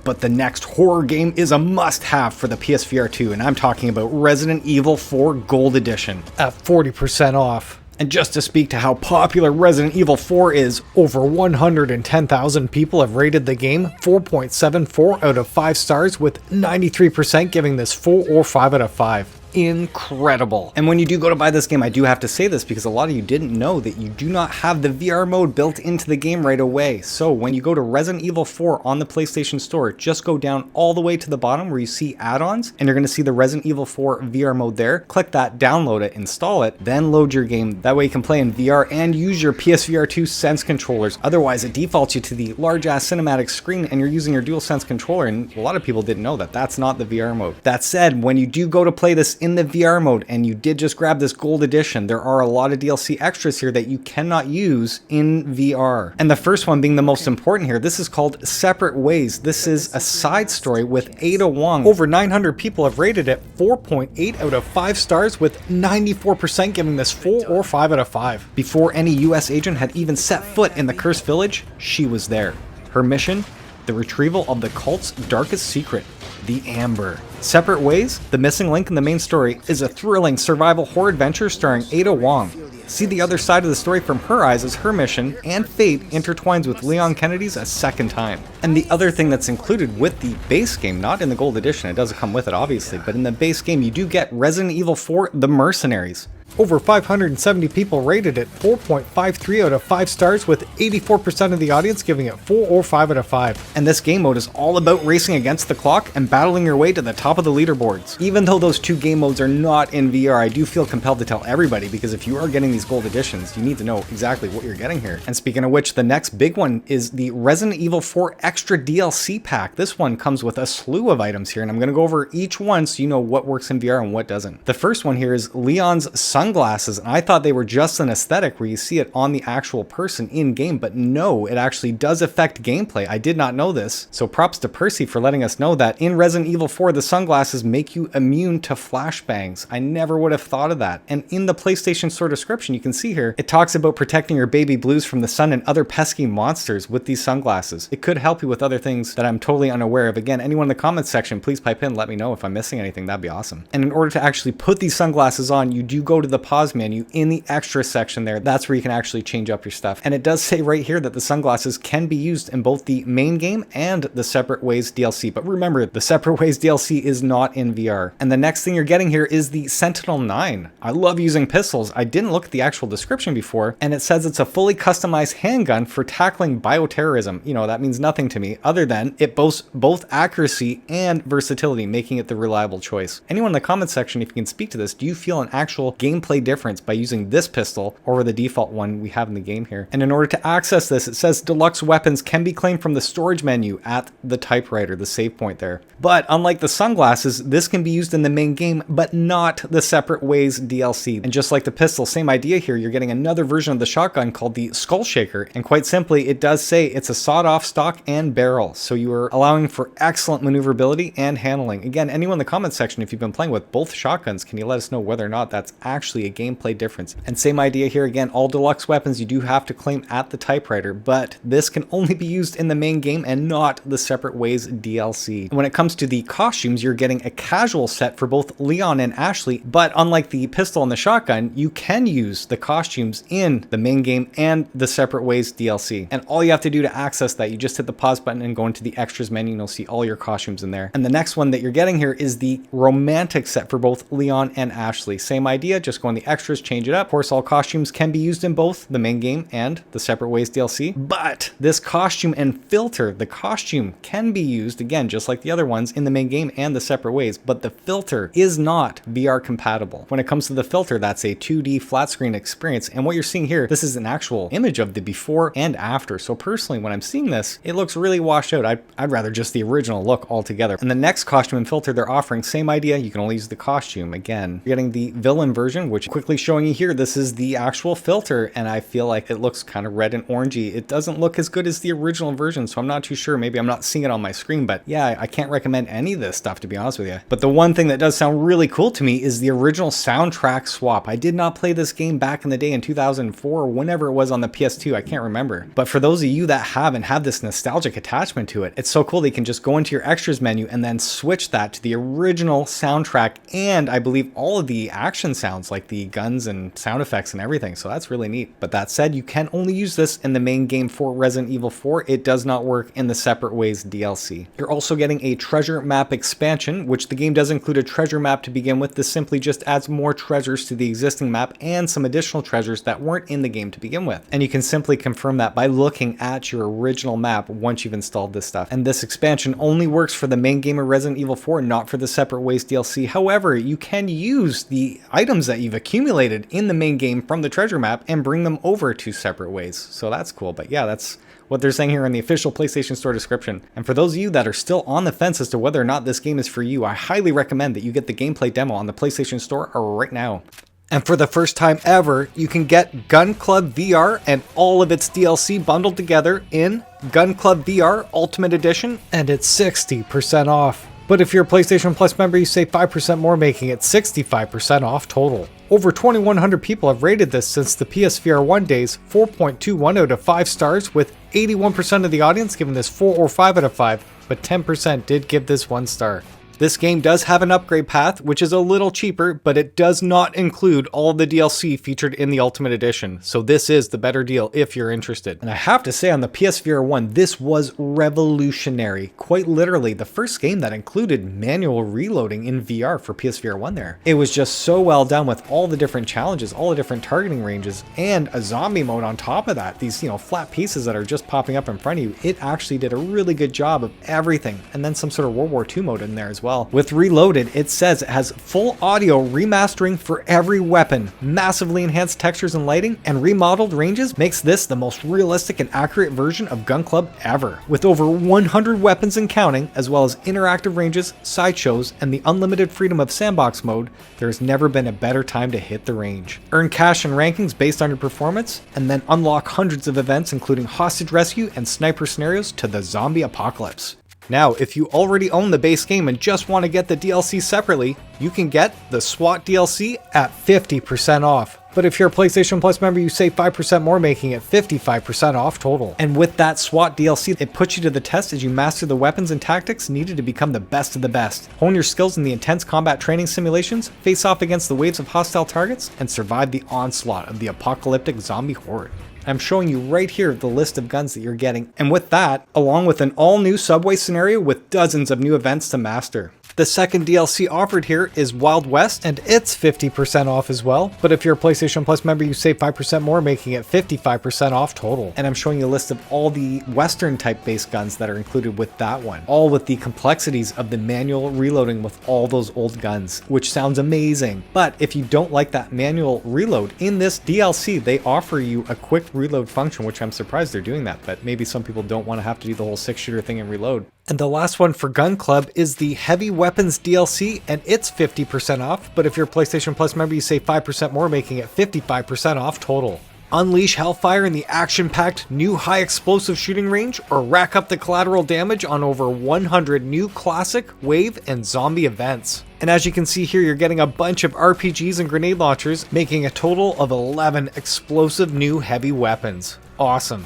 But the next horror game is a must-have for the PSVR 2, and I'm talking about Resident Evil 4 Gold Edition at 40% off. And just to speak to how popular Resident Evil 4 is, over 110,000 people have rated the game 4.74 out of 5 stars, with 93% giving this 4 or 5 out of 5. Incredible. And when you do go to buy this game, I do have to say this because a lot of you didn't know that you do not have the VR mode built into the game right away. So when you go to Resident Evil 4 on the PlayStation Store, just go down all the way to the bottom where you see add-ons, and you're going to see the Resident Evil 4 VR mode there. Click that, download it, install it, then load your game. That way you can play in VR and use your PSVR2 Sense controllers. Otherwise, it defaults you to the large-ass cinematic screen and you're using your DualSense controller, and a lot of people didn't know that that's not the VR mode. That said, when you do go to play this in in the VR mode and you did just grab this gold edition, there are a lot of DLC extras here that you cannot use in VR. And the first one being the most important here, this is called Separate Ways. This is a side story with Ada Wong. Over 900 people have rated it 4.8 out of 5 stars, with 94% giving this 4 or 5 out of 5. Before any US agent had even set foot in the Cursed Village, she was there. Her mission? The retrieval of the cult's darkest secret, the Amber. Separate Ways, the missing link in the main story, is a thrilling survival horror adventure starring Ada Wong. See the other side of the story from her eyes as her mission and fate intertwines with Leon Kennedy's a second time. And the other thing that's included with the base game, not in the gold edition, it doesn't come with it obviously, but in the base game you do get Resident Evil 4 The Mercenaries. Over 570 people rated it 4.53 out of 5 stars, with 84% of the audience giving it 4 or 5 out of 5. And this game mode is all about racing against the clock and battling your way to the top of the leaderboards. Even though those two game modes are not in VR, I do feel compelled to tell everybody, because if you are getting these gold editions, you need to know exactly what you're getting here. And speaking of which, the next big one is the Resident Evil 4 Extra DLC pack. This one comes with a slew of items here, and I'm going to go over each one so you know what works in VR and what doesn't. The first one here is Leon's sunglasses, and I thought they were just an aesthetic where you see it on the actual person in game, but no, it actually does affect gameplay. I did not know this, so props to Percy for letting us know that in Resident Evil 4 the sunglasses make you immune to flashbangs. I never would have thought of that. And in the PlayStation Store description you can see here, it talks about protecting your baby blues from the sun and other pesky monsters with these sunglasses. It could help you with other things that I'm totally unaware of. Again, anyone in the comments section, please pipe in, let me know if I'm missing anything, that'd be awesome. And in order to actually put these sunglasses on, you do go to the pause menu in the extra section there. That's where you can actually change up your stuff. And it does say right here that the sunglasses can be used in both the main game and the Separate Ways DLC. But remember, the Separate Ways DLC is not in VR. And the next thing you're getting here is the Sentinel 9. I love using pistols. I didn't look at the actual description before, and it says it's a fully customized handgun for tackling bioterrorism. You know, that means nothing to me other than it boasts both accuracy and versatility, making it the reliable choice. Anyone in the comment section, if you can speak to this, do you feel an actual gameplay difference by using this pistol over the default one we have in the game here? And in order to access this, it says deluxe weapons can be claimed from the storage menu at the typewriter, the save point there. But unlike the sunglasses, this can be used in the main game, but not the Separate Ways DLC. And just like the pistol, same idea here, you're getting another version of the shotgun called the Skull Shaker. And quite simply, it does say it's a sawed-off stock and barrel, so you are allowing for excellent maneuverability and handling. Again, anyone in the comment section, if you've been playing with both shotguns, can you let us know whether or not that's actually a gameplay difference? And same idea here again, all deluxe weapons you do have to claim at the typewriter, but this can only be used in the main game and not the Separate Ways DLC. When it comes to the costumes, you're getting a casual set for both Leon and Ashley, but unlike the pistol and the shotgun, you can use the costumes in the main game and the Separate Ways DLC. And all you have to do to access that, you just hit the pause button and go into the extras menu and you'll see all your costumes in there. And the next one that you're getting here is the romantic set for both Leon and Ashley. Same idea, just go in the extras, change it up. Of course, all costumes can be used in both the main game and the Separate Ways DLC, but this costume and filter, the costume can be used, again, just like the other ones, in the main game and the Separate Ways, but the filter is not VR compatible. When it comes to the filter, that's a 2D flat screen experience, and what you're seeing here, this is an actual image of the before and after. So personally, when I'm seeing this, it looks really washed out. I'd rather just the original look altogether. And the next costume and filter they're offering, same idea, you can only use the costume. Again, you're getting the villain version, which quickly showing you here, this is the actual filter, and I feel like it looks kind of red and orangey. It doesn't look as good as the original version, so I'm not too sure. Maybe I'm not seeing it on my screen, but yeah, I can't recommend any of this stuff, to be honest with you. But the one thing that does sound really cool to me is the original soundtrack swap. I did not play this game back in the day in 2004 or whenever it was on the PS2, I can't remember. But for those of you that have and have this nostalgic attachment to it, it's so cool that you can just go into your extras menu and then switch that to the original soundtrack, and I believe all of the action sounds, like the guns and sound effects and everything, so that's really neat. But that said, you can only use this in the main game for Resident Evil 4. It does not work in the Separate Ways DLC. You're also getting a treasure map expansion, which the game does include a treasure map to begin with. This simply just adds more treasures to the existing map and some additional treasures that weren't in the game to begin with. And you can simply confirm that by looking at your original map once you've installed this stuff. And this expansion only works for the main game of Resident Evil 4, not for the Separate Ways DLC. However, you can use the items that you've accumulated in the main game from the treasure map and bring them over to Separate Ways. So that's cool. But yeah, that's what they're saying here in the official PlayStation Store description. And for those of you that are still on the fence as to whether or not this game is for you, I highly recommend that you get the gameplay demo on the PlayStation Store right now. And for the first time ever, you can get Gun Club VR and all of its DLC bundled together in Gun Club VR Ultimate Edition, and it's 60% off. But if you're a PlayStation Plus member, you save 5% more, making it 65% off total. Over 2,100 people have rated this since the PSVR 1 days, 4.21 out of 5 stars, with 81% of the audience giving this 4 or 5 out of 5, but 10% did give this 1 star. This game does have an upgrade path, which is a little cheaper, but it does not include all the DLC featured in the Ultimate Edition, so this is the better deal if you're interested. And I have to say, on the PSVR 1, this was revolutionary. Quite literally, the first game that included manual reloading in VR for PSVR 1 there. It was just so well done with all the different challenges, all the different targeting ranges, and a zombie mode on top of that. These, flat pieces that are just popping up in front of you. It actually did a really good job of everything, and then some sort of World War II mode in there as well. With Reloaded, it says it has full audio remastering for every weapon, massively enhanced textures and lighting, and remodeled ranges makes this the most realistic and accurate version of Gun Club ever. With over 100 weapons and counting, as well as interactive ranges, sideshows, and the unlimited freedom of sandbox mode, there has never been a better time to hit the range. Earn cash and rankings based on your performance, and then unlock hundreds of events including hostage rescue and sniper scenarios to the zombie apocalypse. Now, if you already own the base game and just want to get the DLC separately, you can get the SWAT DLC at 50% off. But if you're a PlayStation Plus member, you save 5% more, making it 55% off total. And with that SWAT DLC, it puts you to the test as you master the weapons and tactics needed to become the best of the best. Hone your skills in the intense combat training simulations, face off against the waves of hostile targets, and survive the onslaught of the apocalyptic zombie horde. I'm showing you right here the list of guns that you're getting, and with that, along with an all-new subway scenario with dozens of new events to master. The second DLC offered here is Wild West, and it's 50% off as well. But if you're a PlayStation Plus member, you save 5% more, making it 55% off total. And I'm showing you a list of all the Western type based guns that are included with that one. All with the complexities of the manual reloading with all those old guns, which sounds amazing. But if you don't like that manual reload, in this DLC, they offer you a quick reload function, which I'm surprised they're doing that, but maybe some people don't want to have to do the whole 6-shooter thing and reload. And the last one for Gun Club is the Heavy Weapons DLC, and it's 50% off, but if you're a PlayStation Plus member, you save 5% more, making it 55% off total. Unleash hellfire in the action-packed new high-explosive shooting range, or rack up the collateral damage on over 100 new classic, wave, and zombie events. And as you can see here, you're getting a bunch of RPGs and grenade launchers, making a total of 11 explosive new heavy weapons. Awesome.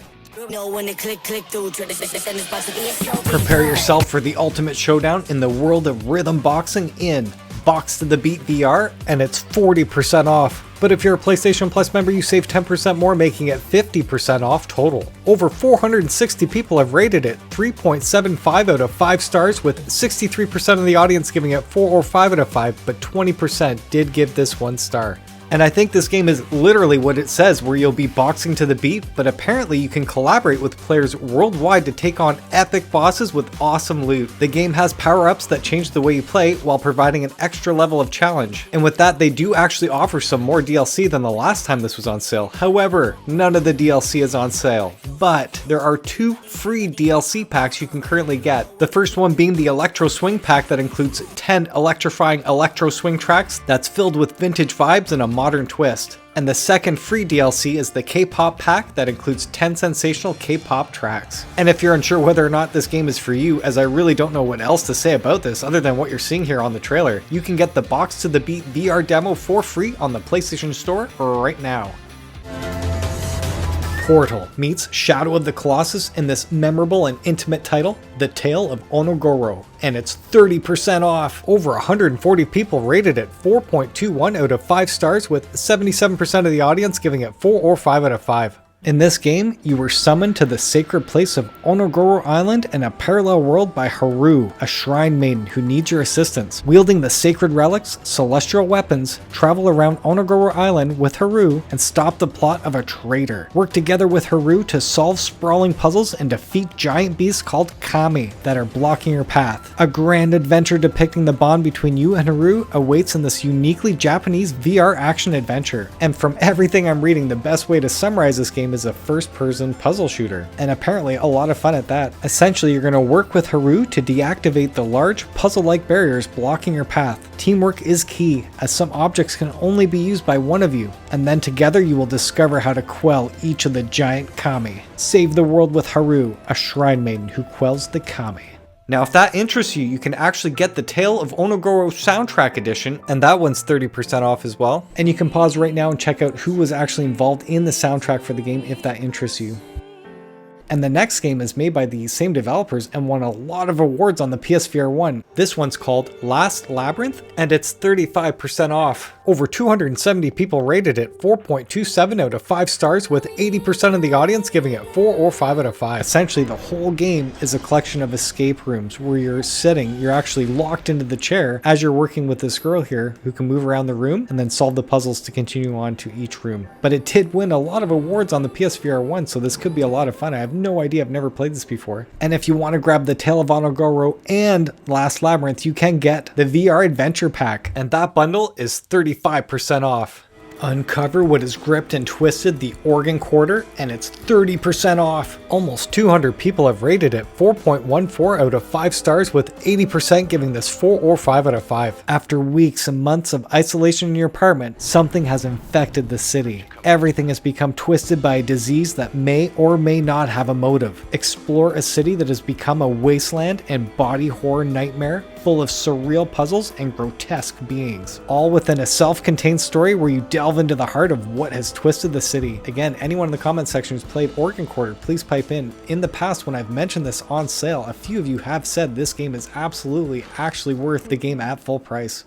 Prepare yourself for the ultimate showdown in the world of rhythm boxing in Box to the Beat VR, and it's 40% off. But if you're a PlayStation Plus member, you save 10% more, making it 50% off total. Over 460 people have rated it, 3.75 out of 5 stars, with 63% of the audience giving it 4 or 5 out of 5, but 20% did give this 1 star. And I think this game is literally what it says, where you'll be boxing to the beat, but apparently you can collaborate with players worldwide to take on epic bosses with awesome loot. The game has power-ups that change the way you play while providing an extra level of challenge. And with that, they do actually offer some more DLC than the last time this was on sale. However, none of the DLC is on sale, but there are 2 free DLC packs you can currently get. The first one being the Electro Swing pack that includes 10 electrifying electro swing tracks that's filled with vintage vibes and a modern twist. And the second free DLC is the K-pop pack that includes 10 sensational K-pop tracks. And if you're unsure whether or not this game is for you, as I really don't know what else to say about this other than what you're seeing here on the trailer, you can get the Box to the Beat VR demo for free on the PlayStation Store right now. Portal meets Shadow of the Colossus in this memorable and intimate title, The Tale of Onogoro, and it's 30% off. Over 140 people rated it 4.21 out of 5 stars, with 77% of the audience giving it 4 or 5 out of 5. In this game, you were summoned to the sacred place of Onogoro Island in a parallel world by Haru, a shrine maiden who needs your assistance. Wielding the sacred relics, celestial weapons, travel around Onogoro Island with Haru and stop the plot of a traitor. Work together with Haru to solve sprawling puzzles and defeat giant beasts called kami that are blocking your path. A grand adventure depicting the bond between you and Haru awaits in this uniquely Japanese VR action adventure. And from everything I'm reading, the best way to summarize this game game is a first-person puzzle shooter, and apparently a lot of fun at that. Essentially, you're going to work with Haru to deactivate the large puzzle-like barriers blocking your path. Teamwork is key, as some objects can only be used by one of you, and then together you will discover how to quell each of the giant kami. Save the world with Haru, a shrine maiden who quells the kami. Now if that interests you, you can actually get the Tale of Onogoro soundtrack edition, and that one's 30% off as well. And you can pause right now and check out who was actually involved in the soundtrack for the game if that interests you. And the next game is made by the same developers and won a lot of awards on the PSVR 1. This one's called Last Labyrinth, and it's 35% off. Over 270 people rated it 4.27 out of 5 stars, with 80% of the audience giving it 4 or 5 out of 5. Essentially, the whole game is a collection of escape rooms where you're sitting, you're actually locked into the chair as you're working with this girl here who can move around the room and then solve the puzzles to continue on to each room. But it did win a lot of awards on the PSVR 1, so this could be a lot of fun. I have no idea, I've never played this before. And if you want to grab the Tale of Onogoro and Last Labyrinth, you can get the VR Adventure Pack, and that bundle is 35% off. Uncover what is gripped and twisted, the organ quarter, and it's 30% off. Almost 200 people have rated it 4.14 out of 5 stars, with 80% giving this 4 or 5 out of 5. After weeks and months of isolation in your apartment, something has infected the city. Everything has become twisted by a disease that may or may not have a motive. Explore a city that has become a wasteland and body horror nightmare, full of surreal puzzles and grotesque beings, all within a self-contained story where you delve into the heart of what has twisted the city. Again, anyone in the comment section who's played Organ Quarter, please pipe in. In the past, when I've mentioned this on sale, a few of you have said this game is absolutely actually worth the game at full price.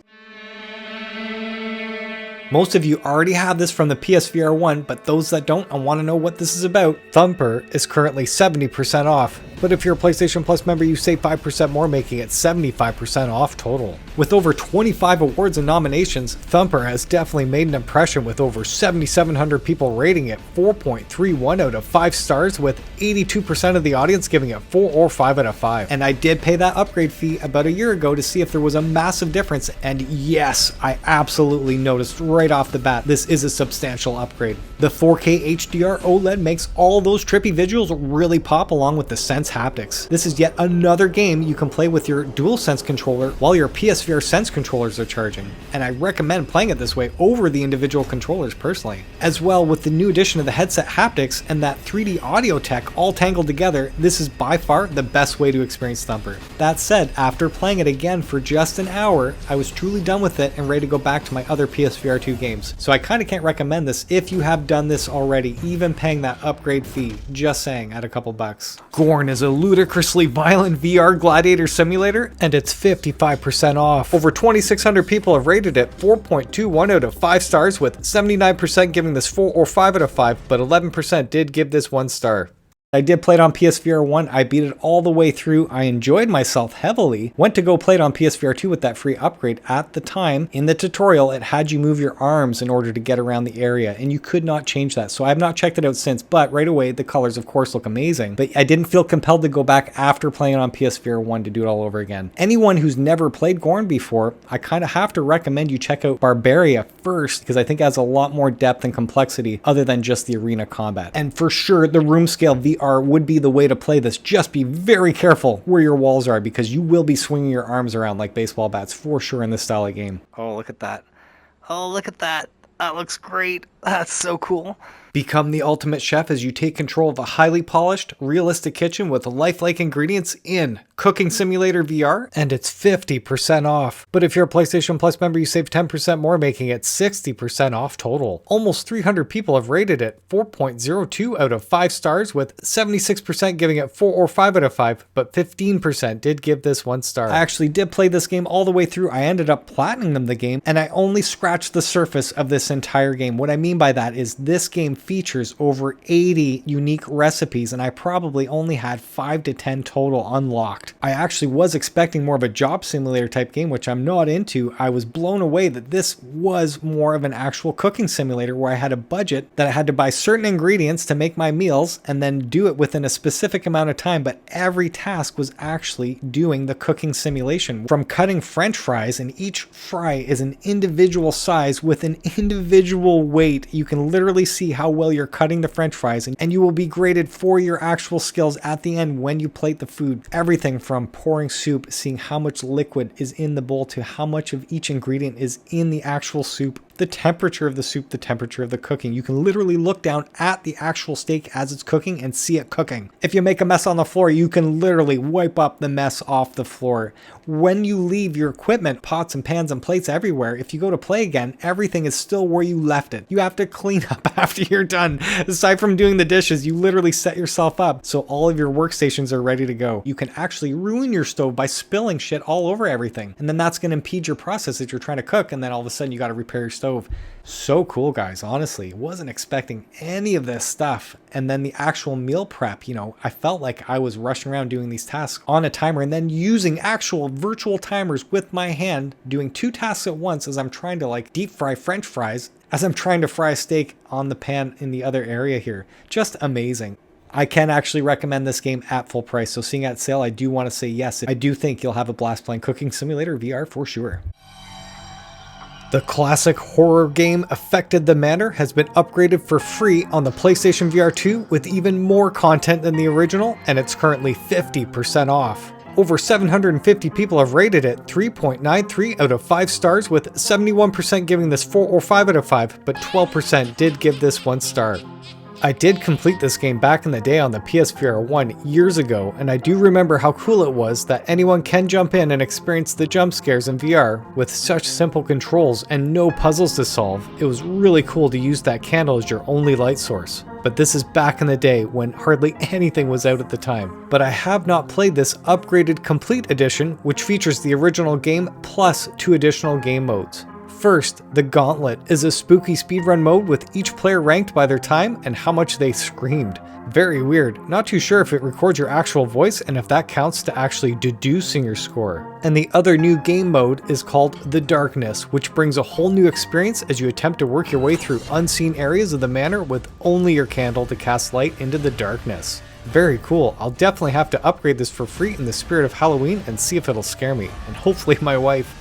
Most of you already have this from the PSVR 1, but those that don't and want to know what this is about, Thumper is currently 70% off. But if you're a PlayStation Plus member, you save 5% more, making it 75% off total. With over 25 awards and nominations, Thumper has definitely made an impression, with over 7,700 people rating it 4.31 out of 5 stars, with 82% of the audience giving it 4 or 5 out of 5. And I did pay that upgrade fee about a year ago to see if there was a massive difference, and yes, I absolutely noticed right off the bat this is a substantial upgrade. The 4K HDR OLED makes all those trippy visuals really pop, along with the Sense haptics. This is yet another game you can play with your DualSense controller while your PSVR Sense controllers are charging, and I recommend playing it this way over the individual controllers personally. As well, with the new addition of the headset haptics and that 3D audio tech all tangled together, this is by far the best way to experience Thumper. That said, after playing it again for just an hour, I was truly done with it and ready to go back to my other PSVR2 games. So I kind of can't recommend this if you have done this already, even paying that upgrade fee, just saying, at a couple bucks. Gorn is a ludicrously violent VR gladiator simulator, and it's 55% off. Over 2,600 people have rated it 4.21 out of 5 stars, with 79% giving this 4 or 5 out of 5, but 11% did give this 1 star. I did play it on PSVR 1, I beat it all the way through, I enjoyed myself heavily, went to go play it on PSVR 2 with that free upgrade. At the time, in the tutorial, it had you move your arms in order to get around the area, and you could not change that, so I have not checked it out since, but right away, the colors of course look amazing, but I didn't feel compelled to go back after playing it on PSVR 1 to do it all over again. Anyone who's never played Gorn before, I kind of have to recommend you check out Barbaria first, because I think it has a lot more depth and complexity other than just the arena combat. And for sure, the room scale VR would be the way to play this. Just be very careful where your walls are, because you will be swinging your arms around like baseball bats for sure in this style of game. Oh, look at that. Oh, look at that. That looks great. That's so cool. Become the ultimate chef as you take control of a highly polished, realistic kitchen with lifelike ingredients in Cooking Simulator VR, and it's 50% off. But if you're a PlayStation Plus member, you save 10% more, making it 60% off total. Almost 300 people have rated it 4.02 out of 5 stars, with 76% giving it 4 or 5 out of 5, but 15% did give this 1 star. I actually did play this game all the way through. I ended up platinum the game, and I only scratched the surface of this entire game. What I mean by that is this game features over 80 unique recipes, and I probably only had 5 to 10 total unlocked. I actually was expecting more of a job simulator type game, which I'm not into. I was blown away that this was more of an actual cooking simulator where I had a budget that I had to buy certain ingredients to make my meals and then do it within a specific amount of time, but every task was actually doing the cooking simulation. From cutting French fries, and each fry is an individual size with an individual weight. You can literally see how well you're cutting the french fries, and you will be graded for your actual skills at the end when you plate the food. Everything from pouring soup, seeing how much liquid is in the bowl, to how much of each ingredient is in the actual soup, the temperature of the soup, the temperature of the cooking. You can literally look down at the actual steak as it's cooking and see it cooking. If you make a mess on the floor, you can literally wipe up the mess off the floor. When you leave your equipment, pots and pans and plates everywhere, if you go to play again, everything is still where you left it. You have to clean up after you're done. Aside from doing the dishes, you literally set yourself up so all of your workstations are ready to go. You can actually ruin your stove by spilling shit all over everything, and then that's going to impede your process that you're trying to cook, and then all of a sudden you got to repair your stove. So cool, guys. Honestly, wasn't expecting any of this stuff. And then the actual meal prep, you know, I felt like I was rushing around doing these tasks on a timer and then using actual virtual timers with my hand, doing 2 tasks at once as I'm trying to like deep fry french fries, as I'm trying to fry a steak on the pan in the other area here. Just amazing. I can actually recommend this game at full price. So seeing it at sale, I do want to say yes. I do think you'll have a blast playing Cooking Simulator VR for sure. The classic horror game Affected the Manor has been upgraded for free on the PlayStation VR 2 with even more content than the original, and it's currently 50% off. Over 750 people have rated it 3.93 out of 5 stars, with 71% giving this 4 or 5 out of 5, but 12% did give this 1 star. I did complete this game back in the day on the PSVR 1 years ago, and I do remember how cool it was that anyone can jump in and experience the jump scares in VR with such simple controls and no puzzles to solve. It was really cool to use that candle as your only light source. But this is back in the day when hardly anything was out at the time. But I have not played this upgraded complete edition, which features the original game plus 2 additional game modes. First, the Gauntlet is a spooky speedrun mode with each player ranked by their time and how much they screamed. Very weird. Not too sure if it records your actual voice and if that counts to actually deducing your score. And the other new game mode is called The Darkness, which brings a whole new experience as you attempt to work your way through unseen areas of the manor with only your candle to cast light into the darkness. Very cool. I'll definitely have to upgrade this for free in the spirit of Halloween and see if it'll scare me. And hopefully my wife.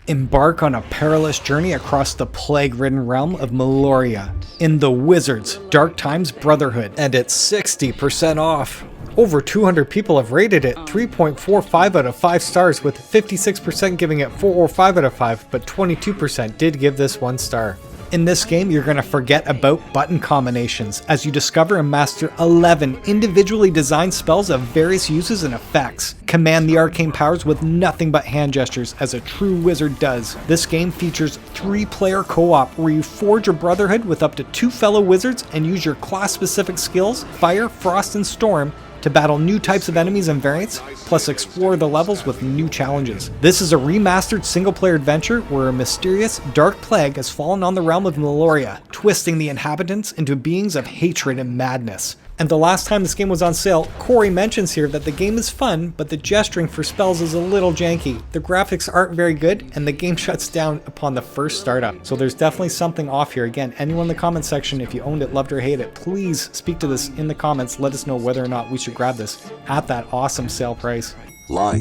Embark on a perilous journey across the plague-ridden realm of Meloria in the Wizards Dark Times Brotherhood, and it's 60% off. Over 200 people have rated it 3.45 out of 5 stars, with 56% giving it 4 or 5 out of 5, but 22% did give this 1 star. In this game, you're going to forget about button combinations as you discover and master 11 individually designed spells of various uses and effects. Command the arcane powers with nothing but hand gestures as a true wizard does. This game features 3-player co-op where you forge a brotherhood with up to 2 fellow wizards and use your class-specific skills, Fire, Frost, and Storm, to battle new types of enemies and variants, plus explore the levels with new challenges. This is a remastered single-player adventure where a mysterious, dark plague has fallen on the realm of Meloria, twisting the inhabitants into beings of hatred and madness. And the last time this game was on sale, Corey mentions here that the game is fun, but the gesturing for spells is a little janky. The graphics aren't very good, and the game shuts down upon the first startup. So there's definitely something off here. Again, anyone in the comment section, if you owned it, loved it, or hate it, please speak to this in the comments. Let us know whether or not we should grab this at that awesome sale price. Life,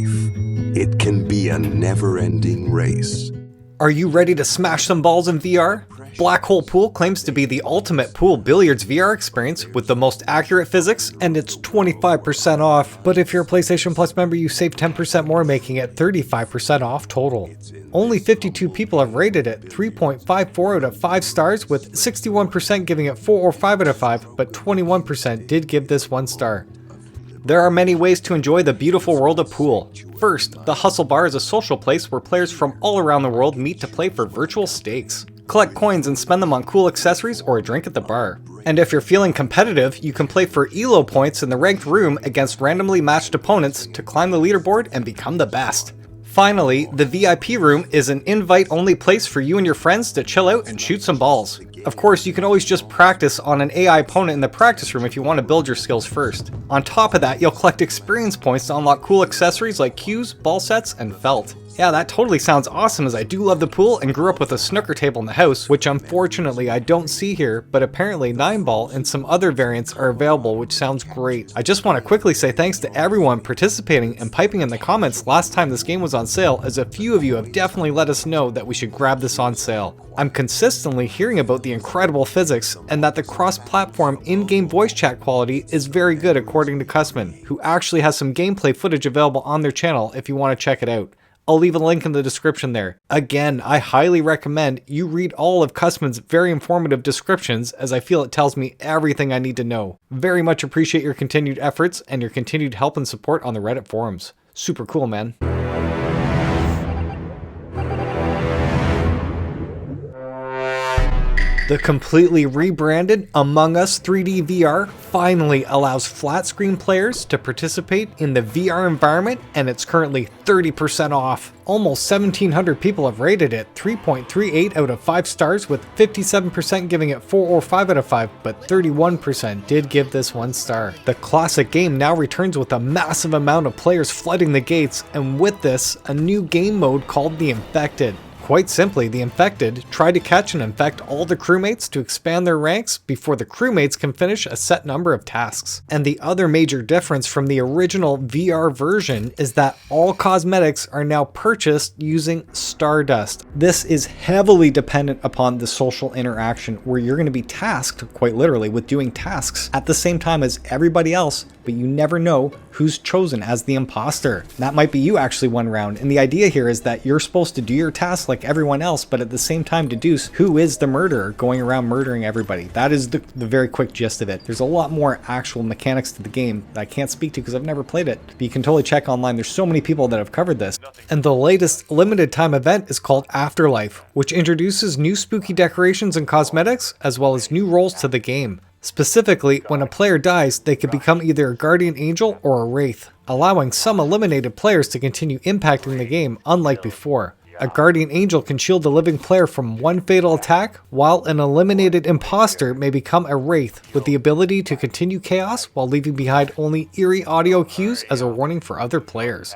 it can be a never-ending race. Are you ready to smash some balls in VR? Black Hole Pool claims to be the ultimate pool billiards VR experience with the most accurate physics, and it's 25% off. But if you're a PlayStation Plus member, you save 10% more, making it 35% off total. Only 52 people have rated it 3.54 out of 5 stars, with 61% giving it 4 or 5 out of 5, but 21% did give this 1 star. There are many ways to enjoy the beautiful world of pool. First, the Hustle Bar is a social place where players from all around the world meet to play for virtual stakes. Collect coins and spend them on cool accessories or a drink at the bar. And if you're feeling competitive, you can play for ELO points in the ranked room against randomly matched opponents to climb the leaderboard and become the best. Finally, the VIP room is an invite-only place for you and your friends to chill out and shoot some balls. Of course, you can always just practice on an AI opponent in the practice room if you want to build your skills first. On top of that, you'll collect experience points to unlock cool accessories like cues, ball sets, and felt. Yeah, that totally sounds awesome, as I do love the pool and grew up with a snooker table in the house, which unfortunately I don't see here, but apparently 9-ball and some other variants are available, which sounds great. I just want to quickly say thanks to everyone participating and piping in the comments last time this game was on sale, as a few of you have definitely let us know that we should grab this on sale. I'm consistently hearing about the incredible physics and that the cross-platform in-game voice chat quality is very good according to Cusman, who actually has some gameplay footage available on their channel if you want to check it out. I'll leave a link in the description there. Again, I highly recommend you read all of Cusman's very informative descriptions, as I feel it tells me everything I need to know. Very much appreciate your continued efforts and your continued help and support on the Reddit forums. Super cool, man. The completely rebranded Among Us 3D VR finally allows flat screen players to participate in the VR environment, and it's currently 30% off. Almost 1,700 people have rated it 3.38 out of 5 stars, with 57% giving it 4 or 5 out of 5, but 31% did give this 1 star. The classic game now returns with a massive amount of players flooding the gates, and with this, a new game mode called the Infected. Quite simply, the Infected try to catch and infect all the crewmates to expand their ranks before the crewmates can finish a set number of tasks. And the other major difference from the original VR version is that all cosmetics are now purchased using Stardust. This is heavily dependent upon the social interaction, where you're going to be tasked, quite literally, with doing tasks at the same time as everybody else, but you never know who's chosen as the imposter. That might be you actually one round, and the idea here is that you're supposed to do your tasks like everyone else, but at the same time deduce who is the murderer going around murdering everybody. That is the very quick gist of it. There's a lot more actual mechanics to the game that I can't speak to because I've never played it, but you can totally check online. There's so many people that have covered this. And the latest limited time event is called Afterlife, which introduces new spooky decorations and cosmetics, as well as new roles to the game. Specifically, when a player dies, they can become either a guardian angel or a wraith, allowing some eliminated players to continue impacting the game unlike before. A guardian angel can shield the living player from one fatal attack, while an eliminated imposter may become a wraith with the ability to continue chaos while leaving behind only eerie audio cues as a warning for other players.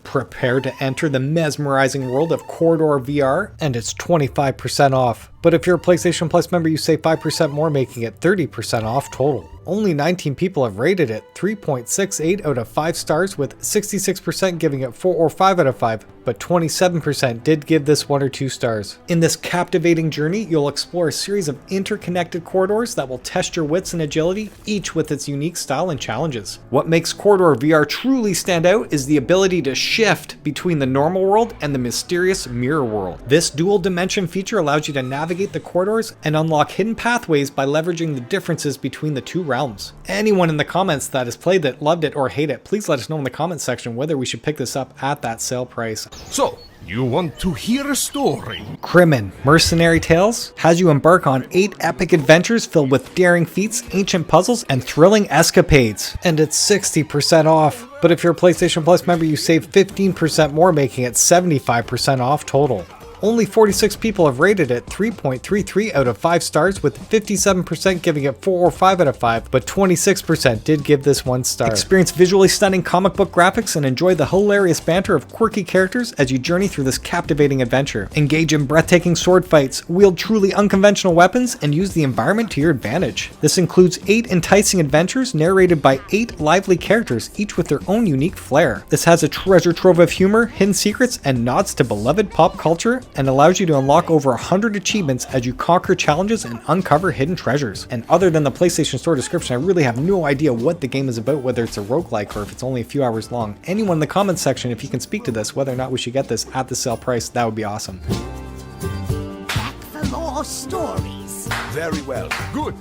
Prepare to enter the mesmerizing world of Corridor VR, and it's 25% off. But if you're a PlayStation Plus member, you save 5% more, making it 30% off total. Only 19 people have rated it 3.68 out of 5 stars, with 66% giving it 4 or 5 out of 5, but 27% did give this 1 or 2 stars. In this captivating journey, you'll explore a series of interconnected corridors that will test your wits and agility, each with its unique style and challenges. What makes Corridor VR truly stand out is the ability to shift between the normal world and the mysterious mirror world. This dual dimension feature allows you to navigate the corridors and unlock hidden pathways by leveraging the differences between the two realms. Anyone in the comments that has played it, loved it, or hate it, please let us know in the comment section whether we should pick this up at that sale price. So, you want to hear a story? Crimin Mercenary Tales has you embark on 8 epic adventures filled with daring feats, ancient puzzles, and thrilling escapades. And it's 60% off. But if you're a PlayStation Plus member, you save 15% more, making it 75% off total. Only 46 people have rated it 3.33 out of 5 stars, with 57% giving it 4 or 5 out of 5, but 26% did give this 1 star. Experience visually stunning comic book graphics and enjoy the hilarious banter of quirky characters as you journey through this captivating adventure. Engage in breathtaking sword fights, wield truly unconventional weapons, and use the environment to your advantage. This includes 8 enticing adventures narrated by 8 lively characters, each with their own unique flair. This has a treasure trove of humor, hidden secrets, and nods to beloved pop culture, and allows you to unlock over 100 achievements as you conquer challenges and uncover hidden treasures. And other than the PlayStation Store description, I really have no idea what the game is about, whether it's a roguelike or if it's only a few hours long. Anyone in the comments section, if you can speak to this, whether or not we should get this at the sale price, that would be awesome. Back for more stories. Very well. Good.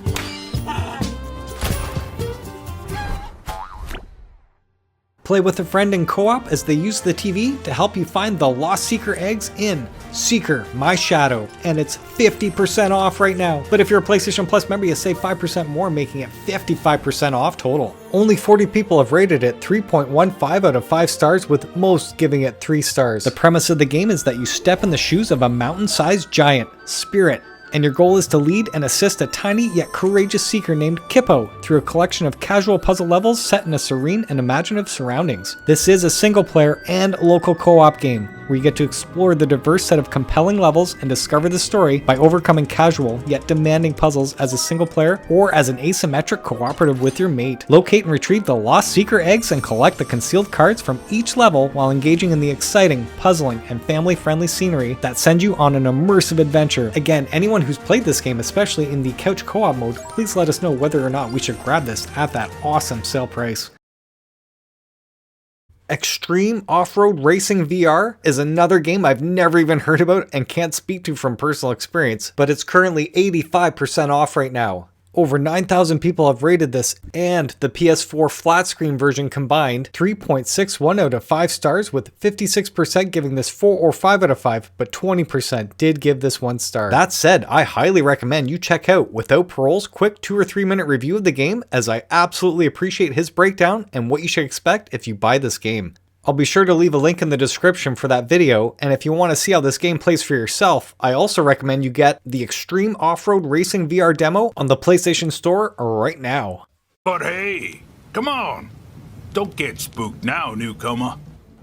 Play with a friend in co-op as they use the TV to help you find the lost Seeker eggs in Seeker, My Shadow, and it's 50% off right now. But if you're a PlayStation Plus member, you save 5% more, making it 55% off total. Only 40 people have rated it 3.15 out of 5 stars, with most giving it 3 stars. The premise of the game is that you step in the shoes of a mountain-sized giant, Spirit, and your goal is to lead and assist a tiny yet courageous seeker named Kippo through a collection of casual puzzle levels set in a serene and imaginative surroundings. This is a single player and local co-op game, where you get to explore the diverse set of compelling levels and discover the story by overcoming casual yet demanding puzzles as a single player or as an asymmetric cooperative with your mate. Locate and retrieve the lost seeker eggs and collect the concealed cards from each level while engaging in the exciting, puzzling, and family-friendly scenery that send you on an immersive adventure. Again, anyone who's played this game, especially in the couch co-op mode, please let us know whether or not we should grab this at that awesome sale price. Extreme Off-Road Racing VR is another game I've never even heard about and can't speak to from personal experience, but it's currently 85% off right now. Over 9,000 people have rated this, and the PS4 flat screen version combined 3.61 out of 5 stars, with 56% giving this 4 or 5 out of 5, but 20% did give this 1 star. That said, I highly recommend you check out Without Parole's quick 2 or 3 minute review of the game, as I absolutely appreciate his breakdown and what you should expect if you buy this game. I'll be sure to leave a link in the description for that video, and if you want to see how this game plays for yourself, I also recommend you get the Extreme Off-Road Racing VR demo on the PlayStation Store right now. But hey, come on. Don't get spooked now, newcomer.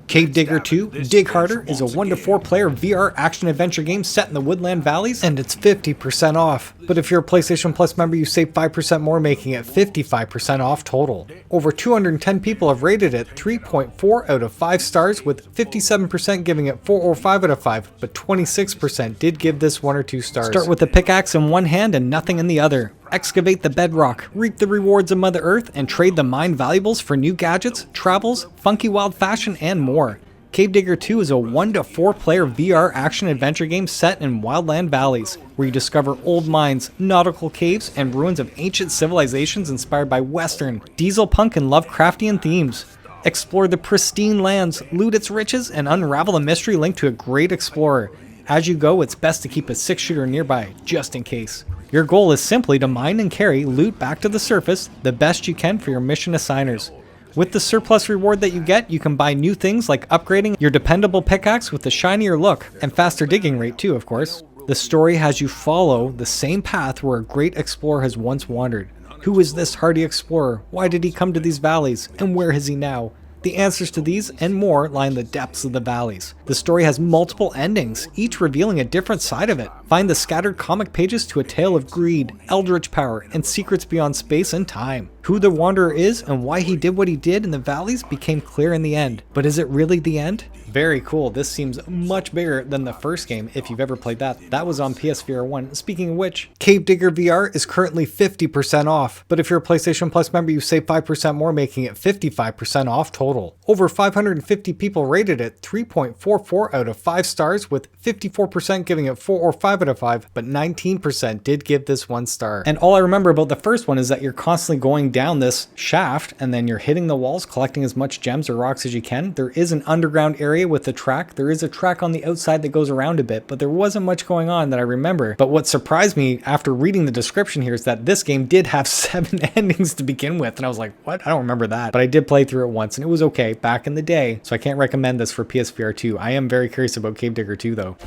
Cave Digger 2 Dig Harder is a 1 to 4 player VR action-adventure game set in the Woodland Valleys, and it's 50% off. But if you're a PlayStation Plus member, you save 5% more, making it 55% off total. Over 210 people have rated it 3.4 out of 5 stars, with 57% giving it 4 or 5 out of 5, but 26% did give this 1 or 2 stars. Start with a pickaxe in one hand and nothing in the other. Excavate the bedrock, reap the rewards of Mother Earth, and trade the mined valuables for new gadgets, travels, funky wild fashion, and more. Cave Digger 2 is a 1 to 4 player VR action-adventure game set in wildland valleys, where you discover old mines, nautical caves, and ruins of ancient civilizations inspired by Western, diesel punk, and Lovecraftian themes. Explore the pristine lands, loot its riches, and unravel a mystery linked to a great explorer. As you go, it's best to keep a 6-shooter nearby, just in case. Your goal is simply to mine and carry loot back to the surface the best you can for your mission assigners. With the surplus reward that you get, you can buy new things like upgrading your dependable pickaxe with a shinier look, and faster digging rate too, of course. The story has you follow the same path where a great explorer has once wandered. Who is this hardy explorer? Why did he come to these valleys? And where is he now? The answers to these and more lie in the depths of the valleys. The story has multiple endings, each revealing a different side of it. Find the scattered comic pages to a tale of greed, eldritch power, and secrets beyond space and time. Who the Wanderer is and why he did what he did in the valleys became clear in the end. But is it really the end? Very cool. This seems much bigger than the first game, if you've ever played that. That was on PSVR 1. Speaking of which, Cave Digger VR is currently 50% off, but if you're a PlayStation Plus member, you save 5% more, making it 55% off total. Over 550 people rated it 3.44 out of 5 stars, with 54% giving it 4 or 5 out of 5, but 19% did give this 1 star. And all I remember about the first one is that you're constantly going down this shaft, and then you're hitting the walls, collecting as much gems or rocks as you can. There is an underground area with the track. There is a track on the outside that goes around a bit, but there wasn't much going on that I remember. But what surprised me after reading the description here is that this game did have 7 endings to begin with, and I was like, what? I don't remember that. But I did play through it once, and it was okay back in the day, so I can't recommend this for PSVR 2. I am very curious about Cave Digger 2 though.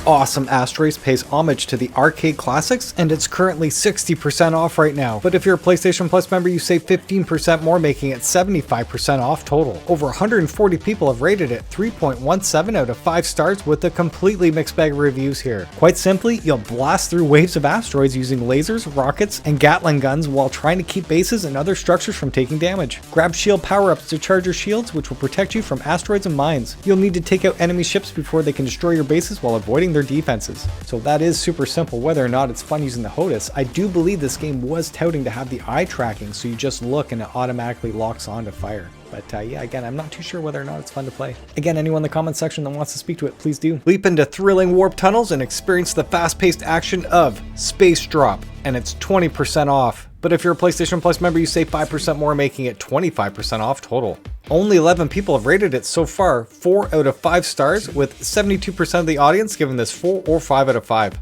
Awesome Asteroids pays homage to the arcade classics, and it's currently 60% off right now. But if you're a PlayStation Plus member, you save 15% more, making it 75% off total. Over 140 people have rated it 3.17 out of 5 stars, with a completely mixed bag of reviews here. Quite simply, you'll blast through waves of asteroids using lasers, rockets, and Gatling guns while trying to keep bases and other structures from taking damage. Grab shield power-ups to charge your shields, which will protect you from asteroids and mines. You'll need to take out enemy ships before they can destroy your bases while avoiding their defenses. So that is super simple. Whether or not it's fun using the HOTAS, I do believe this game was touting to have the eye tracking, so you just look and it automatically locks on to fire. But yeah, again, I'm not too sure whether or not it's fun to play. Again, anyone in the comment section that wants to speak to it, please do. Leap into thrilling warp tunnels and experience the fast-paced action of Space Drop, and it's 20% off. But if you're a PlayStation Plus member, you save 5% more, making it 25% off total. Only 11 people have rated it so far, 4 out of 5 stars, with 72% of the audience giving this 4 or 5 out of 5.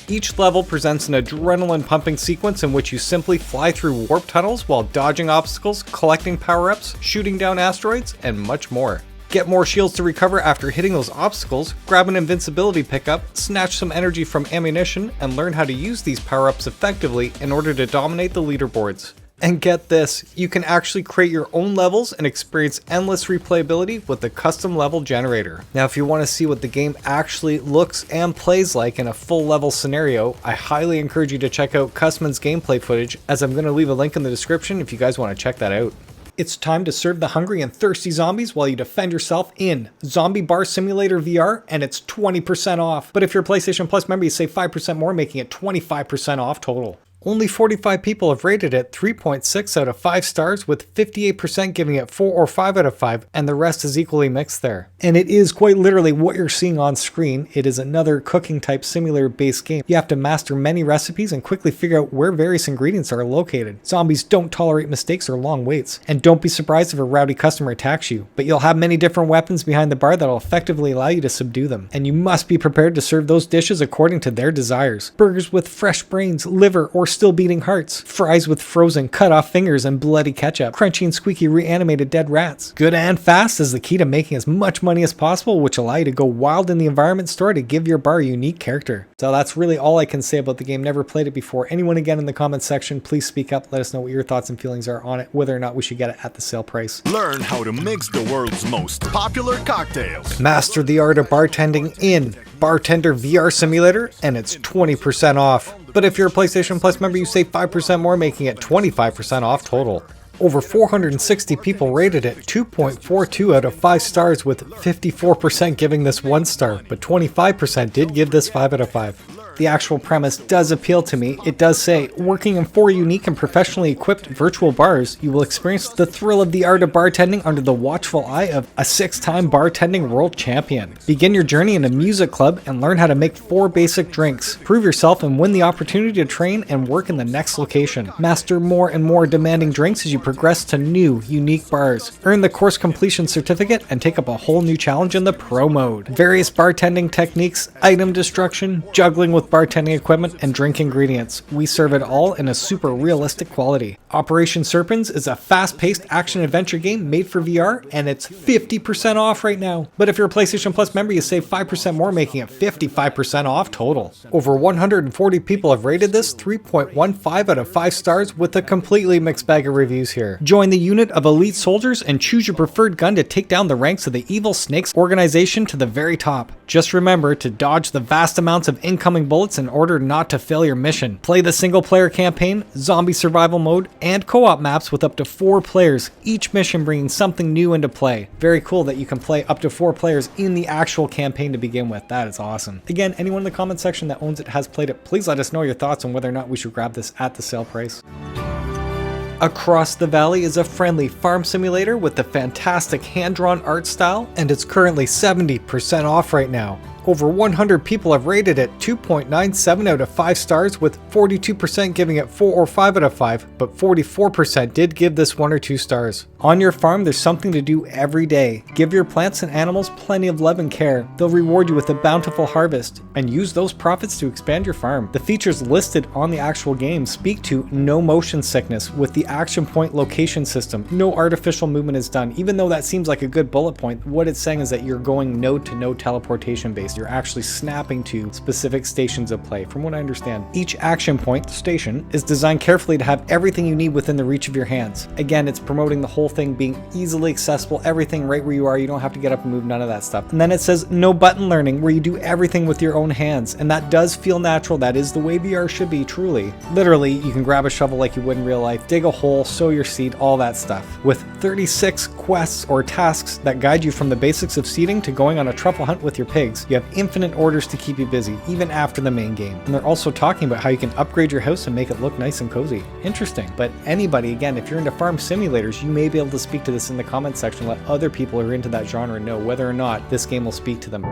Each level presents an adrenaline-pumping sequence in which you simply fly through warp tunnels while dodging obstacles, collecting power-ups, shooting down asteroids, and much more. Get more shields to recover after hitting those obstacles, grab an invincibility pickup, snatch some energy from ammunition, and learn how to use these power-ups effectively in order to dominate the leaderboards. And get this, you can actually create your own levels and experience endless replayability with the custom level generator. Now if you want to see what the game actually looks and plays like in a full level scenario, I highly encourage you to check out cusman's gameplay footage, as I'm going to leave a link in the description if you guys want to check that out. It's time to serve the hungry and thirsty zombies while you defend yourself in Zombie Bar Simulator VR, and it's 20% off. But if you're a PlayStation Plus member, you save 5% more, making it 25% off total. Only 45 people have rated it 3.6 out of 5 stars, with 58% giving it 4 or 5 out of 5, and the rest is equally mixed there. And it is quite literally what you're seeing on screen. It is another cooking type simulator based game. You have to master many recipes and quickly figure out where various ingredients are located. Zombies don't tolerate mistakes or long waits, and don't be surprised if a rowdy customer attacks you, but you'll have many different weapons behind the bar that'll effectively allow you to subdue them. And you must be prepared to serve those dishes according to their desires. Burgers with fresh brains, liver, or still beating hearts, fries with frozen cut off fingers and bloody ketchup, crunchy and squeaky reanimated dead rats. Good and fast is the key to making as much money as possible, which allow you to go wild in the environment store to give your bar a unique character. So that's really all I can say about the game. Never played it before. Anyone again in the comments section, please speak up, let us know what your thoughts and feelings are on it, whether or not we should get it at the sale price. Learn how to mix the world's most popular cocktails. Master the art of bartending in Bartender VR Simulator, and it's 20% off. But if you're a PlayStation Plus member, you save 5% more, making it 25% off total. Over 460 people rated it 2.42 out of 5 stars, with 54% giving this 1 star, but 25% did give this 5 out of 5. The actual premise does appeal to me. It does say, working in 4 unique and professionally equipped virtual bars, you will experience the thrill of the art of bartending under the watchful eye of a 6-time bartending world champion. Begin your journey in a music club and learn how to make 4 basic drinks. Prove yourself and win the opportunity to train and work in the next location. Master more and more demanding drinks as you progress to new, unique bars. Earn the course completion certificate and take up a whole new challenge in the pro mode. Various bartending techniques, item destruction, juggling with bartending equipment, and drink ingredients. We serve it all in a super realistic quality. Operation Serpents is a fast-paced action-adventure game made for VR, and it's 50% off right now. But if you're a PlayStation Plus member, you save 5% more, making it 55% off total. Over 140 people have rated this 3.15 out of 5 stars, with a completely mixed bag of reviews here. Join the unit of elite soldiers and choose your preferred gun to take down the ranks of the evil Snakes organization to the very top. Just remember to dodge the vast amounts of incoming bullets in order not to fail your mission. Play the single player campaign, zombie survival mode, and co-op maps with up to 4 players, each mission bringing something new into play. Very cool that you can play up to 4 players in the actual campaign to begin with. That is awesome. Again, anyone in the comment section that owns it, has played it, please let us know your thoughts on whether or not we should grab this at the sale price. Across the Valley is a friendly farm simulator with the fantastic hand-drawn art style, and it's currently 70% off right now. Over 100 people have rated it 2.97 out of 5 stars, with 42% giving it 4 or 5 out of 5, but 44% did give this 1 or 2 stars. On your farm, there's something to do every day. Give your plants and animals plenty of love and care. They'll reward you with a bountiful harvest, and use those profits to expand your farm. The features listed on the actual game speak to no motion sickness with the action point location system. No artificial movement is done. Even though that seems like a good bullet point, what it's saying is that you're going node to node teleportation based. You're actually snapping to specific stations of play, from what I understand. Each action point station is designed carefully to have everything you need within the reach of your hands. Again, it's promoting the whole thing being easily accessible, everything right where you are. You don't have to get up and move, none of that stuff. And then it says no button learning, where you do everything with your own hands, and that does feel natural. That is the way VR should be, truly. Literally, you can grab a shovel like you would in real life, dig a hole, sow your seed, all that stuff. With 36 quests or tasks that guide you from the basics of seeding to going on a truffle hunt with your pigs, you have infinite orders to keep you busy, even after the main game. And they're also talking about how you can upgrade your house and make it look nice and cozy. Interesting. But anybody, again, if you're into farm simulators, you may be able to speak to this in the comment section. Let other people who are into that genre know whether or not this game will speak to them.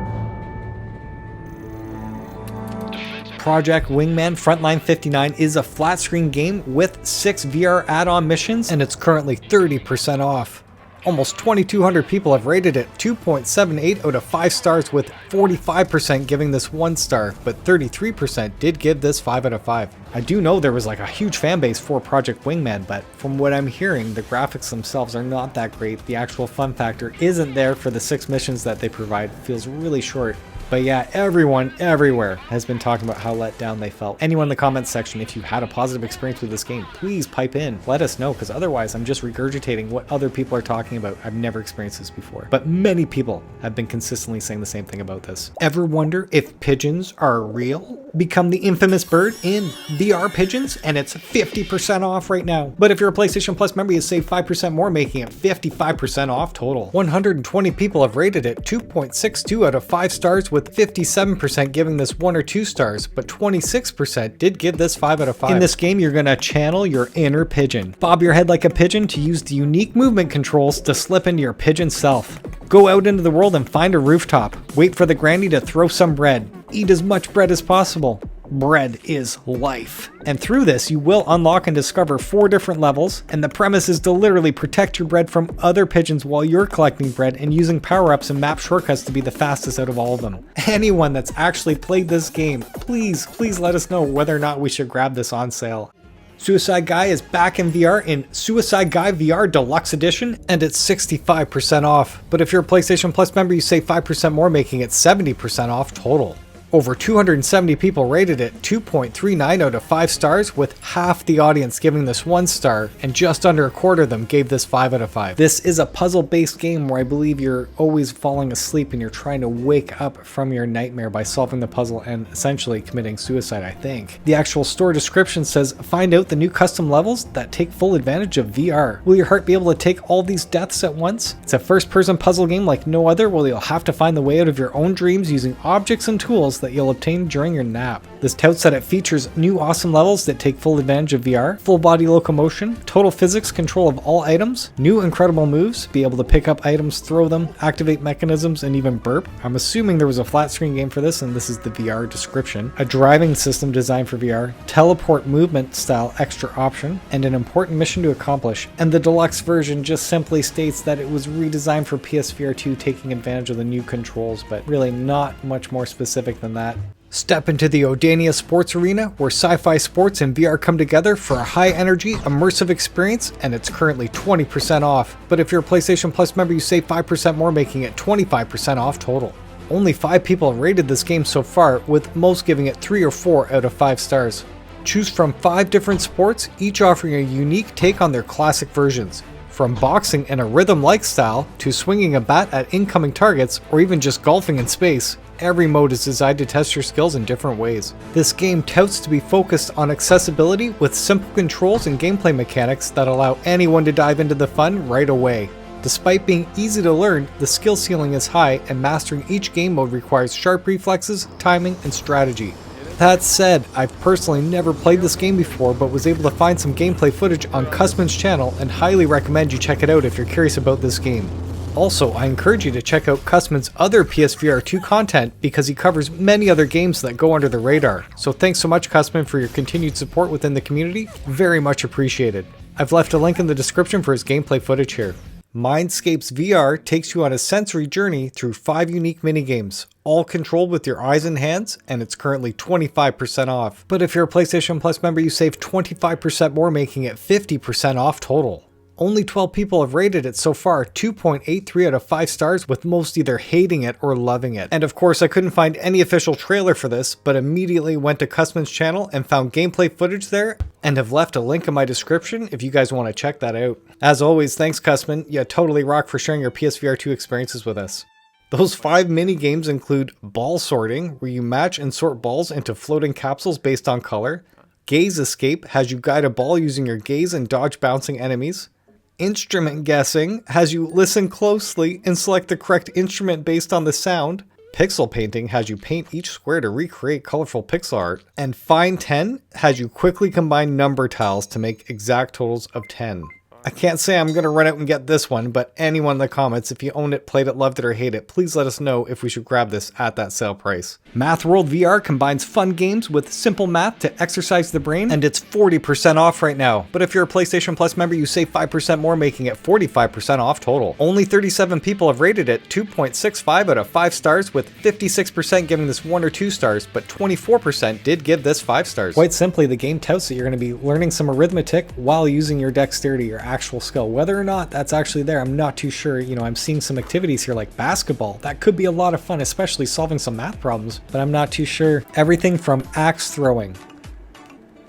Project Wingman Frontline 59 is a flat screen game with 6 VR add-on missions, and it's currently 30% off. Almost 2,200 people have rated it 2.78 out of 5 stars, with 45% giving this 1 star, but 33% did give this 5 out of 5. I do know there was like a huge fan base for Project Wingman, but from what I'm hearing, the graphics themselves are not that great. The actual fun factor isn't there for the 6 missions that they provide. It feels really short. But yeah, everyone everywhere has been talking about how let down they felt. Anyone in the comments section, if you had a positive experience with this game, please pipe in. Let us know, because otherwise I'm just regurgitating what other people are talking about. I've never experienced this before. But many people have been consistently saying the same thing about this. Ever wonder if pigeons are real? Become the infamous bird in VR Pigeons, and it's 50% off right now. But if you're a PlayStation Plus member, you save 5% more, making it 55% off total. 120 people have rated it 2.62 out of 5 stars, with 57% giving this 1 or 2 stars, but 26% did give this 5 out of 5. In this game, you're gonna channel your inner pigeon. Bob your head like a pigeon to use the unique movement controls to slip into your pigeon self. Go out into the world and find a rooftop. Wait for the granny to throw some bread. Eat as much bread as possible. Bread is life. And through this, you will unlock and discover 4 different levels, and the premise is to literally protect your bread from other pigeons while you're collecting bread and using power-ups and map shortcuts to be the fastest out of all of them. Anyone that's actually played this game, please let us know whether or not we should grab this on sale. Suicide Guy is back in VR in Suicide Guy VR Deluxe Edition, and it's 65% off. But if you're a PlayStation Plus member, you save 5% more, making it 70% off total. Over 270 people rated it 2.39 out of 5 stars, with half the audience giving this 1 star, and just under a quarter of them gave this 5 out of 5. This is a puzzle-based game where I believe you're always falling asleep and you're trying to wake up from your nightmare by solving the puzzle and essentially committing suicide, I think. The actual store description says, find out the new custom levels that take full advantage of VR. Will your heart be able to take all these deaths at once? It's a first-person puzzle game like no other, where you'll have to find the way out of your own dreams using objects and tools that you'll obtain during your nap. This touts that it features new awesome levels that take full advantage of VR, full body locomotion, total physics control of all items, new incredible moves, be able to pick up items, throw them, activate mechanisms, and even burp. I'm assuming there was a flat screen game for this, and this is the VR description. A driving system designed for VR, teleport movement style extra option, and an important mission to accomplish. And the deluxe version just simply states that it was redesigned for PSVR2, taking advantage of the new controls, but really not much more specific than that. Step into the Odania Sports Arena, where sci-fi sports and VR come together for a high-energy, immersive experience, and it's currently 20% off. But if you're a PlayStation Plus member, you save 5% more, making it 25% off total. Only 5 people have rated this game so far, with most giving it 3 or 4 out of 5 stars. Choose from 5 different sports, each offering a unique take on their classic versions. From boxing in a rhythm-like style, to swinging a bat at incoming targets, or even just golfing in space, every mode is designed to test your skills in different ways. This game touts to be focused on accessibility with simple controls and gameplay mechanics that allow anyone to dive into the fun right away. Despite being easy to learn, the skill ceiling is high, and mastering each game mode requires sharp reflexes, timing, and strategy. That said, I've personally never played this game before, but was able to find some gameplay footage on cusman's channel, and highly recommend you check it out if you're curious about this game. Also, I encourage you to check out cusman's other PSVR2 content, because he covers many other games that go under the radar. So thanks so much, Cusman, for your continued support within the community. Very much appreciated. I've left a link in the description for his gameplay footage here. Mindscapes VR takes you on a sensory journey through 5 unique minigames, all controlled with your eyes and hands, and it's currently 25% off. But if you're a PlayStation Plus member, you save 25% more, making it 50% off total. Only 12 people have rated it so far, 2.83 out of 5 stars, with most either hating it or loving it. And of course, I couldn't find any official trailer for this, but immediately went to Cusman's channel and found gameplay footage there, and have left a link in my description if you guys want to check that out. As always, thanks Cusman, you totally rock for sharing your PSVR2 experiences with us. Those 5 mini games include ball sorting, where you match and sort balls into floating capsules based on color. Gaze escape has you guide a ball using your gaze and dodge bouncing enemies. Instrument guessing has you listen closely and select the correct instrument based on the sound. Pixel painting has you paint each square to recreate colorful pixel art. And Find 10 has you quickly combine number tiles to make exact totals of 10. I can't say I'm gonna run out and get this one, but anyone in the comments, if you own it, played it, loved it, or hate it, please let us know if we should grab this at that sale price. Math World VR combines fun games with simple math to exercise the brain, and it's 40% off right now. But if you're a PlayStation Plus member, you save 5% more, making it 45% off total. Only 37 people have rated it 2.65 out of 5 stars, with 56% giving this 1 or 2 stars, but 24% did give this 5 stars. Quite simply, the game touts that you're going to be learning some arithmetic while using your dexterity, your actual skill. Whether or not that's actually there, I'm not too sure. You know, I'm seeing some activities here like basketball. That could be a lot of fun, especially solving some math problems, but I'm not too sure. Everything from axe throwing,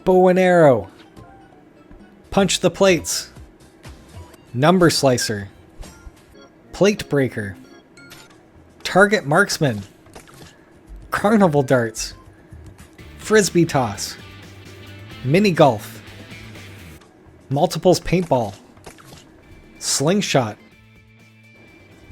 bow and arrow, punch the plates, number slicer, plate breaker, target marksman, carnival darts, frisbee toss, mini golf, multiples paintball, slingshot.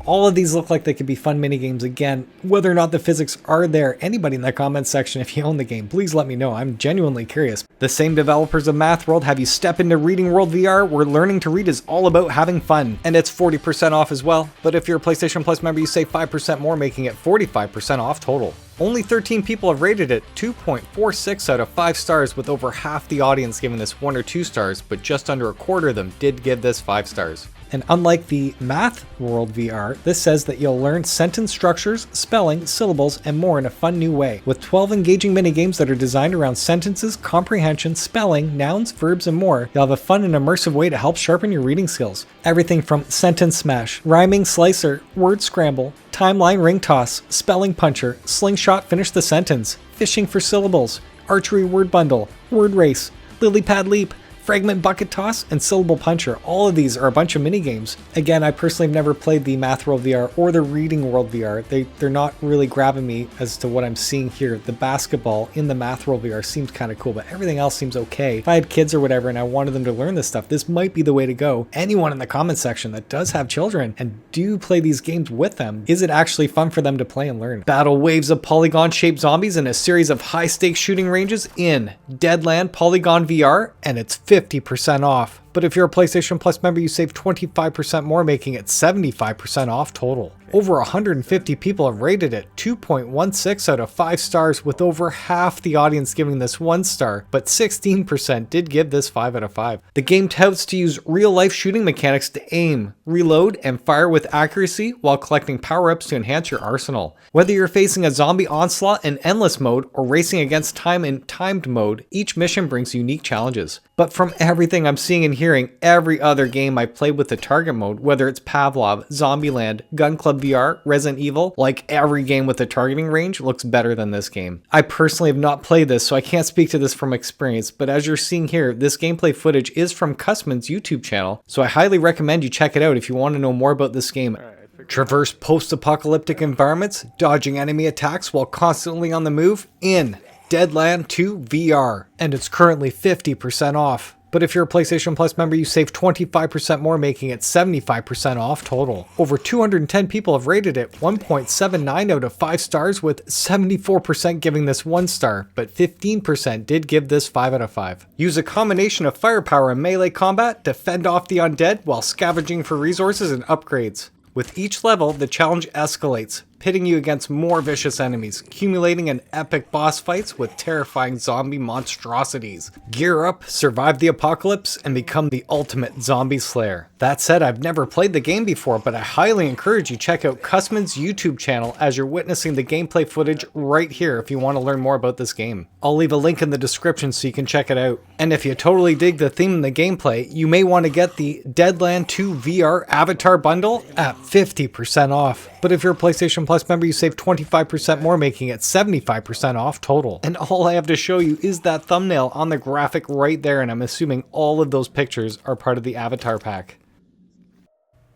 All of these look like they could be fun mini games. Again, whether or not the physics are there, anybody in the comments section, if you own the game, please let me know. I'm genuinely curious. The same developers of Math World have you step into Reading World VR, where learning to read is all about having fun. And it's 40% off as well. But if you're a PlayStation Plus member, you save 5% more, making it 45% off total. Only 13 people have rated it 2.46 out of 5 stars, with over half the audience giving this 1 or 2 stars, but just under a quarter of them did give this 5 stars. And unlike the Math World VR, this says that you'll learn sentence structures, spelling, syllables, and more in a fun new way. With 12 engaging mini-games that are designed around sentences, comprehension, spelling, nouns, verbs, and more, you'll have a fun and immersive way to help sharpen your reading skills. Everything from sentence smash, rhyming slicer, word scramble, timeline ring toss, spelling puncher, slingshot finish the sentence, fishing for syllables, archery word bundle, word race, lily pad leap, fragment bucket toss, and syllable puncher. All of these are a bunch of mini games. Again, I personally have never played the Math World VR or the Reading World VR. They're not really grabbing me as to what I'm seeing here. The basketball in the Math World VR seems kind of cool, but everything else seems okay. If I had kids or whatever and I wanted them to learn this stuff, this might be the way to go. Anyone in the comment section that does have children and do play these games with them, is it actually fun for them to play and learn? Battle waves of polygon-shaped zombies in a series of high-stakes shooting ranges in Deadland Polygon VR, and it's 50% off. But if you're a PlayStation Plus member, you save 25% more, making it 75% off total. Over 150 people have rated it 2.16 out of 5 stars, with over half the audience giving this 1 star, but 16% did give this 5 out of 5. The game touts to use real-life shooting mechanics to aim, reload, and fire with accuracy while collecting power-ups to enhance your arsenal. Whether you're facing a zombie onslaught in endless mode or racing against time in timed mode, each mission brings unique challenges. But from everything I'm seeing and hearing, every other game I played with the target mode, whether it's Pavlov, Zombieland, Gun Club VR, Resident Evil, like every game with a targeting range looks better than this game. I personally have not played this, so I can't speak to this from experience, but as you're seeing here, this gameplay footage is from Cusman's YouTube channel, so I highly recommend you check it out if you want to know more about this game. Traverse post-apocalyptic environments, dodging enemy attacks while constantly on the move in Deadland 2 VR, and it's currently 50% off. But if you're a PlayStation Plus member, you save 25% more, making it 75% off total. Over 210 people have rated it 1.79 out of 5 stars, with 74% giving this 1 star, but 15% did give this 5 out of 5. Use a combination of firepower and melee combat to fend off the undead while scavenging for resources and upgrades. With each level, the challenge escalates, pitting you against more vicious enemies, accumulating in epic boss fights with terrifying zombie monstrosities. Gear up, survive the apocalypse, and become the ultimate zombie slayer. That said, I've never played the game before, but I highly encourage you check out Cusman's YouTube channel as you're witnessing the gameplay footage right here if you want to learn more about this game. I'll leave a link in the description so you can check it out. And if you totally dig the theme and the gameplay, you may want to get the Deadland 2 VR Avatar Bundle at 50% off. But if you're a PlayStation Plus member, you save 25% more, making it 75% off total. And all I have to show you is that thumbnail on the graphic right there, and I'm assuming all of those pictures are part of the Avatar pack.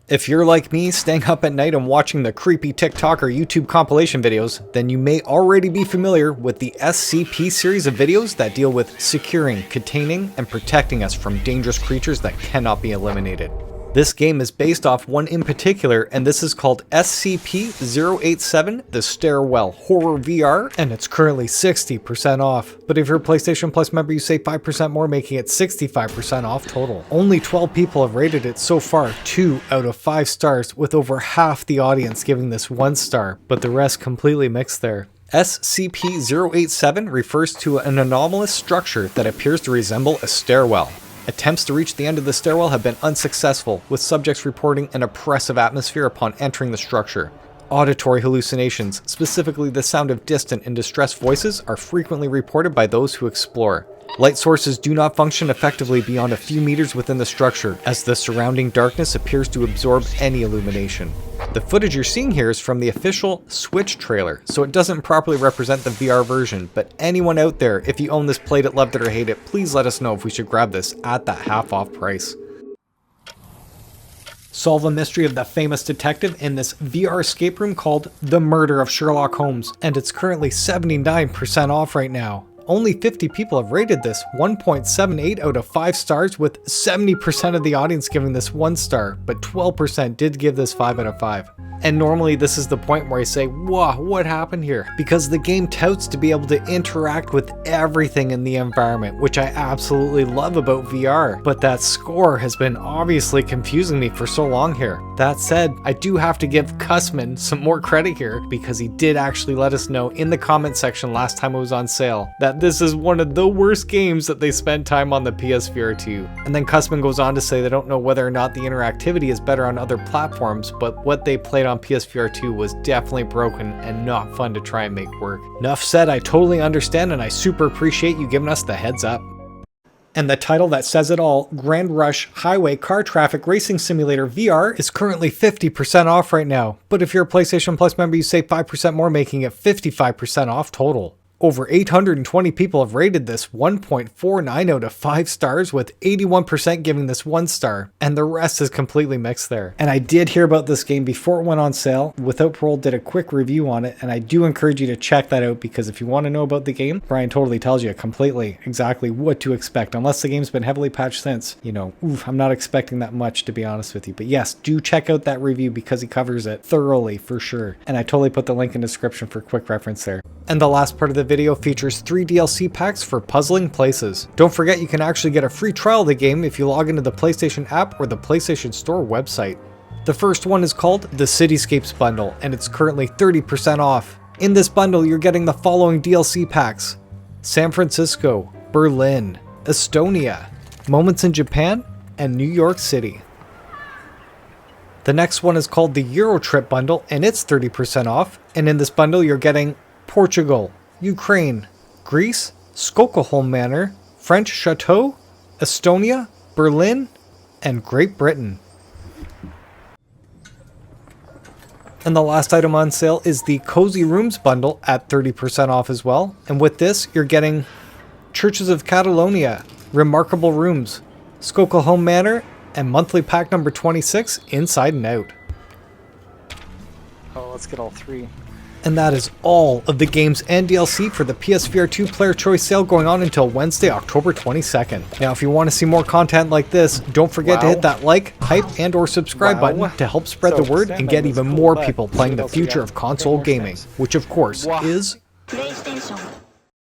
If you're like me, staying up at night and watching the creepy TikTok or YouTube compilation videos, then you may already be familiar with the SCP series of videos that deal with securing, containing, and protecting us from dangerous creatures that cannot be eliminated. This game is based off one in particular, and this is called SCP-087, The Stairwell Horror VR, and it's currently 60% off. But if you're a PlayStation Plus member, you save 5% more, making it 65% off total. Only 12 people have rated it so far, 2 out of 5 stars, with over half the audience giving this 1 star, but the rest completely mixed there. SCP-087 refers to an anomalous structure that appears to resemble a stairwell. Attempts to reach the end of the stairwell have been unsuccessful, with subjects reporting an oppressive atmosphere upon entering the structure. Auditory hallucinations, specifically the sound of distant and distressed voices, are frequently reported by those who explore. Light sources do not function effectively beyond a few meters within the structure, as the surrounding darkness appears to absorb any illumination. The footage you're seeing here is from the official Switch trailer, so it doesn't properly represent the VR version, but anyone out there, if you own this, played it, loved it, or hate it, please let us know if we should grab this at that half-off price. Solve a mystery of the famous detective in this VR escape room called The Murder of Sherlock Holmes, and it's currently 79% off right now. Only 50 people have rated this, 1.78 out of 5 stars, with 70% of the audience giving this 1 star, but 12% did give this 5 out of 5. And normally this is the point where I say, wow, what happened here? Because the game touts to be able to interact with everything in the environment, which I absolutely love about VR, but that score has been obviously confusing me for so long here. That said, I do have to give cusman some more credit here, because he did actually let us know in the comment section last time it was on sale that this is one of the worst games that they spent time on the PSVR2. And then cusman goes on to say they don't know whether or not the interactivity is better on other platforms, but what they played on PSVR2 was definitely broken and not fun to try and make work. Enough said, I totally understand, and I super appreciate you giving us the heads up. And the title that says it all, Grand Rush Highway Car Traffic Racing Simulator VR, is currently 50% off right now. But if you're a PlayStation Plus member, you save 5% more, making it 55% off total. Over 820 people have rated this, 1.49 out of 5 stars, with 81% giving this 1 star, and the rest is completely mixed there. And I did hear about this game before it went on sale. Without Parole did a quick review on it, and I do encourage you to check that out, because if you want to know about the game, Brian totally tells you completely exactly what to expect, unless the game's been heavily patched since. You know, I'm not expecting that much, to be honest with you. But yes, do check out that review, because he covers it thoroughly for sure. And I totally put the link in the description for quick reference there. And the last part of the video features 3 DLC packs for puzzling places. Don't forget you can actually get a free trial of the game if you log into the PlayStation app or the PlayStation Store website. The first one is called the Cityscapes Bundle, and it's currently 30% off. In this bundle you're getting the following DLC packs: San Francisco, Berlin, Estonia, Moments in Japan, and New York City. The next one is called the Eurotrip Bundle, and it's 30% off, and in this bundle you're getting Portugal, Ukraine, Greece, Stockholm Manor, French Chateau, Estonia, Berlin, and Great Britain. And the last item on sale is the Cozy Rooms Bundle at 30% off as well. And with this, you're getting Churches of Catalonia, Remarkable Rooms, Stockholm Manor, and monthly pack number 26, Inside and Out. Oh, let's get all 3. And that is all of the games and DLC for the PSVR2 Player Choice Sale going on until Wednesday, October 22nd. Now, if you want to see more content like this, don't forget to hit that like, hype, and or subscribe button to help spread the word and get even more people playing the future of console gaming, which of course is